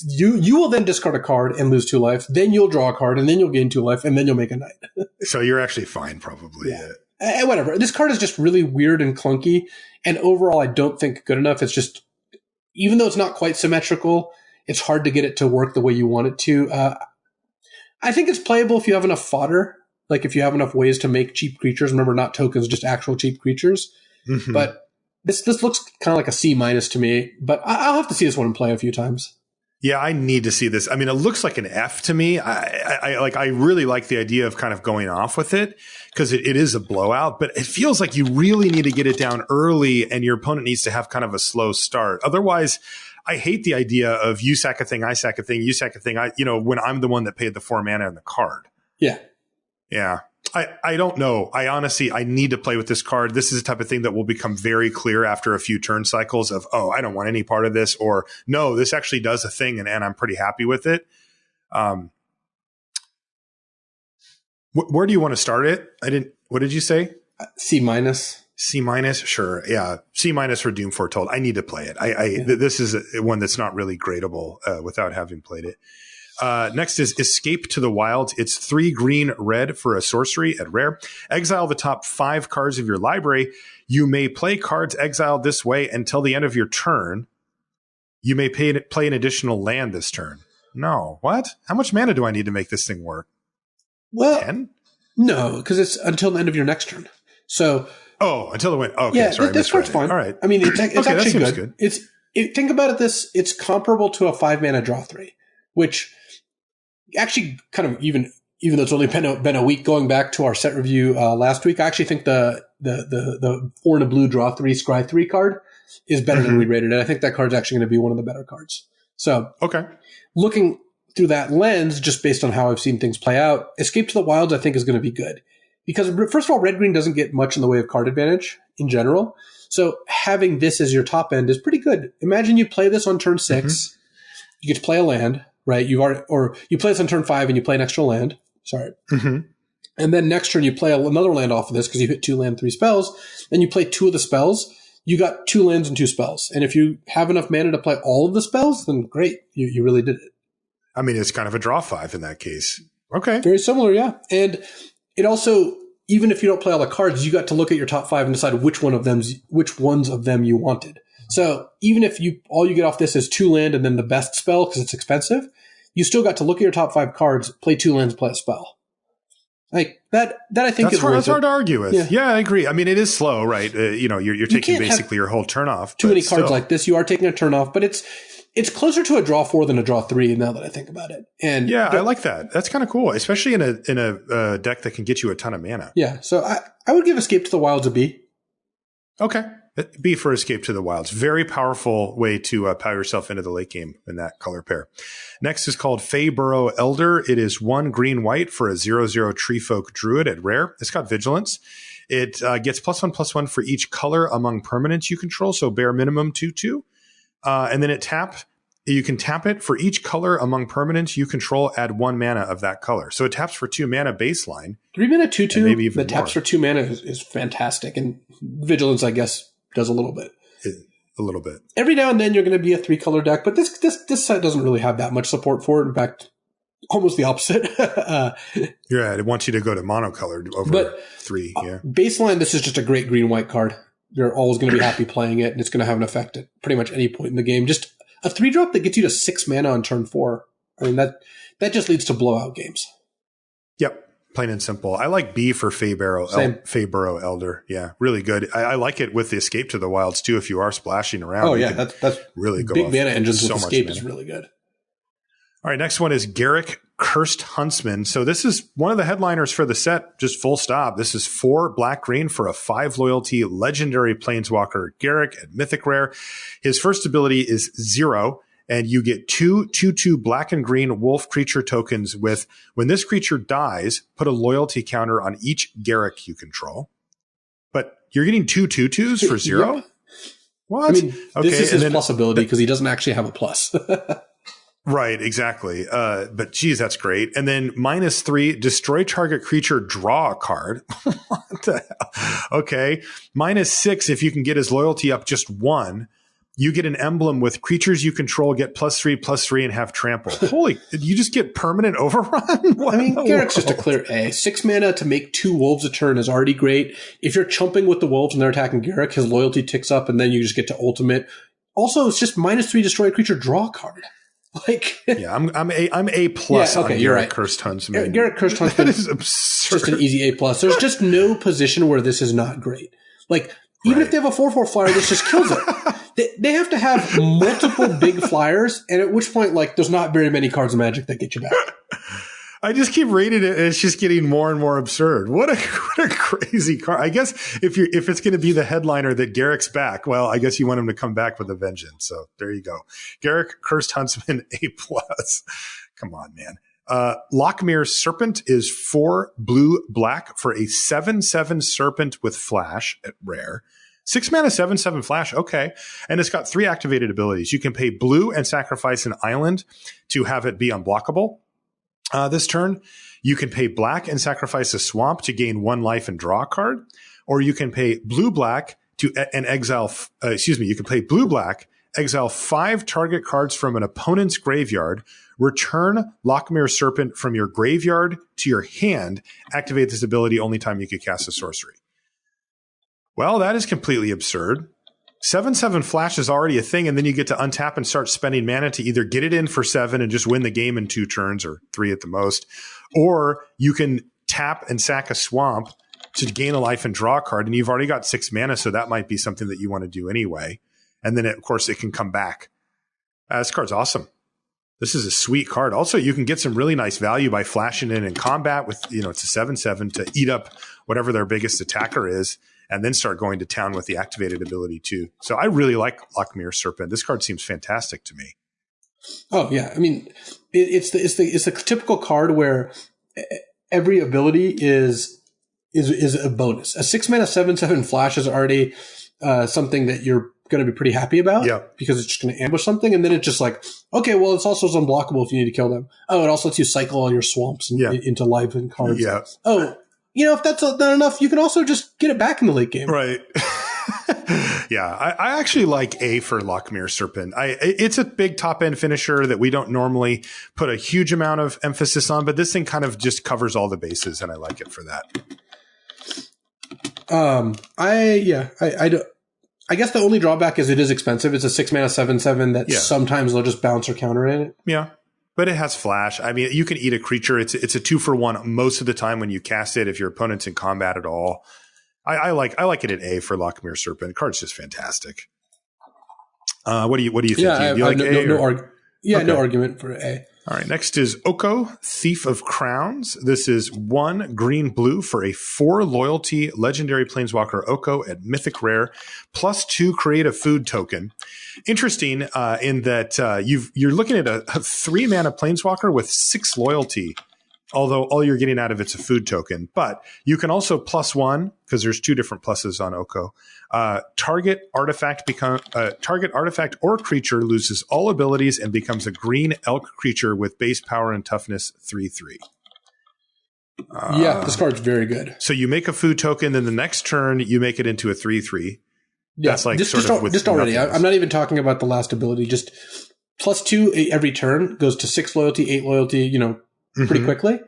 you will then discard a card and lose 2 life. Then you'll draw a card and then you'll gain 2 life and then you'll make a knight. So you're actually fine, probably. Yeah. Whatever. This card is just really weird and clunky. And overall, I don't think good enough. It's just, even though it's not quite symmetrical, it's hard to get it to work the way you want it to. I think it's playable if you have enough fodder, like if you have enough ways to make cheap creatures. Remember, not tokens, just actual cheap creatures. Mm-hmm. But this looks kind of like a C- to me. But I'll have to see this one in play a few times. Yeah, I need to see this. I mean, it looks like an F to me. I really like the idea of kind of going off with it because it is a blowout, but it feels like you really need to get it down early and your opponent needs to have kind of a slow start. Otherwise, I hate the idea of you sack a thing, I sack a thing, you sack a thing. When I'm the one that paid the 4 mana on the card. Yeah. Yeah. I don't know. I need to play with this card. This is the type of thing that will become very clear after a few turn cycles of, I don't want any part of this, or no, this actually does a thing and I'm pretty happy with it. Where do you want to start it? What did you say? C-. C-, sure. Yeah. C- for Doom Foretold. I need to play it. This is one that's not really gradable without having played it. Next is Escape to the Wilds. It's 3 green red for a sorcery at rare. Exile the top 5 cards of your library. You may play cards exiled this way until the end of your turn. You may play an additional land this turn. No. What? How much mana do I need to make this thing work? Well, 10? No, because it's until the end of your next turn. So... Oh, until it went... Okay, yeah, sorry. This card's fine. All right. I mean, it's okay, actually good. Think about it it's comparable to a 5-mana draw 3, which... Actually, kind of even though it's only been a week going back to our set review last week, I actually think the 4 and a blue draw 3 scry 3 card is better than we rated it. I think that card's actually going to be one of the better cards. So, okay, looking through that lens, just based on how I've seen things play out, Escape to the Wilds I think is going to be good because first of all, red green doesn't get much in the way of card advantage in general. So having this as your top end is pretty good. Imagine you play this on turn 6, you get to play a land. Right, or you play this on turn 5 and you play an extra land. Sorry, and then next turn you play another land off of this because you hit 2 land 3 spells. Then you play 2 of the spells. you got 2 lands and 2 spells. And if you have enough mana to play all of the spells, then great. You really did it. I mean, it's kind of a draw 5 in that case. Okay. Very similar, yeah. And it also, even if you don't play all the cards, you got to look at your top 5 and decide which ones of them you wanted. So even if all you get off this is 2 land and then the best spell because it's expensive, you still got to look at your top 5 cards, play 2 lands, play a spell. Like that I think that's hard to argue with. Yeah, I agree. I mean, it is slow, right? You're taking basically your whole turn off. Too many cards like this. You are taking a turn off, but it's closer to a draw 4 than a draw 3 now that I think about it. And yeah, I like that. That's kind of cool, especially in a deck that can get you a ton of mana. Yeah, so I would give Escape to the Wilds a B. Okay. B for Escape to the Wilds. Very powerful way to power yourself into the late game in that color pair. Next is called Feyburrow Elder. It is 1 green-white for a 0/0 Treefolk Druid at rare. It's got Vigilance. It gets +1/+1 for each color among permanents you control, so bare minimum 2/2. And then you can tap it for each color among permanents you control, add 1 mana of that color. So it taps for 2 mana baseline. 3 mana 2/2 maybe even that taps for 2 mana is fantastic. And Vigilance, I guess, does a little bit. A little bit. Every now and then you're going to be a 3-color deck, but this set doesn't really have that much support for it. In fact, almost the opposite. Yeah, it wants you to go to monocolored over 3. Yeah. Baseline, this is just a great green-white card. You're always going to be happy playing it, and it's going to have an effect at pretty much any point in the game. Just a 3-drop that gets you to 6 mana on turn 4. I mean, that just leads to blowout games. Yep. Plain and simple. I like B for Feyburrow Elder. Yeah, really good. I like it with the Escape to the Wilds too. If you are splashing around, oh yeah, that's really go big off mana engines so with much Escape mana. is really good. All right, next one is Garrick, Cursed Huntsman. So this is one of the headliners for the set. Just full stop. This is 4 black-green for a 5 loyalty legendary planeswalker Garrick at Mythic Rare. His first ability is 0. And you get 2/2 black and green wolf creature tokens with, when this creature dies, put a loyalty counter on each Garrick you control. But you're getting 2 2/2s for 0? Yep. What? I mean, this is his plus ability because he doesn't actually have a plus. Right, exactly. But geez, that's great. And then -3, destroy target creature, draw a card. What the hell? Okay. -6, if you can get his loyalty up just 1. You get an emblem with creatures you control get +3/+3 and have trample. Holy, you just get permanent overrun? I mean, Garrick's just a clear A. 6 mana to make 2 wolves a turn is already great. If you're chumping with the wolves and they're attacking Garrick, his loyalty ticks up and then you just get to ultimate. Also, it's just -3, destroy a creature, draw a card. Like, yeah, I'm A plus yeah, okay, on you're Garrick right. Cursed Huntsman. Garrick Cursed Huntsman is absurd. Just an easy A plus. There's just no position where this is not great. Like, even if they have a 4/4 flyer, this just kills it. They have to have multiple big flyers, and at which point, like, there's not very many cards of Magic that get you back. I just keep reading it, and it's just getting more and more absurd. What a crazy card! I guess if it's going to be the headliner that Garrick's back, well, I guess you want him to come back with a vengeance. So there you go, Garrick, Cursed Huntsman, A plus. Come on, man. Lochmere Serpent is 4 blue-black for a 7/7 Serpent with Flash at rare. 6 mana, 7/7 Flash. Okay. And it's got 3 activated abilities. You can pay blue and sacrifice an island to have it be unblockable. This turn, you can pay black and sacrifice a swamp to gain 1 life and draw a card. Or you can pay blue-black and exile, you can play blue-black, exile 5 target cards from an opponent's graveyard, return Lochmere Serpent from your graveyard to your hand, activate this ability only time you could cast a sorcery. Well, that is completely absurd. 7/7 Flash is already a thing, and then you get to untap and start spending mana to either get it in for 7 and just win the game in 2 turns, or 3 at the most, or you can tap and sack a swamp to gain a life and draw a card, and you've already got 6 mana, so that might be something that you want to do anyway. And then, of course, it can come back. This card's awesome. This is a sweet card. Also, you can get some really nice value by flashing in combat with, it's a 7/7 to eat up whatever their biggest attacker is, and then start going to town with the activated ability too. So I really like Lochmere Serpent. This card seems fantastic to me. Oh yeah, I mean, it's the typical card where every ability is a bonus. A 6 mana 7/7 Flash is already something that you're going to be pretty happy about, because it's just going to ambush something, and then it's just like, okay, well, it's also unblockable if you need to kill them. Oh, it also lets you cycle all your swamps into life and cards. Yeah. Oh, if that's not enough, you can also just get it back in the late game. Right. Yeah, I actually like A for Lochmere Serpent. It's a big top end finisher that we don't normally put a huge amount of emphasis on, but this thing kind of just covers all the bases, and I like it for that. I guess the only drawback is it is expensive. It's a 6-mana 7/7 that sometimes they'll just bounce or counter in it. Yeah. But it has flash. I mean, you can eat a creature. It's a 2-for-1 most of the time when you cast it, if your opponent's in combat at all. I like it at A for Lochmere Serpent. The card's just fantastic. What do you think? Yeah, do you like no argument for A. All right, next is Oko, Thief of Crowns. This is 1 green-blue for a 4 loyalty legendary planeswalker Oko at Mythic Rare, +2 create a food token. Interesting in that you're looking at a 3-mana planeswalker with 6 loyalty, although all you're getting out of it's a food token. But you can also +1, because there's 2 different pluses on Oko. Target artifact or creature loses all abilities and becomes a green elk creature with base power and toughness 3/3. This card's very good. So you make a food token, then the next turn you make it into a 3/3. Yeah, that's like just already. I'm not even talking about the last ability. Just +2 every turn goes to 6 loyalty, 8 loyalty. Pretty quickly.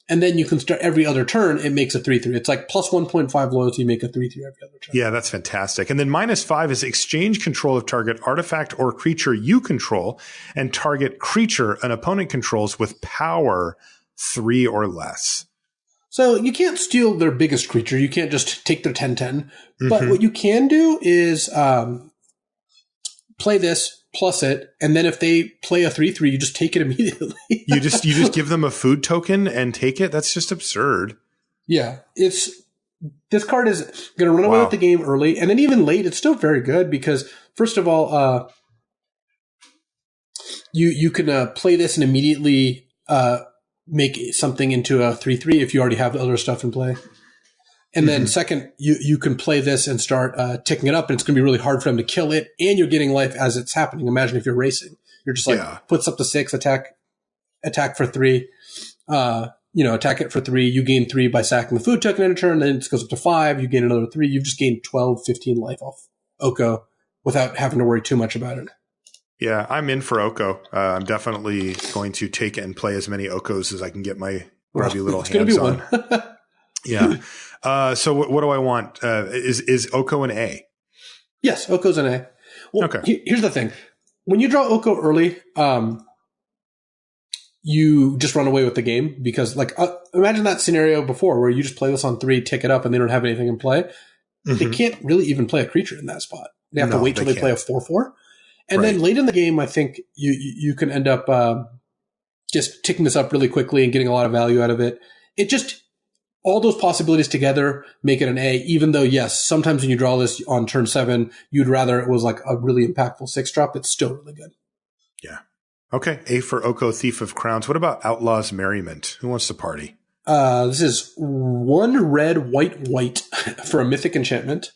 And then you can start every other turn, it makes a 3/3. It's like +1.5 loyalty, make a 3/3 every other turn. Yeah, that's fantastic. And then -5 is exchange control of target artifact or creature you control and target creature an opponent controls with power 3 or less. So you can't steal their biggest creature. You can't just take their 10/10. But what you can do is play this, plus it, and then if they play a 3/3, you just take it immediately. you just give them a food token and take it? That's just absurd. Yeah. This card is going to run away with the game early, and then even late, it's still very good because, first of all, you can play this and immediately make something into a 3/3 if you already have other stuff in play. And then second, you can play this and start ticking it up, and it's going to be really hard for them to kill it, and you're getting life as it's happening. Imagine if you're racing. You're just puts up to 6, attack for 3, attack it for 3, you gain 3 by sacking the food token in a turn, then it goes up to 5, you gain another 3, you've just gained 12, 15 life off Oko without having to worry too much about it. Yeah, I'm in for Oko. I'm definitely going to take it and play as many Okos as I can get my grubby little hands on. Yeah. So what do I want? Is Oko an A? Yes, Oko's an A. Well, okay. Here's the thing. When you draw Oko early, you just run away with the game because, imagine that scenario before where you just play this on 3, tick it up, and they don't have anything in play. They can't really even play a creature in that spot. They have to wait till they play a 4/4. And then late in the game, I think you can end up just ticking this up really quickly and getting a lot of value out of it. It just... all those possibilities together make it an A, even though, yes, sometimes when you draw this on turn 7, you'd rather it was like a really impactful 6-drop. It's still really good. Yeah. Okay. A for Oko, Thief of Crowns. What about Outlaw's Merriment? Who wants to party? This is 1 red, white for a mythic enchantment.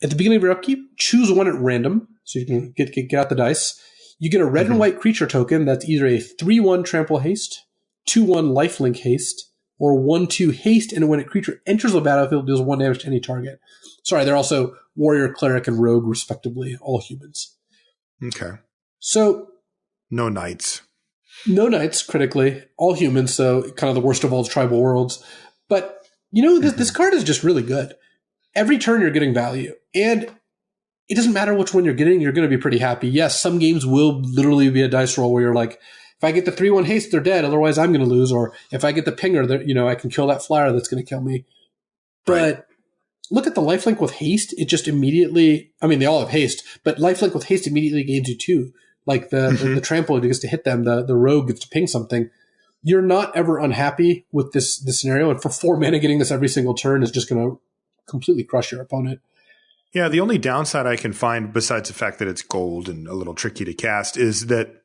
At the beginning of your upkeep, choose 1 at random, so you can get out the dice. You get a red and white creature token that's either a 3/1 trample haste, 2/1 lifelink haste, or 1/2 haste, and when a creature enters the battlefield, deals 1 damage to any target. Sorry, they're also warrior, cleric, and rogue, respectively, all humans. Okay. So... no knights. No knights, critically. All humans, so kind of the worst of all tribal worlds. But, this card is just really good. Every turn you're getting value. And it doesn't matter which one you're getting, you're going to be pretty happy. Yes, some games will literally be a dice roll where you're like, if I get the 3/1 haste, they're dead. Otherwise, I'm going to lose. Or if I get the pinger, I can kill that flyer that's going to kill me. But look at the lifelink with haste. It just immediately, they all have haste, but lifelink with haste immediately gains you 2. Like the trample gets to hit them, the rogue gets to ping something. You're not ever unhappy with this scenario. And for 4 mana, getting this every single turn is just going to completely crush your opponent. Yeah, the only downside I can find, besides the fact that it's gold and a little tricky to cast, is that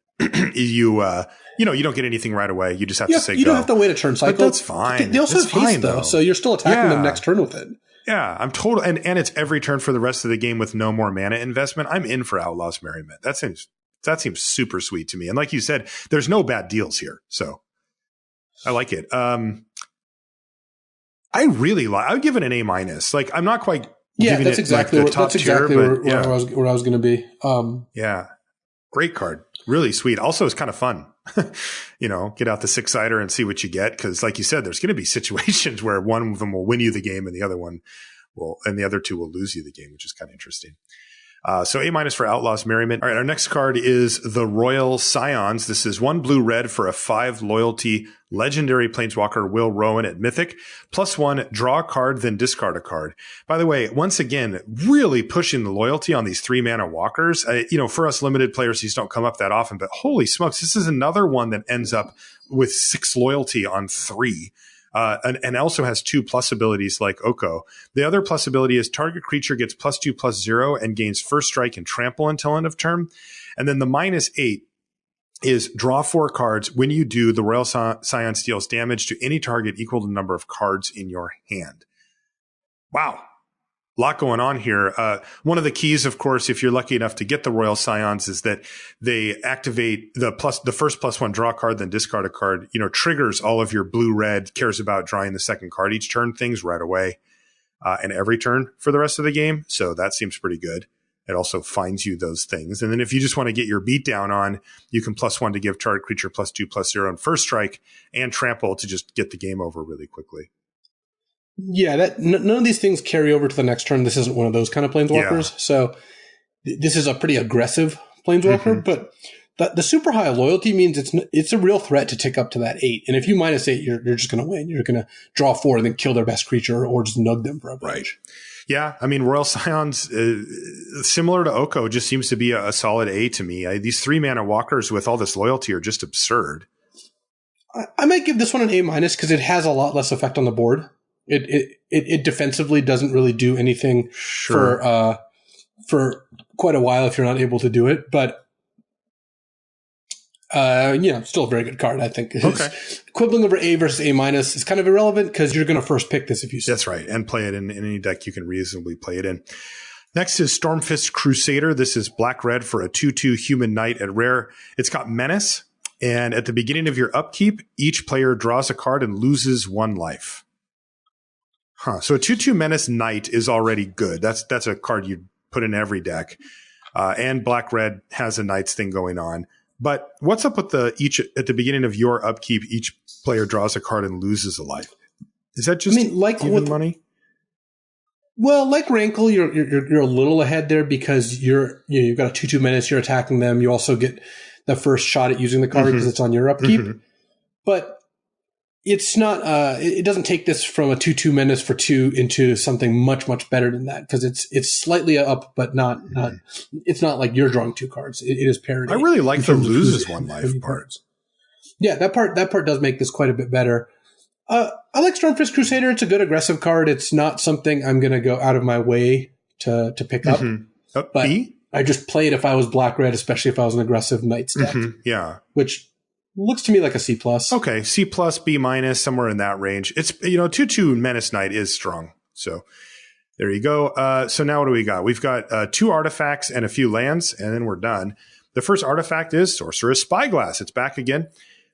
you don't get anything right away. You just have to say go. You don't have to wait a turn cycle. But that's fine. They also have haste, though, so you're still attacking them next turn with it. Yeah, I'm total, and it's every turn for the rest of the game with no more mana investment. I'm in for Outlaw's Merriment. That seems super sweet to me. And like you said, there's no bad deals here, so I like it. I would give it an A-. Like, I'm not quite Yeah, that's exactly where I was going to be. Yeah, great card, really sweet. Also, it's kind of fun. Get out the 6-sider and see what you get, because, like you said, there's going to be situations where one of them will win you the game, and the other two will lose you the game, which is kind of interesting. So A- for Outlaws Merriment. All right, our next card is the Royal Scions. This is 1 blue-red for a 5 loyalty legendary planeswalker, Will Rowan at Mythic. +1, draw a card, then discard a card. By the way, once again, really pushing the loyalty on these 3-mana walkers. For us limited players, these don't come up that often, but holy smokes, this is another one that ends up with 6 loyalty on 3. And also has 2 plus abilities like Oko. The other plus ability is target creature gets +2/+0 and gains first strike and trample until end of turn. And then the -8 is draw 4 cards. When you do, the Royal Scion deals damage to any target equal to the number of cards in your hand. Wow. A lot going on here. One of the keys, of course, if you're lucky enough to get the Royal Scions, is that they activate the first +1 draw card, then discard a card, triggers all of your blue-red, cares about drawing the second card each turn things right away, and every turn for the rest of the game. So that seems pretty good. It also finds you those things. And then if you just want to get your beat down on, you can +1 to give target creature +2/+0 and first strike and trample to just get the game over really quickly. Yeah, none of these things carry over to the next turn. This isn't one of those kind of planeswalkers. Yeah. So this is a pretty aggressive planeswalker, but the super high loyalty means it's a real threat to tick up to that 8. And if you -8, you're just going to win. You're going to draw 4 and then kill their best creature or just nug them for a bunch. Right. Yeah, I mean, Royal Scions, similar to Oko, just seems to be a solid A to me. These 3-mana walkers with all this loyalty are just absurd. I might give this one an A- because it has a lot less effect on the board. It defensively doesn't really do anything for quite a while if you're not able to do it, but still a very good card, I think. Okay. Quibbling over A versus A- is kind of irrelevant because you're going to first pick this if you see. That's right, and play it in any deck you can reasonably play it in. Next is Stormfist Crusader. This is black-red for a 2/2 human knight at rare. It's got Menace, and at the beginning of your upkeep, each player draws a card and loses 1 life. So a 2/2 Menace Knight is already good. That's a card you'd put in every deck. And black-red has a Knights thing going on. But what's up with at the beginning of your upkeep, each player draws a card and loses a life? Is that just even money? Well, like Rankle, you're a little ahead there because you've got a 2/2 Menace, you're attacking them. You also get the first shot at using the card because it's on your upkeep. Mm-hmm. But it's not. It doesn't take this from a 2/2 Menace for 2 into something much, much better than that because it's slightly up, but not. It's not like you're drawing 2 cards. It is parity. I really like the loses 1 life parts. Yeah, that part does make this quite a bit better. I like Stormfist Crusader. It's a good aggressive card. It's not something I'm going to go out of my way to pick up. But B? I just play it if I was black-red, especially if I was an aggressive Knights deck. Yeah. Which looks to me like a C+. Okay, C+, B-, somewhere in that range. It's 2/2 Menace Knight is strong. So there you go. So now what do we got? We've got 2 artifacts and a few lands, and then we're done. The first artifact is Sorcerous Spyglass. It's back again.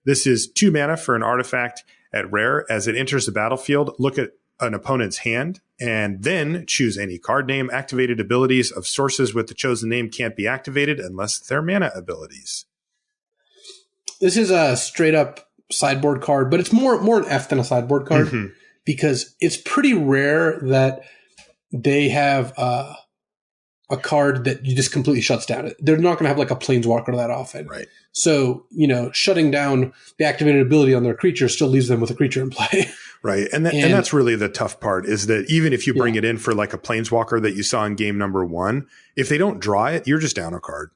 This is 2 mana for an artifact at rare. As it enters the battlefield, look at an opponent's hand and then choose any card name. Activated abilities of sources with the chosen name can't be activated unless they're mana abilities. This is a straight up sideboard card, but it's more an F than a sideboard card because it's pretty rare that they have a card that you just completely shuts down. They're not going to have like a planeswalker that often. Right. So, shutting down the activated ability on their creature still leaves them with a creature in play. Right. And that's really the tough part is that even if you bring it in for like a planeswalker that you saw in game number 1, if they don't draw it, you're just down a card.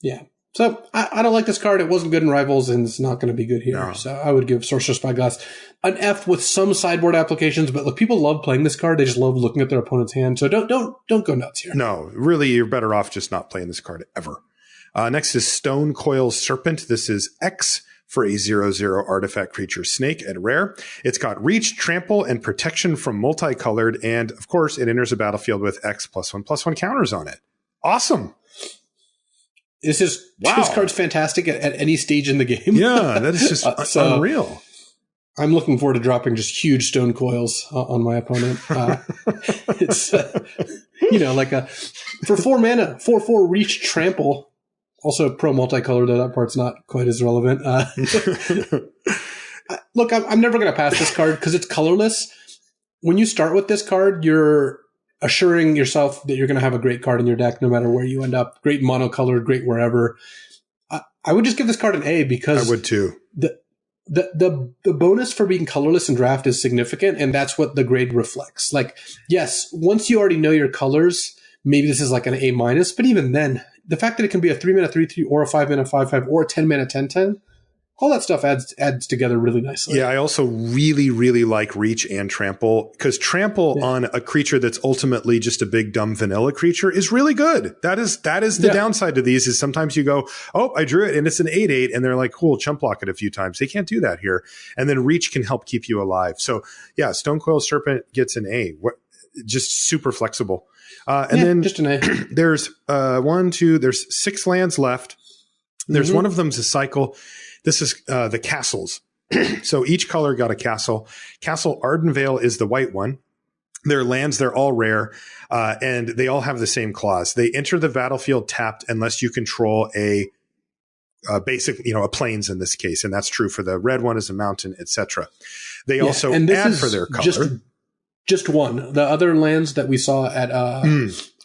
Yeah. So I don't like this card. It wasn't good in Rivals, and it's not going to be good here. No. So I would give Sorcerous Spyglass an F with some sideboard applications. But look, people love playing this card. They just love looking at their opponent's hand. So don't go nuts here. No, really, you're better off just not playing this card ever. Next is Stone Coil Serpent. This is X for a 0/0 artifact creature snake at rare. It's got reach, trample, and protection from multicolored. And of course, it enters the battlefield with X +1/+1 counters on it. Awesome. This card's fantastic at any stage in the game. Yeah, that is just unreal. I'm looking forward to dropping just huge stone coils on my opponent. It's, like for 4 mana, 4/4 reach trample. Also pro multicolor, though that part's not quite as relevant. Look, I'm never going to pass this card because it's colorless. When you start with this card, you're assuring yourself that you're going to have a great card in your deck no matter where you end up. Great monocolored, great wherever. I would just give this card an A because I would too. The bonus for being colorless in draft is significant, and that's what the grade reflects. Like, yes, once you already know your colors, maybe this is like an A minus, but even then, the fact that it can be a 3 mana 3/3 or a 5 mana 5/5 or a 10 mana 10/10, all that stuff adds together really nicely. Yeah, I also really, really like reach and trample because trample on a creature that's ultimately just a big dumb vanilla creature is really good. That is the downside to these is sometimes you go, oh, I drew it and it's an 8/8 and they're like, cool, chump block it a few times. They can't do that here. And then reach can help keep you alive. So yeah, Stonecoil Serpent gets an A. Just super flexible. And then just an A. There's there's 6 lands left. There's one of them's a cycle. This is the castles. So each color got a castle. Castle Ardenvale is the white one. Their lands, they're all rare, and they all have the same clause. They enter the battlefield tapped unless you control a basic, a plains in this case, and that's true for the red one is a mountain, etc. They also add for their color. Just one. The other lands that we saw at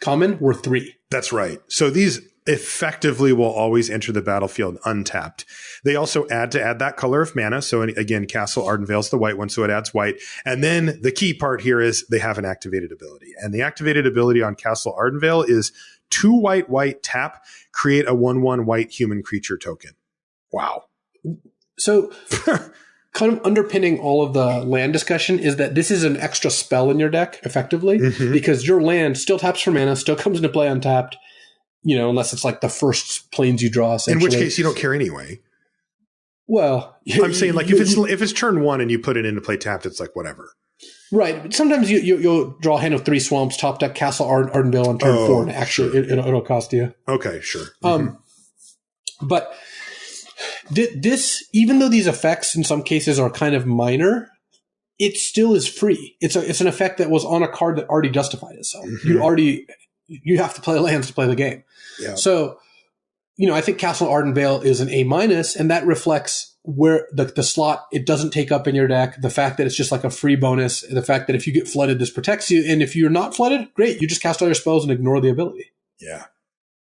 Common were 3. That's right. So these effectively will always enter the battlefield untapped. They also add that color of mana. So again, Castle Ardenvale's the white one, so it adds white. And then the key part here is they have an activated ability. And the activated ability on Castle Ardenvale is 2 white tap, create a 1/1 white human creature token. Wow. So kind of underpinning all of the land discussion is that this is an extra spell in your deck, effectively, because your land still taps for mana, still comes into play untapped, unless it's like the first planes you draw, essentially. In which case you don't care anyway. Well, I'm saying like if it's turn 1 and you put it into play tapped, it's like whatever. Right. But sometimes you'll draw a hand of 3 swamps, top deck Castle Ardenvale on turn 4, and actually it'll cost you. Okay, sure. But this, even though these effects in some cases are kind of minor, it still is free. It's an effect that was on a card that already justified itself. You have to play lands to play the game. Yeah. So, I think Castle Ardenvale is an A minus, and that reflects where the slot it doesn't take up in your deck, the fact that it's just like a free bonus, the fact that if you get flooded, this protects you, and if you're not flooded, great, you just cast all your spells and ignore the ability. Yeah.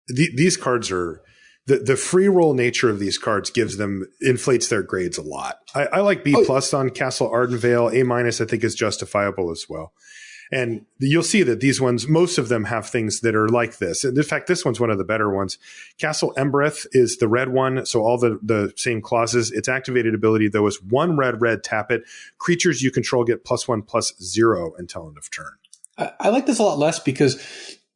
These cards are the free roll nature of these cards inflates their grades a lot. I like B plus on Castle Ardenvale. A minus I think is justifiable as well. And you'll see that these ones, most of them have things that are like this. And in fact, this one's one of the better ones. Castle Embereth is the red one, so all the same clauses. Its activated ability, though, is 1 red, tap it. Creatures you control get +1/+0 until end of turn. I like this a lot less because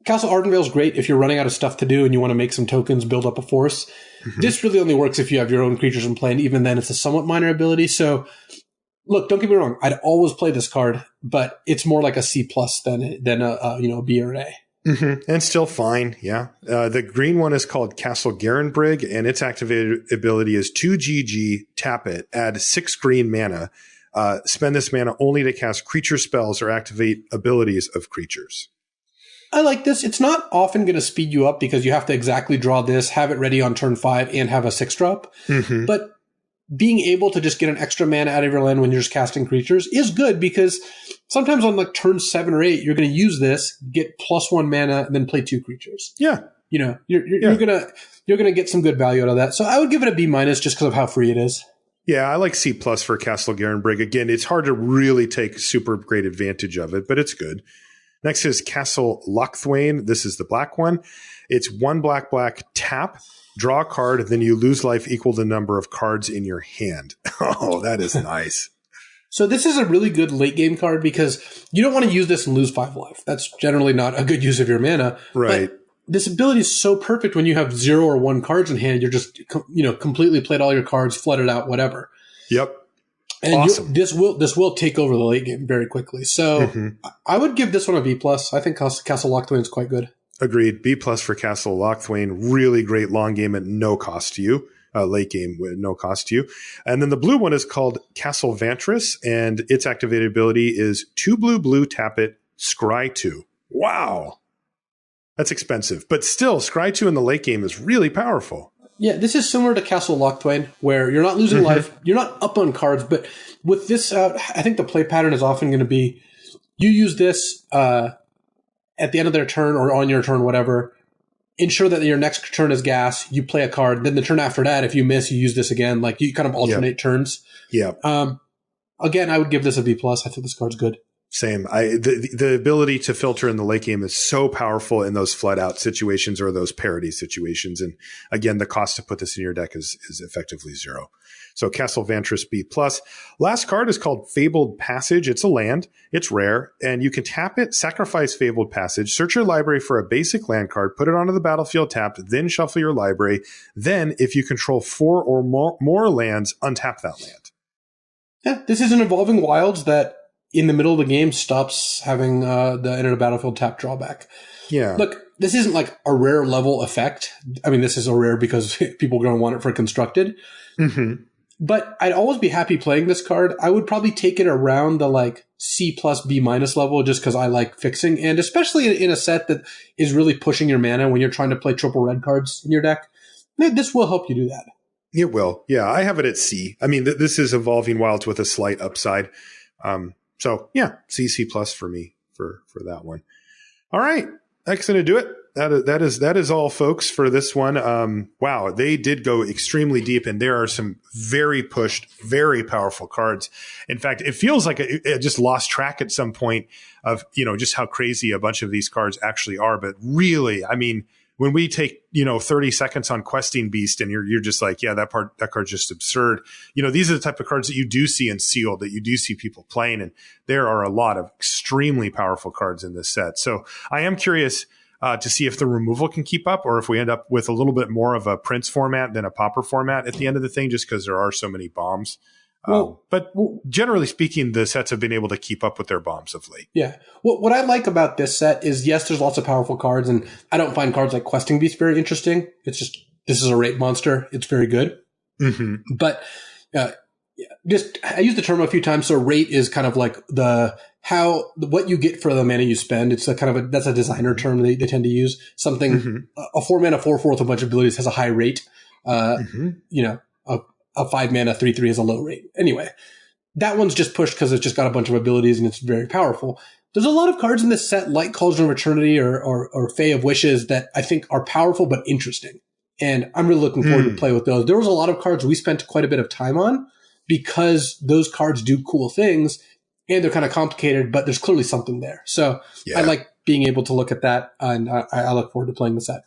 Castle Ardenvale is great if you're running out of stuff to do and you want to make some tokens, build up a force. This really only works if you have your own creatures in play, and even then it's a somewhat minor ability. So look, don't get me wrong. I'd always play this card, but it's more like a C plus than a B or an A. And still fine, yeah. The green one is called Castle Garenbrig, and its activated ability is 2 GG, tap it, add 6 green mana. Spend this mana only to cast creature spells or activate abilities of creatures. I like this. It's not often going to speed you up because you have to exactly draw this, have it ready on turn 5, and have a 6-drop. But being able to just get an extra mana out of your land when you're just casting creatures is good because sometimes on like turn 7 or 8, you're going to use this, get +1 mana, and then play 2 creatures. Yeah. You're gonna get some good value out of that. So I would give it a B minus just because of how free it is. Yeah, I like C plus for Castle Garenbrig. Again, it's hard to really take super great advantage of it, but it's good. Next is Castle Lochthwain. This is the black one. It's 1 black, tap, draw a card, then you lose life equal to the number of cards in your hand. Oh, that is nice. So this is a really good late game card because you don't want to use this and lose 5 life. That's generally not a good use of your mana. Right. But this ability is so perfect when you have 0 or 1 cards in hand. You're just, completely played all your cards, flooded out, whatever. Yep. And awesome. This will take over the late game very quickly. So I would give this one a B plus. I think Castle Lochthwain is quite good. Agreed. B plus for Castle Lochthwain. Really great long game at no cost to you. late game with no cost to you. And then the blue one is called Castle-Vantress, and its activated ability is 2 blue, tap it, scry 2. Wow. That's expensive. But still, scry 2 in the late game is really powerful. Yeah, this is similar to Castle Locthwain, where you're not losing life, you're not up on cards, but with this out, I think the play pattern is often going to be you use this at the end of their turn or on your turn, whatever. Ensure that your next turn is gas. You play a card. Then the turn after that, if you miss, you use this again. Like you kind of alternate turns. Yeah. Again, I would give this a B+. I think this card's good. Same. The ability to filter in the late game is so powerful in those flood out situations or those parity situations. And again, the cost to put this in your deck is effectively 0. So Castle-Vantress B+. Last card is called Fabled Passage. It's a land. It's rare. And you can tap it, sacrifice Fabled Passage, search your library for a basic land card, put it onto the battlefield tapped, then shuffle your library. Then, if you control 4 or more lands, untap that land. Yeah, this is an Evolving Wilds that in the middle of the game stops having the enter the battlefield tap drawback. Yeah. Look, this isn't like a rare level effect. I mean, this is a rare because people are going to want it for constructed. Mm-hmm. But I'd always be happy playing this card. I would probably take it around the like C+, B- level just because I like fixing. And especially in a set that is really pushing your mana when you're trying to play triple red cards in your deck. This will help you do that. It will. Yeah, I have it at C. I mean, this is Evolving Wilds with a slight upside. So yeah, C plus for me for that one. All right, that's going to do it. That is all, folks, for this one. Wow, they did go extremely deep, and there are some very pushed, very powerful cards. In fact, it feels like it just lost track at some point of just how crazy a bunch of these cards actually are. But really, I mean, when we take 30 seconds on Questing Beast, and you're just like, yeah, that card's just absurd. These are the type of cards that you do see in Sealed, that you do see people playing, and there are a lot of extremely powerful cards in this set. So I am curious to see if the removal can keep up, or if we end up with a little bit more of a Prince format than a Pauper format at the end of the thing, just because there are so many bombs. But generally speaking, the sets have been able to keep up with their bombs of late. Yeah. What I like about this set is, yes, there's lots of powerful cards, and I don't find cards like Questing Beast very interesting. It's just, this is a rate monster. It's very good. Mm-hmm. But I use the term a few times. So rate is kind of like what you get for the mana you spend. It's that's a designer term they tend to use. Something, a 4-mana 4/4 with a bunch of abilities has a high rate. A 5-mana 3/3 has a low rate. Anyway, that one's just pushed because it's just got a bunch of abilities and it's very powerful. There's a lot of cards in this set like Cauldron of Eternity or Fae of Wishes that I think are powerful but interesting. And I'm really looking forward to play with those. There was a lot of cards we spent quite a bit of time on because those cards do cool things and they're kind of complicated, but there's clearly something there. So I like being able to look at that, and I look forward to playing the set.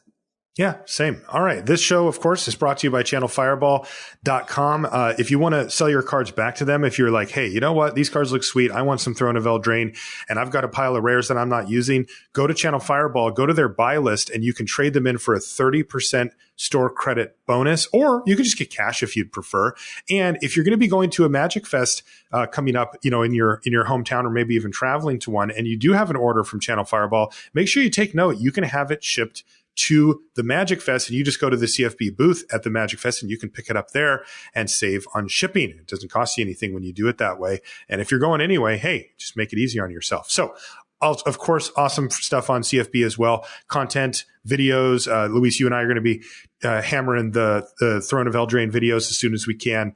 Yeah, same. All right. This show, of course, is brought to you by channelfireball.com. If you want to sell your cards back to them, if you're like, hey, you know what? These cards look sweet. I want some Throne of Eldraine, and I've got a pile of rares that I'm not using. Go to Channel Fireball, go to their buy list, and you can trade them in for a 30% store credit bonus, or you can just get cash if you'd prefer. And if you're going to be going to a Magic Fest coming up, in your hometown, or maybe even traveling to one, and you do have an order from Channel Fireball, make sure you take note. You can have it shipped to the Magic Fest, and you just go to the CFB booth at the Magic Fest and you can pick it up there and save on shipping. It doesn't cost you anything when you do it that way. And if you're going anyway, hey, just make it easy on yourself. So, of course, awesome stuff on CFB as well. Content, videos. Luis, you and I are going to be hammering the Throne of Eldraine videos as soon as we can.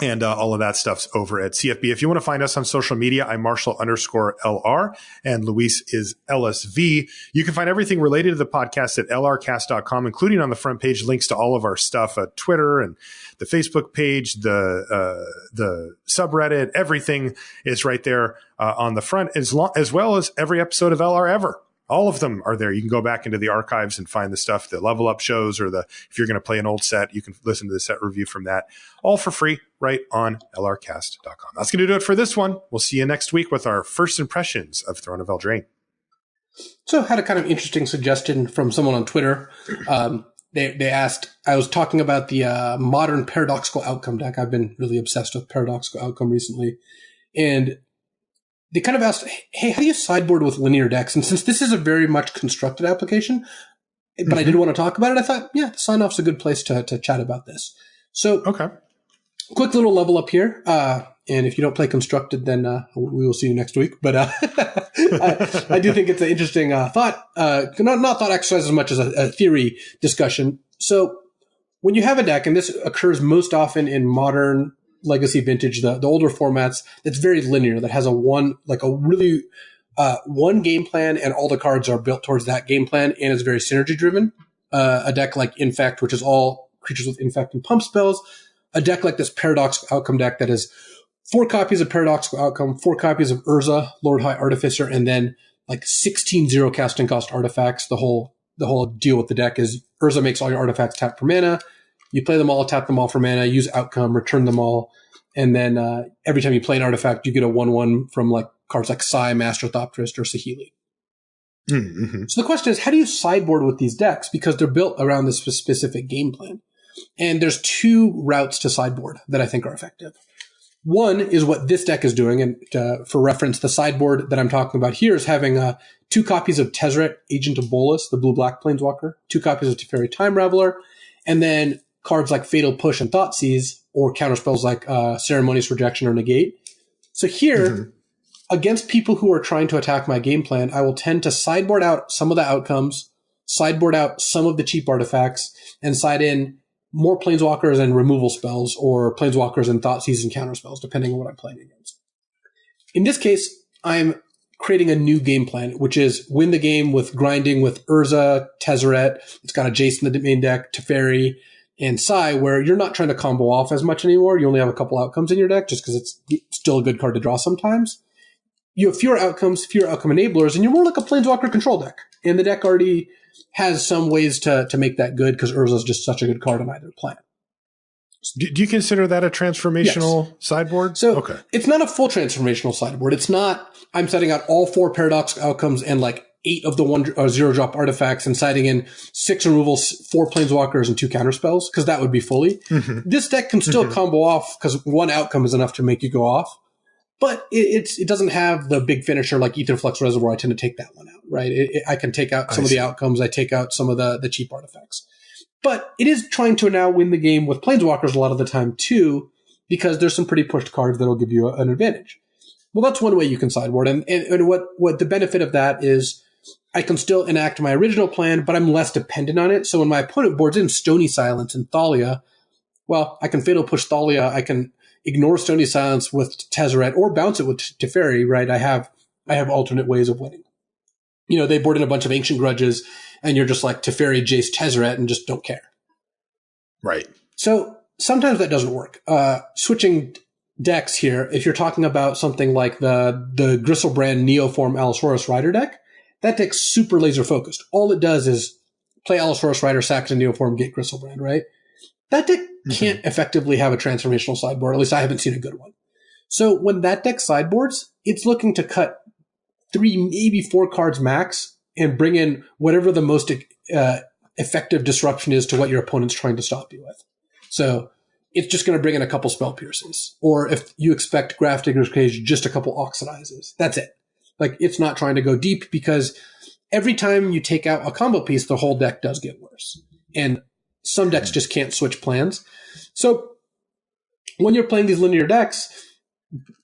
And all of that stuff's over at CFB. If you want to find us on social media, I'm Marshall_LR, and Luis is LSV. You can find everything related to the podcast at lrcast.com, including on the front page links to all of our stuff, Twitter and the Facebook page, the subreddit. Everything is right there on the front, as well as every episode of LR ever. All of them are there. You can go back into the archives and find the stuff, the Level Up shows, or if you're going to play an old set, you can listen to the set review from that, all for free right on lrcast.com. That's going to do it for this one. We'll see you next week with our first impressions of Throne of Eldraine. So I had a kind of interesting suggestion from someone on Twitter. They asked, I was talking about the modern paradoxical outcome deck. I've been really obsessed with paradoxical outcome recently. And they kind of asked, hey, how do you sideboard with linear decks? And since this is a very much constructed application, but I did want to talk about it, I thought, yeah, sign off's a good place to chat about this. So, okay. Quick little level up here. And if you don't play Constructed, then we will see you next week. But I do think it's an interesting thought, not thought exercise as much as a theory discussion. So when you have a deck, and this occurs most often in modern Legacy Vintage, the older formats, that's very linear, that has one game plan, and all the cards are built towards that game plan, and is very synergy driven. A deck like Infect, which is all creatures with Infect and pump spells. A deck like this Paradoxical Outcome deck that is 4 copies of Paradoxical Outcome, 4 copies of Urza, Lord High Artificer, and then like 16 zero casting cost artifacts. The whole deal with the deck is Urza makes all your artifacts tap for mana. You play them all, tap them all for mana, use Outcome, return them all, and then every time you play an artifact, you get a 1/1 from like cards like Sai, Master Thopterist, or Saheeli. Mm-hmm. So the question is, how do you sideboard with these decks? Because they're built around this specific game plan. And there's 2 routes to sideboard that I think are effective. One is what this deck is doing. And for reference, the sideboard that I'm talking about here is having 2 copies of Tezzeret, Agent of Bolas, the blue-black Planeswalker, 2 copies of Teferi Time Raveler, and then cards like Fatal Push and Thoughtseize, or counterspells like Ceremonious Rejection or Negate. So here, against people who are trying to attack my game plan, I will tend to sideboard out some of the outcomes, sideboard out some of the cheap artifacts, and side in more Planeswalkers and removal spells, or Planeswalkers and Thoughtseize and counterspells, depending on what I'm playing against. In this case, I'm creating a new game plan, which is win the game with grinding with Urza, Tezzeret. It's got a Jace in the main deck, Teferi, and Sai, where you're not trying to combo off as much anymore. You only have a couple outcomes in your deck, just because it's still a good card to draw sometimes. You have fewer outcomes, fewer outcome enablers, and you're more like a Planeswalker control deck. And the deck already has some ways to make that good, because Urza is just such a good card on either plan. Do you consider that a transformational sideboard? So It's not a full transformational sideboard. It's not, I'm setting out all 4 paradox outcomes and like 8 of the 0-drop artifacts and siding in 6 removals, 4 planeswalkers, and 2 counterspells, because that would be fully. Mm-hmm. This deck can still combo off, because 1 outcome is enough to make you go off. But it doesn't have the big finisher like Aetherflux Reservoir. I tend to take that one out, right? I can take out some of the outcomes. I take out some of the cheap artifacts. But it is trying to now win the game with Planeswalkers a lot of the time, too, because there's some pretty pushed cards that'll give you an advantage. Well, that's one way you can sideboard. And what the benefit of that is, I can still enact my original plan, but I'm less dependent on it. So when my opponent boards in Stony Silence and Thalia, well, I can Fatal Push Thalia. I can ignore Stony Silence with Tezzeret, or bounce it with Teferi, right? I have alternate ways of winning. You know, they board in a bunch of Ancient Grudges, and you're just like Teferi, Jace, Tezzeret, and just don't care. Right. So sometimes that doesn't work. Switching decks here, if you're talking about something like the Gristlebrand Neoform Allosaurus Rider deck, that deck's super laser focused. All it does is play Allosaurus Rider, sack to Neoform, get Gristlebrand, right? That deck can't effectively have a transformational sideboard. At least I haven't seen a good one. So when that deck sideboards, it's looking to cut 3, maybe 4 cards max and bring in whatever the most effective disruption is to what your opponent's trying to stop you with. So it's just going to bring in a couple Spell Pierces. Or if you expect Grafdigger's Cage, just a couple Oxidizes. That's it. Like, it's not trying to go deep, because every time you take out a combo piece, the whole deck does get worse. And some decks just can't switch plans. So when you're playing these linear decks,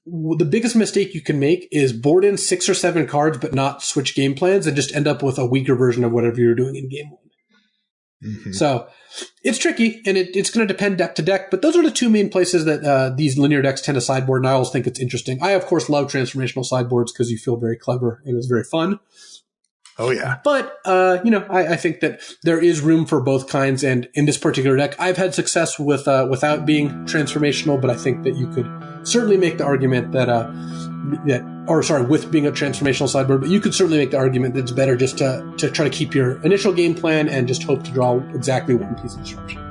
the biggest mistake you can make is board in 6 or 7 cards but not switch game plans, and just end up with a weaker version of whatever you're doing in game 1. Mm-hmm. So it's tricky, and it's going to depend deck to deck, but those are the 2 main places that these linear decks tend to sideboard, and I always think it's interesting. I, of course, love transformational sideboards because you feel very clever and it's very fun. Oh, yeah. But, I think that there is room for both kinds. And in this particular deck, I've had success with without being transformational, but I think that you could certainly make the argument with being a transformational sideboard, but you could certainly make the argument that it's better just to try to keep your initial game plan and just hope to draw exactly 1 piece of disruption.